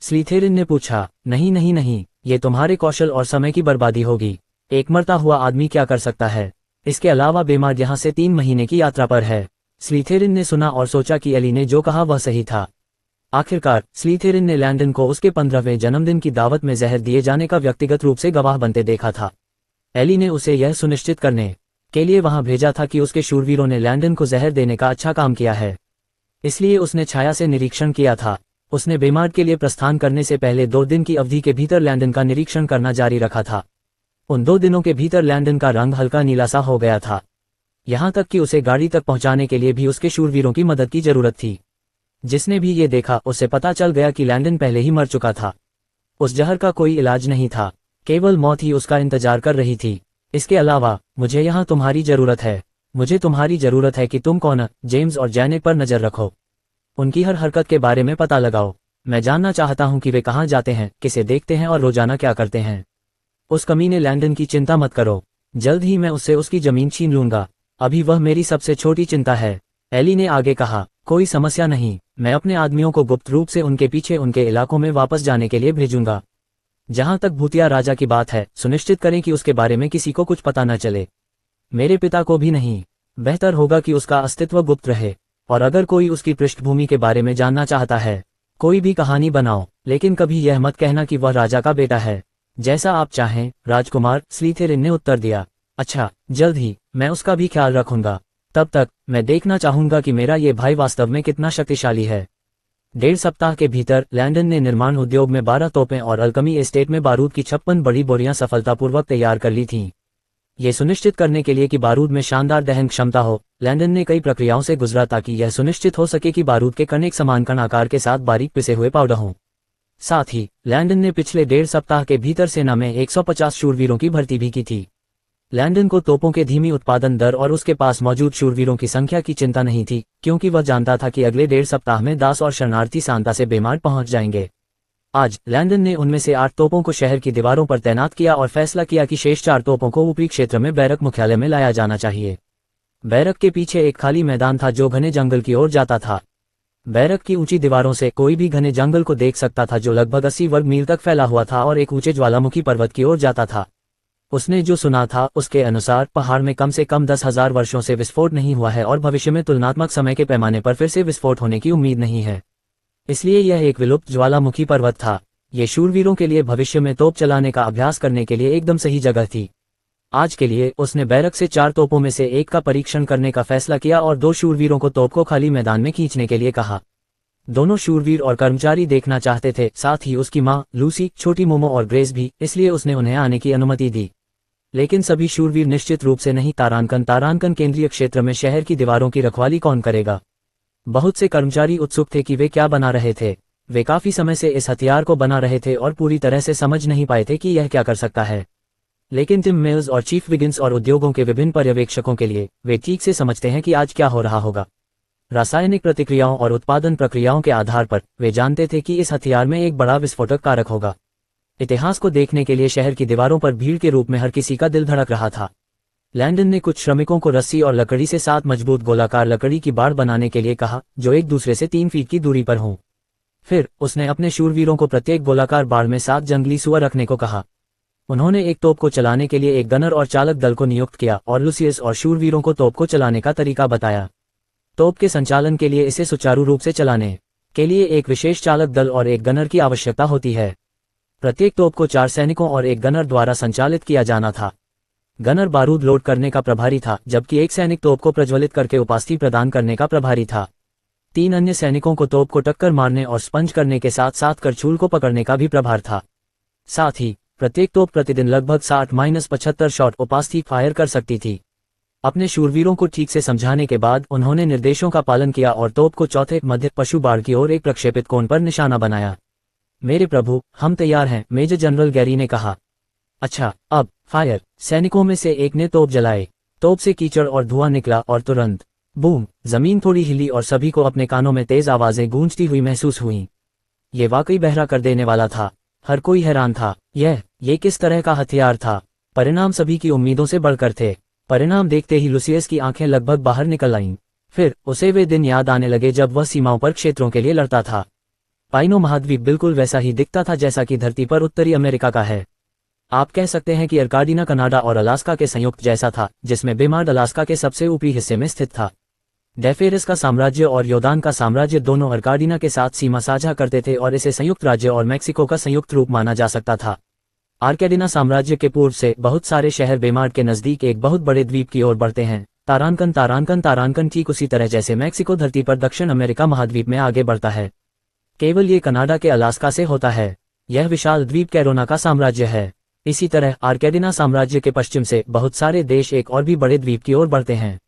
स्लीथेरिन ने पूछा। नहीं, ये तुम्हारे कौशल और समय की बर्बादी होगी। एक मरता हुआ आदमी क्या कर सकता है? इसके अलावा बेमार्ड यहाँ से 3 महीने की यात्रा पर है। स्लीथेरिन ने सुना और सोचा कि एली ने जो कहा वह सही था। आखिरकार स्लीथेरिन ने लैंडन को उसके 15वें जन्मदिन की दावत में जहर दिए जाने का व्यक्तिगत रूप से गवाह बनते देखा था। एली ने उसे यह सुनिश्चित करने के लिए वहां भेजा था कि उसके शूरवीरों ने लैंडन को जहर देने का अच्छा काम किया है, इसलिए उसने छाया से निरीक्षण किया था। उसने बेमार्ड के लिए प्रस्थान करने से पहले 2 दिन की अवधि के भीतर लैंडन का निरीक्षण करना जारी रखा था। उन 2 दिनों के भीतर लैंडन का रंग हल्का नीला सा हो गया था, यहाँ तक कि उसे गाड़ी तक पहुंचाने के लिए भी उसके शूरवीरों की मदद की जरूरत थी। जिसने भी ये देखा उसे पता चल गया कि लैंडन पहले ही मर चुका था। उस जहर का कोई इलाज नहीं था, केवल मौत ही उसका इंतजार कर रही थी। इसके अलावा मुझे यहाँ तुम्हारी जरूरत है। मुझे तुम्हारी जरूरत है कि तुम कॉनर, जेम्स और जैनेट पर नजर रखो। उनकी हर हरकत के बारे में पता लगाओ। मैं जानना चाहता हूँ कि वे कहाँ जाते हैं, किसे देखते हैं और रोजाना क्या करते हैं। उस कमीने लैंडन की चिंता मत करो, जल्द ही मैं उससे उसकी जमीन छीन लूंगा। अभी वह मेरी सबसे छोटी चिंता है। एली ने आगे कहा, कोई समस्या नहीं, मैं अपने आदमियों को गुप्त रूप से उनके पीछे उनके इलाकों में वापस जाने के लिए भेजूंगा। जहां तक भूतिया राजा की बात है, सुनिश्चित करें कि उसके बारे में किसी को कुछ पता न चले, मेरे पिता को भी नहीं। बेहतर होगा कि उसका अस्तित्व गुप्त रहे, और अगर कोई उसकी पृष्ठभूमि के बारे में जानना चाहता है, कोई भी कहानी बनाओ, लेकिन कभी यह मत कहना कि वह राजा का बेटा है। जैसा आप चाहें राजकुमार, स्लीथेरिन ने उत्तर दिया। अच्छा, जल्द ही मैं उसका भी ख्याल रखूंगा। तब तक मैं देखना चाहूंगा कि मेरा ये भाई वास्तव में कितना शक्तिशाली है। 1.5 सप्ताह के भीतर लैंडन ने निर्माण उद्योग में 12 तोपें और अल्कमी एस्टेट में बारूद की 56 बड़ी बोरियां सफलतापूर्वक तैयार कर ली थीं। ये सुनिश्चित करने के लिए कि बारूद में शानदार दहन क्षमता हो, लैंडन ने कई प्रक्रियाओं से गुजरा ताकि यह सुनिश्चित हो सके कि बारूद के कण एक समान कण आकार के साथ बारीक पिसे हुए पाउडर हों। साथ ही लैंडन ने पिछले 1.5 सप्ताह के भीतर सेना में 150 शूरवीरों की भर्ती भी की थी। लैंडन को तोपों के धीमी उत्पादन दर और उसके पास मौजूद शूरवीरों की संख्या की चिंता नहीं थी, क्योंकि वह जानता था कि अगले 1.5 सप्ताह में दास और शरणार्थी सांता से बेमार पहुंच जाएंगे। आज लैंडन ने उनमें से 8 तोपों को शहर की दीवारों पर तैनात किया और फैसला किया कि शेष 4 तोपों को ऊपरी क्षेत्र में बैरक मुख्यालय में लाया जाना चाहिए। बैरक के पीछे एक खाली मैदान था जो घने जंगल की ओर जाता था। बैरक की ऊंची दीवारों से कोई भी घने जंगल को देख सकता था जो लगभग 80 वर्ग मील तक फैला हुआ था और एक ऊंचे ज्वालामुखी पर्वत की ओर जाता था। उसने जो सुना था उसके अनुसार पहाड़ में कम से कम 10,000 वर्षों से विस्फोट नहीं हुआ है और भविष्य में तुलनात्मक समय के पैमाने पर फिर से विस्फोट होने की उम्मीद नहीं है। इसलिए यह एक विलुप्त ज्वालामुखी पर्वत था। ये शूरवीरों के लिए भविष्य में तोप चलाने का अभ्यास करने के लिए एकदम सही जगह थी। आज के लिए उसने बैरक से 4 तोपों में से एक का परीक्षण करने का फैसला किया और 2 शूरवीरों को तोप को खाली मैदान में खींचने के लिए कहा। दोनों शूरवीर और कर्मचारी देखना चाहते थे, साथ ही उसकी माँ लूसी, छोटी मोमो और ग्रेस भी, इसलिए उसने उन्हें आने की अनुमति दी। लेकिन सभी शूरवीर निश्चित रूप से नहीं। तारानकन केंद्रीय क्षेत्र में शहर की दीवारों की रखवाली कौन करेगा? बहुत से कर्मचारी उत्सुक थे कि वे क्या बना रहे थे। वे काफी समय से इस हथियार को बना रहे थे और पूरी तरह से समझ नहीं पाए थे कि यह क्या कर सकता है। लेकिन टिम मेल्स और चीफ विगिंस और उद्योगों के विभिन्न पर्यवेक्षकों के लिए, वे ठीक से समझते हैं कि आज क्या हो रहा होगा। रासायनिक प्रतिक्रियाओं और उत्पादन प्रक्रियाओं के आधार पर वे जानते थे कि इस हथियार में एक बड़ा विस्फोटक कारक होगा। इतिहास को देखने के लिए शहर की दीवारों पर भीड़ के रूप में हर किसी का दिल धड़क रहा था। लैंडन ने कुछ श्रमिकों को रस्सी और लकड़ी से 7 मजबूत गोलाकार लकड़ी की बाड़ बनाने के लिए कहा जो एक दूसरे से 3 फीट की दूरी पर हों। फिर उसने अपने शूरवीरों को प्रत्येक गोलाकार बाड़ में 7 जंगली सुअर रखने को कहा। उन्होंने एक तोप को चलाने के लिए एक गनर और चालक दल को नियुक्त किया और लुसियस और शूरवीरों को तोप को चलाने का तरीका बताया। तोप के संचालन के लिए इसे सुचारू रूप से चलाने के लिए एक विशेष चालक दल और एक गनर की आवश्यकता होती है। प्रत्येक तोप को 4 सैनिकों और एक गनर द्वारा संचालित किया जाना था। गनर बारूद लोड करने का प्रभारी था, जबकि एक सैनिक तोप को प्रज्वलित करके उपस्थिति प्रदान करने का प्रभारी था। 3 अन्य सैनिकों को तोप को टक्कर मारने और स्पंज करने के साथ साथ करछूल को पकड़ने का भी प्रभार था। साथ ही प्रत्येक तोप प्रतिदिन लगभग 60-75 शॉट उपस्थिति फायर कर सकती थी। अपने शूरवीरों को ठीक से समझाने के बाद उन्होंने निर्देशों का पालन किया और तोप को चौथे मध्य पशु बाड़ की ओर एक प्रक्षेपित कोण पर निशाना बनाया। मेरे प्रभु, हम तैयार हैं, मेजर जनरल गैरी ने कहा। अच्छा, अब फायर। सैनिकों में से एक ने तोप जलाए। तोप से कीचड़ और धुआं निकला और तुरंत बूम, जमीन थोड़ी हिली और सभी को अपने कानों में तेज आवाजें गूंजती हुई महसूस हुईं। ये वाकई बहरा कर देने वाला था। हर कोई हैरान था। ये किस तरह का हथियार था? परिणाम सभी की उम्मीदों से बढ़कर थे। परिणाम देखते ही लुसियस की आंखें लगभग बाहर निकल आईं। फिर उसे वे दिन याद आने लगे जब वह सीमाओं पर क्षेत्रों के लिए लड़ता था। पाइनो महाद्वीप बिल्कुल वैसा ही दिखता था जैसा कि धरती पर उत्तरी अमेरिका का है। आप कह सकते हैं कि अर्काडिना कनाडा और अलास्का के संयुक्त जैसा था, जिसमें बेमार्ड अलास्का के सबसे ऊपरी हिस्से में स्थित था। डेफेरिस का साम्राज्य और योदान का साम्राज्य दोनों अर्काडिना के साथ सीमा साझा करते थे और इसे संयुक्त राज्य और मैक्सिको का संयुक्त रूप माना जा सकता था। आर्केडिना साम्राज्य के पूर्व से बहुत सारे शहर बेमार्ड के नजदीक एक बहुत बड़े द्वीप की ओर बढ़ते हैं। तारानकन ठीक उसी तरह जैसे मैक्सिको धरती पर दक्षिण अमेरिका महाद्वीप में आगे बढ़ता है, केवल ये कनाडा के अलास्का से होता है। यह विशाल द्वीप कैरोना का साम्राज्य है। इसी तरह आर्केडिना साम्राज्य के पश्चिम से बहुत सारे देश एक और भी बड़े द्वीप की ओर बढ़ते हैं।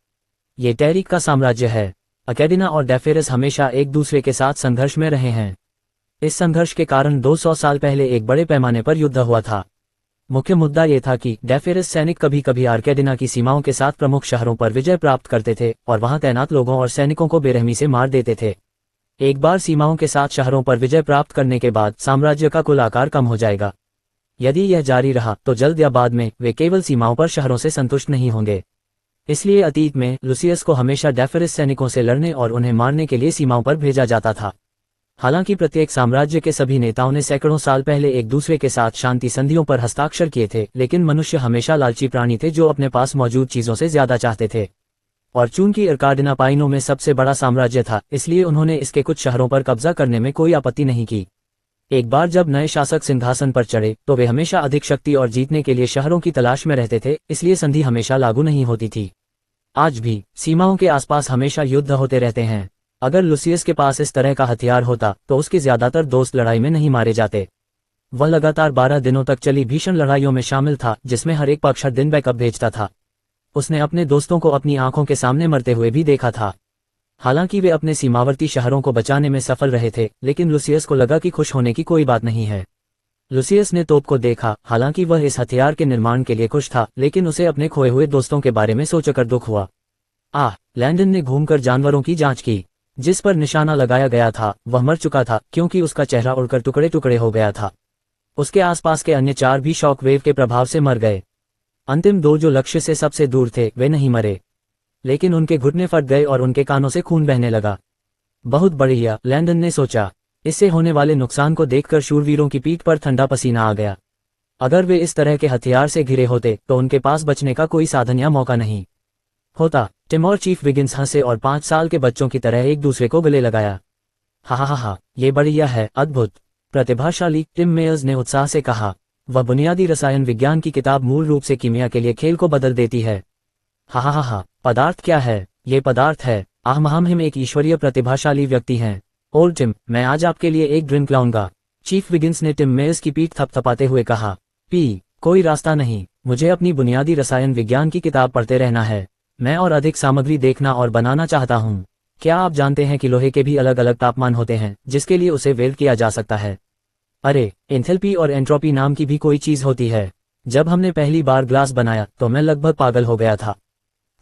ये टेरिक का साम्राज्य है। अर्केडिना और डेफेरिस हमेशा एक दूसरे के साथ संघर्ष में रहे हैं। इस संघर्ष के कारण 200 साल पहले एक बड़े पैमाने पर युद्ध हुआ था। मुख्य मुद्दा ये था कि डेफेरिस सैनिक कभी कभी आर्केडिना की सीमाओं के साथ प्रमुख शहरों पर विजय प्राप्त करते थे और वहां तैनात लोगों और सैनिकों को बेरहमी से मार देते थे। एक बार सीमाओं के साथ शहरों पर विजय प्राप्त करने के बाद साम्राज्य का कुल आकार कम हो जाएगा। यदि यह जारी रहा तो जल्द या बाद में वे केवल सीमाओं पर शहरों से संतुष्ट नहीं होंगे। इसलिए अतीत में लुसियस को हमेशा डेफेरिस सैनिकों से लड़ने और उन्हें मारने के लिए सीमाओं पर भेजा जाता था। हालांकि प्रत्येक साम्राज्य के सभी नेताओं ने सैकड़ों साल पहले एक दूसरे के साथ शांति संधियों पर हस्ताक्षर किए थे, लेकिन मनुष्य हमेशा लालची प्राणी थे जो अपने पास मौजूद चीजों से ज्यादा चाहते थे। और चूंकि अर्काडिना पाइनों में सबसे बड़ा साम्राज्य था, इसलिए उन्होंने इसके कुछ शहरों पर कब्जा करने में कोई आपत्ति नहीं की। एक बार जब नए शासक सिंहासन पर चढ़े तो वे हमेशा अधिक शक्ति और जीतने के लिए शहरों की तलाश में रहते थे, इसलिए संधि हमेशा लागू नहीं होती थी। आज भी सीमाओं के आसपास हमेशा युद्ध होते रहते हैं। अगर लुसियस के पास इस तरह का हथियार होता तो उसके ज्यादातर दोस्त लड़ाई में नहीं मारे जाते। वह लगातार 12 दिनों तक चली भीषण लड़ाइयों में शामिल था, जिसमें हर एक पक्ष हर दिन बैकअप भेजता था। उसने अपने दोस्तों को अपनी आंखों के सामने मरते हुए भी देखा था। हालांकि वे अपने सीमावर्ती शहरों को बचाने में सफल रहे थे, लेकिन लुसियस को लगा कि खुश होने की कोई बात नहीं है। लुसियस ने तोप को देखा। हालांकि वह इस हथियार के निर्माण के लिए खुश था, लेकिन उसे अपने खोए हुए दोस्तों के बारे में सोचकर दुख हुआ। लैंडन ने घूमकर जानवरों की जांच की। जिस पर निशाना लगाया गया था वह मर चुका था, क्योंकि उसका चेहरा उड़कर टुकड़े टुकड़े हो गया था। उसके आसपास के अन्य 4 भी शॉक वेव के प्रभाव से मर गए। अंतिम 2 जो लक्ष्य से सबसे दूर थे वे नहीं मरे, लेकिन उनके घुटने फट गए और उनके कानों से खून बहने लगा। बहुत बढ़िया, लैंडन ने सोचा। इससे होने वाले नुकसान को देखकर शूरवीरों की पीठ पर ठंडा पसीना आ गया। अगर वे इस तरह के हथियार से घिरे होते तो उनके पास बचने का कोई साधन या मौका नहीं होता। टिम और चीफ विगिंस हंसे और 5 साल के बच्चों की तरह एक दूसरे को गले लगाया। हा, ये बढ़िया है, अद्भुत, प्रतिभाशाली, टिम मेयर्स ने उत्साह से कहा। वह बुनियादी रसायन विज्ञान की किताब मूल रूप से कीमिया के लिए खेल को बदल देती है। हा, पदार्थ क्या है? ये पदार्थ है। हम एक ईश्वरीय प्रतिभाशाली व्यक्ति हैं। ओल्ड टिम, मैं आज आपके लिए एक ड्रिंक लाऊंगा। चीफ विगिंस ने टिम मेयर्स की पीठ थपथपाते हुए कहा। कोई रास्ता नहीं, मुझे अपनी बुनियादी रसायन विज्ञान की किताब पढ़ते रहना है। मैं और अधिक सामग्री देखना और बनाना चाहता हूँ। क्या आप जानते हैं कि लोहे के भी अलग अलग तापमान होते हैं जिसके लिए उसे वेल्ड किया जा सकता है? अरे, एंथैल्पी और एंट्रोपी नाम की भी कोई चीज होती है। जब हमने पहली बार ग्लास बनाया तो मैं लगभग पागल हो गया था।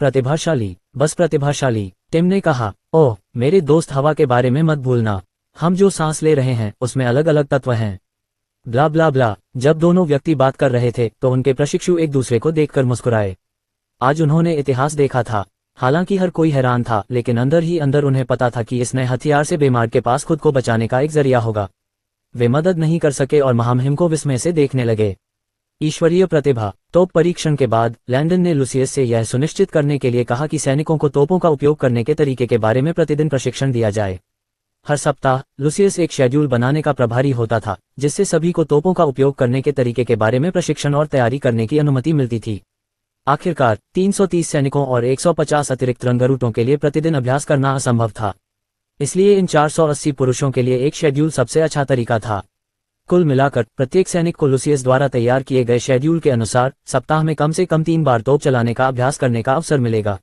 प्रतिभाशाली, बस प्रतिभाशाली, टिम ने कहा। ओह मेरे दोस्त, हवा के बारे में मत भूलना। हम जो सांस ले रहे हैं उसमें अलग अलग तत्व हैं। ब्ला ब्ला ब्ला। जब दोनों व्यक्ति बात कर रहे थे तो उनके प्रशिक्षु एक दूसरे को देखकर मुस्कुराए। आज उन्होंने इतिहास देखा था। हालांकि हर कोई हैरान था, लेकिन अंदर ही अंदर उन्हें पता था कि इस नए हथियार से बेमार के पास खुद को बचाने का एक जरिया होगा। वे मदद नहीं कर सके और महामहिम को विस्मय से देखने लगे। ईश्वरीय प्रतिभा। तोप परीक्षण के बाद लैंडन ने लुसियस से यह सुनिश्चित करने के लिए कहा कि सैनिकों को तोपों का उपयोग करने के तरीके के बारे में प्रतिदिन प्रशिक्षण दिया जाए। हर सप्ताह लुसियस एक शेड्यूल बनाने का प्रभारी होता था, जिससे सभी को तोपों का उपयोग करने के तरीके के बारे में प्रशिक्षण और तैयारी करने की अनुमति मिलती थी। आखिरकार 330 सैनिकों और 150 अतिरिक्त रंगरूटों के लिए प्रतिदिन अभ्यास करना असंभव था। इसलिए इन 480 पुरुषों के लिए एक शेड्यूल सबसे अच्छा तरीका था। कुल मिलाकर प्रत्येक सैनिक को लुसियस द्वारा तैयार किए गए शेड्यूल के अनुसार सप्ताह में कम से कम 3 बार तोप चलाने का अभ्यास करने का अवसर मिलेगा।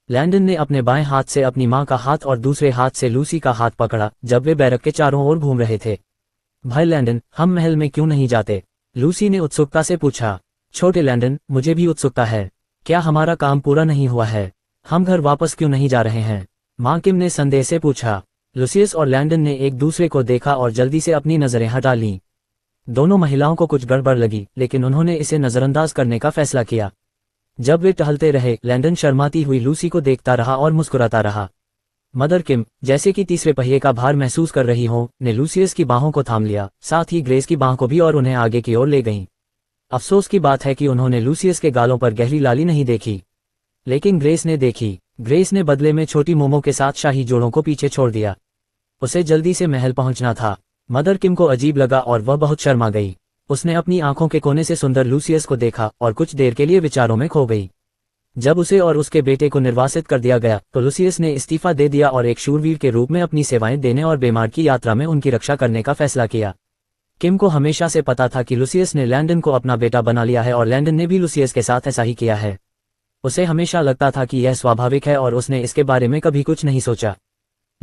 लैंडन ने अपने बाएं हाथ से अपनी मां का हाथ और दूसरे हाथ से लूसी का हाथ पकड़ा जब वे बैरक के चारों ओर घूम रहे थे। भाई लैंडन, हम महल में क्यों नहीं जाते? लूसी ने उत्सुकता से पूछा। छोटे लैंडन, मुझे भी उत्सुकता है। क्या हमारा काम पूरा नहीं हुआ है? हम घर वापस क्यों नहीं जा रहे हैं? मां किम ने संदेह से पूछा। लुसियस और लैंडन ने एक दूसरे को देखा और जल्दी से अपनी नजरें हटा लीं। दोनों महिलाओं को कुछ गड़बड़ लगी, लेकिन उन्होंने इसे नजरअंदाज करने का फैसला किया। जब वे टहलते रहे, लैंडन शर्माती हुई लूसी को देखता रहा और मुस्कुराता रहा। मदर किम, जैसे कि तीसरे पहिए का भार महसूस कर रही हो, ने लुसियस की बाहों को थाम लिया, साथ ही ग्रेस की बाह को भी, और उन्हें आगे की ओर ले गईं। अफसोस की बात है कि उन्होंने लूसियस के गालों पर गहरी लाली नहीं देखी, लेकिन ग्रेस ने देखी। ग्रेस ने बदले में छोटी मोमो के साथ शाही जोड़ों को पीछे छोड़ दिया। उसे जल्दी से महल पहुंचना था। मदर किम को अजीब लगा और वह बहुत शर्मा गई। उसने अपनी आंखों के कोने से सुंदर लूसियस को देखा और कुछ देर के लिए विचारों में खो गई। जब उसे और उसके बेटे को निर्वासित कर दिया गया तो लूसियस ने इस्तीफा दे दिया और एक शूरवीर के रूप में अपनी सेवाएं देने और बीमार की यात्रा में उनकी रक्षा करने का फैसला किया। किम को हमेशा से पता था कि लूसियस ने लैंडन को अपना बेटा बना लिया है और लैंडन ने भी लूसियस के साथ ऐसा ही किया है। उसे हमेशा लगता था कि यह स्वाभाविक है और उसने इसके बारे में कभी कुछ नहीं सोचा।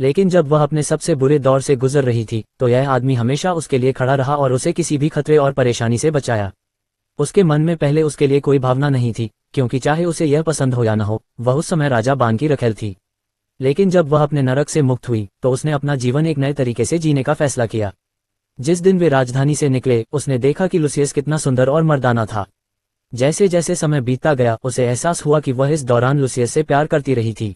लेकिन जब वह अपने सबसे बुरे दौर से गुजर रही थी तो यह आदमी हमेशा उसके लिए खड़ा रहा और उसे किसी भी खतरे और परेशानी से बचाया। उसके मन में पहले उसके लिए कोई भावना नहीं थी, क्योंकि चाहे उसे यह पसंद हो या न हो, वह उस समय राजा बान की रखेल थी। लेकिन जब वह अपने नरक से मुक्त हुई तो उसने अपना जीवन एक नए तरीके से जीने का फैसला किया। जिस दिन वे राजधानी से निकले उसने देखा कि लूसियस कितना सुंदर और मर्दाना था। जैसे जैसे समय बीतता गया उसे एहसास हुआ कि वह इस दौरान लूसियस से प्यार करती रही थी।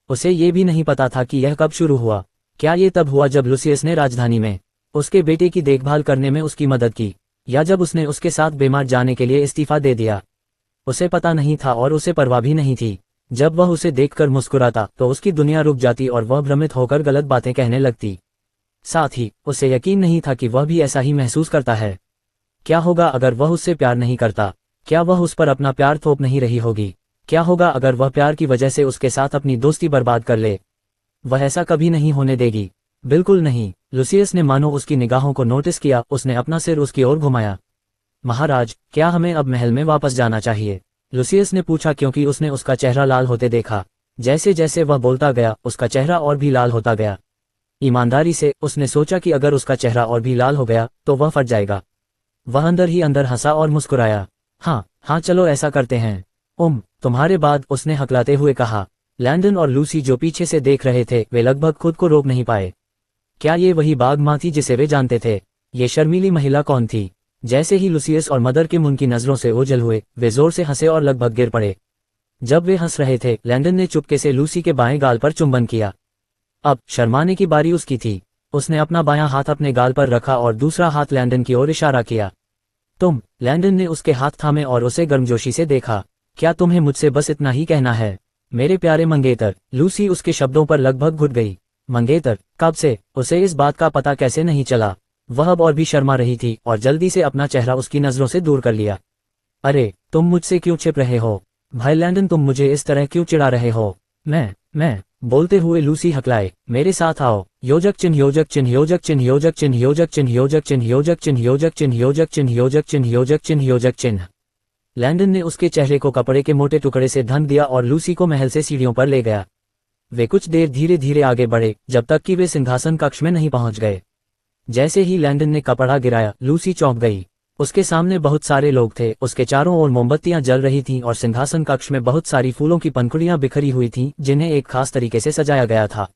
उसे ये भी नहीं पता था कि यह कब शुरू हुआ। क्या ये तब हुआ जब लूसियस ने राजधानी में उसके बेटे की देखभाल करने में उसकी मदद की, या जब उसने उसके साथ बीमार जाने के लिए इस्तीफा दे दिया? उसे पता नहीं था और उसे परवाह भी नहीं थी। जब वह उसे देखकर मुस्कुराता तो उसकी दुनिया रुक जाती और वह भ्रमित होकर गलत बातें कहने लगती। साथ ही उसे यकीन नहीं था कि वह भी ऐसा ही महसूस करता है। क्या होगा अगर वह उससे प्यार नहीं करता? क्या वह उस पर अपना प्यार थोप नहीं रही होगी? क्या होगा अगर वह प्यार की वजह से उसके साथ अपनी दोस्ती बर्बाद कर ले? वह ऐसा कभी नहीं होने देगी, बिल्कुल नहीं। लूसियस ने मानो उसकी निगाहों को नोटिस किया। उसने अपना सिर उसकी ओर घुमाया। महाराज, क्या हमें अब महल में वापस जाना चाहिए? लूसियस ने पूछा, क्योंकि उसने उसका चेहरा लाल होते देखा। जैसे जैसे वह बोलता गया उसका चेहरा और भी लाल होता गया। ईमानदारी से उसने सोचा कि अगर उसका चेहरा और भी लाल हो गया तो वह फट जाएगा। वह अंदर ही अंदर हंसा और मुस्कुराया। हाँ चलो ऐसा करते हैं। तुम्हारे बाद, उसने हकलाते हुए कहा। लैंडन और लूसी जो पीछे से देख रहे थे वे लगभग खुद को रोक नहीं पाए। क्या ये वही बाघ माँ थी जिसे वे जानते थे? ये शर्मीली महिला कौन थी? जैसे ही लूसियस और मदर किम उनकी नजरों से ओझल हुए वे जोर से हंसे और लगभग गिर पड़े। जब वे हंस रहे थे लैंडन ने चुपके से लूसी के बाएं गाल पर चुंबन किया। अब शर्माने की बारी उसकी थी। उसने अपना बायां हाथ अपने गाल पर रखा और दूसरा हाथ लैंडन की ओर इशारा किया। लैंडन ने उसके हाथ थामे और उसे गर्मजोशी से देखा। क्या तुम्हें मुझसे बस इतना ही कहना है, मेरे प्यारे मंगेतर? लूसी उसके शब्दों पर लगभग घुट गई। मंगेतर? कब से? उसे इस बात का पता कैसे नहीं चला? वह अब और भी शर्मा रही थी और जल्दी से अपना चेहरा उसकी नजरों से दूर कर लिया। अरे, तुम मुझसे क्यों छिप रहे हो? भाई लैंडन, तुम मुझे इस तरह क्यों चिढ़ा रहे हो? मैं बोलते हुए लूसी हकलाए। मेरे साथ आओ। योजक चिन्ह योजक चिन्ह योजक चिन्ह योजक चिन्ह योजक चिन्ह योजक चिन्ह योजक चिन्ह योजक चिन्ह योजक चिन्ह योजक चिन्ह योजक चिन्ह योजक चिन्ह। लैंडन ने उसके चेहरे को कपड़े के मोटे टुकड़े से ढक दिया और लूसी को महल से सीढ़ियों पर ले गया। वे कुछ देर धीरे धीरे आगे बढ़े जब तक कि वे सिंहासन कक्ष में नहीं पहुंच गए। जैसे ही लैंडन ने कपड़ा गिराया लूसी चौंक गई। उसके सामने बहुत सारे लोग थे। उसके चारों ओर मोमबत्तियां जल रही थीं और सिंहासन कक्ष में बहुत सारी फूलों की पंखुड़ियां बिखरी हुई थीं जिन्हें एक खास तरीके से सजाया गया था।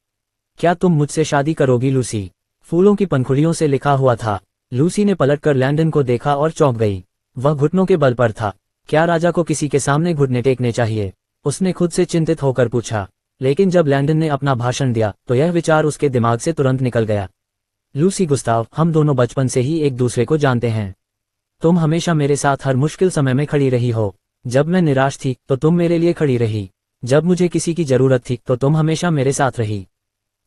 क्या तुम मुझसे शादी करोगी लूसी? फूलों की पंखुड़ियों से लिखा हुआ था। लूसी ने पलटकर लैंडन को देखा और चौंक गई। वह घुटनों के बल पर था। क्या राजा को किसी के सामने घुटने टेकने चाहिए? उसने खुद से चिंतित होकर पूछा। लेकिन जब लैंडन ने अपना भाषण दिया तो यह विचार उसके दिमाग से तुरंत निकल गया। लूसी, गुस्ताव, हम दोनों बचपन से ही एक दूसरे को जानते हैं। तुम हमेशा मेरे साथ हर मुश्किल समय में खड़ी रही हो। जब मैं निराश थी तो तुम मेरे लिए खड़ी रही। जब मुझे किसी की जरूरत थी तो तुम हमेशा मेरे साथ रही।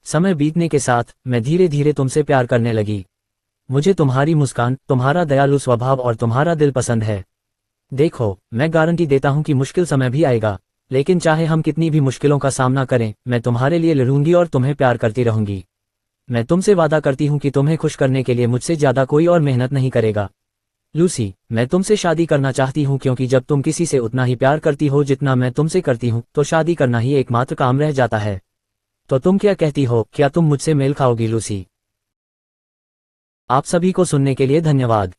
समय बीतने के साथ मैं धीरे धीरे तुमसे प्यार करने लगी। मुझे तुम्हारी मुस्कान, तुम्हारा दयालु स्वभाव और तुम्हारा दिल पसंद है। देखो, मैं गारंटी देता हूं कि मुश्किल समय भी आएगा, लेकिन चाहे हम कितनी भी मुश्किलों का सामना करें मैं तुम्हारे लिए लड़ूंगी और तुम्हें प्यार करती रहूंगी। मैं तुमसे वादा करती हूं कि तुम्हें खुश करने के लिए मुझसे ज्यादा कोई और मेहनत नहीं करेगा। लूसी, मैं तुमसे शादी करना चाहती हूं क्योंकि जब तुम किसी से उतना ही प्यार करती हो जितना मैं तुमसे करती हूं तो शादी करना ही एकमात्र काम रह जाता है। तो तुम क्या कहती हो? क्या तुम मुझसे मेल खाओगी लूसी? आप सभी को सुनने के लिए धन्यवाद।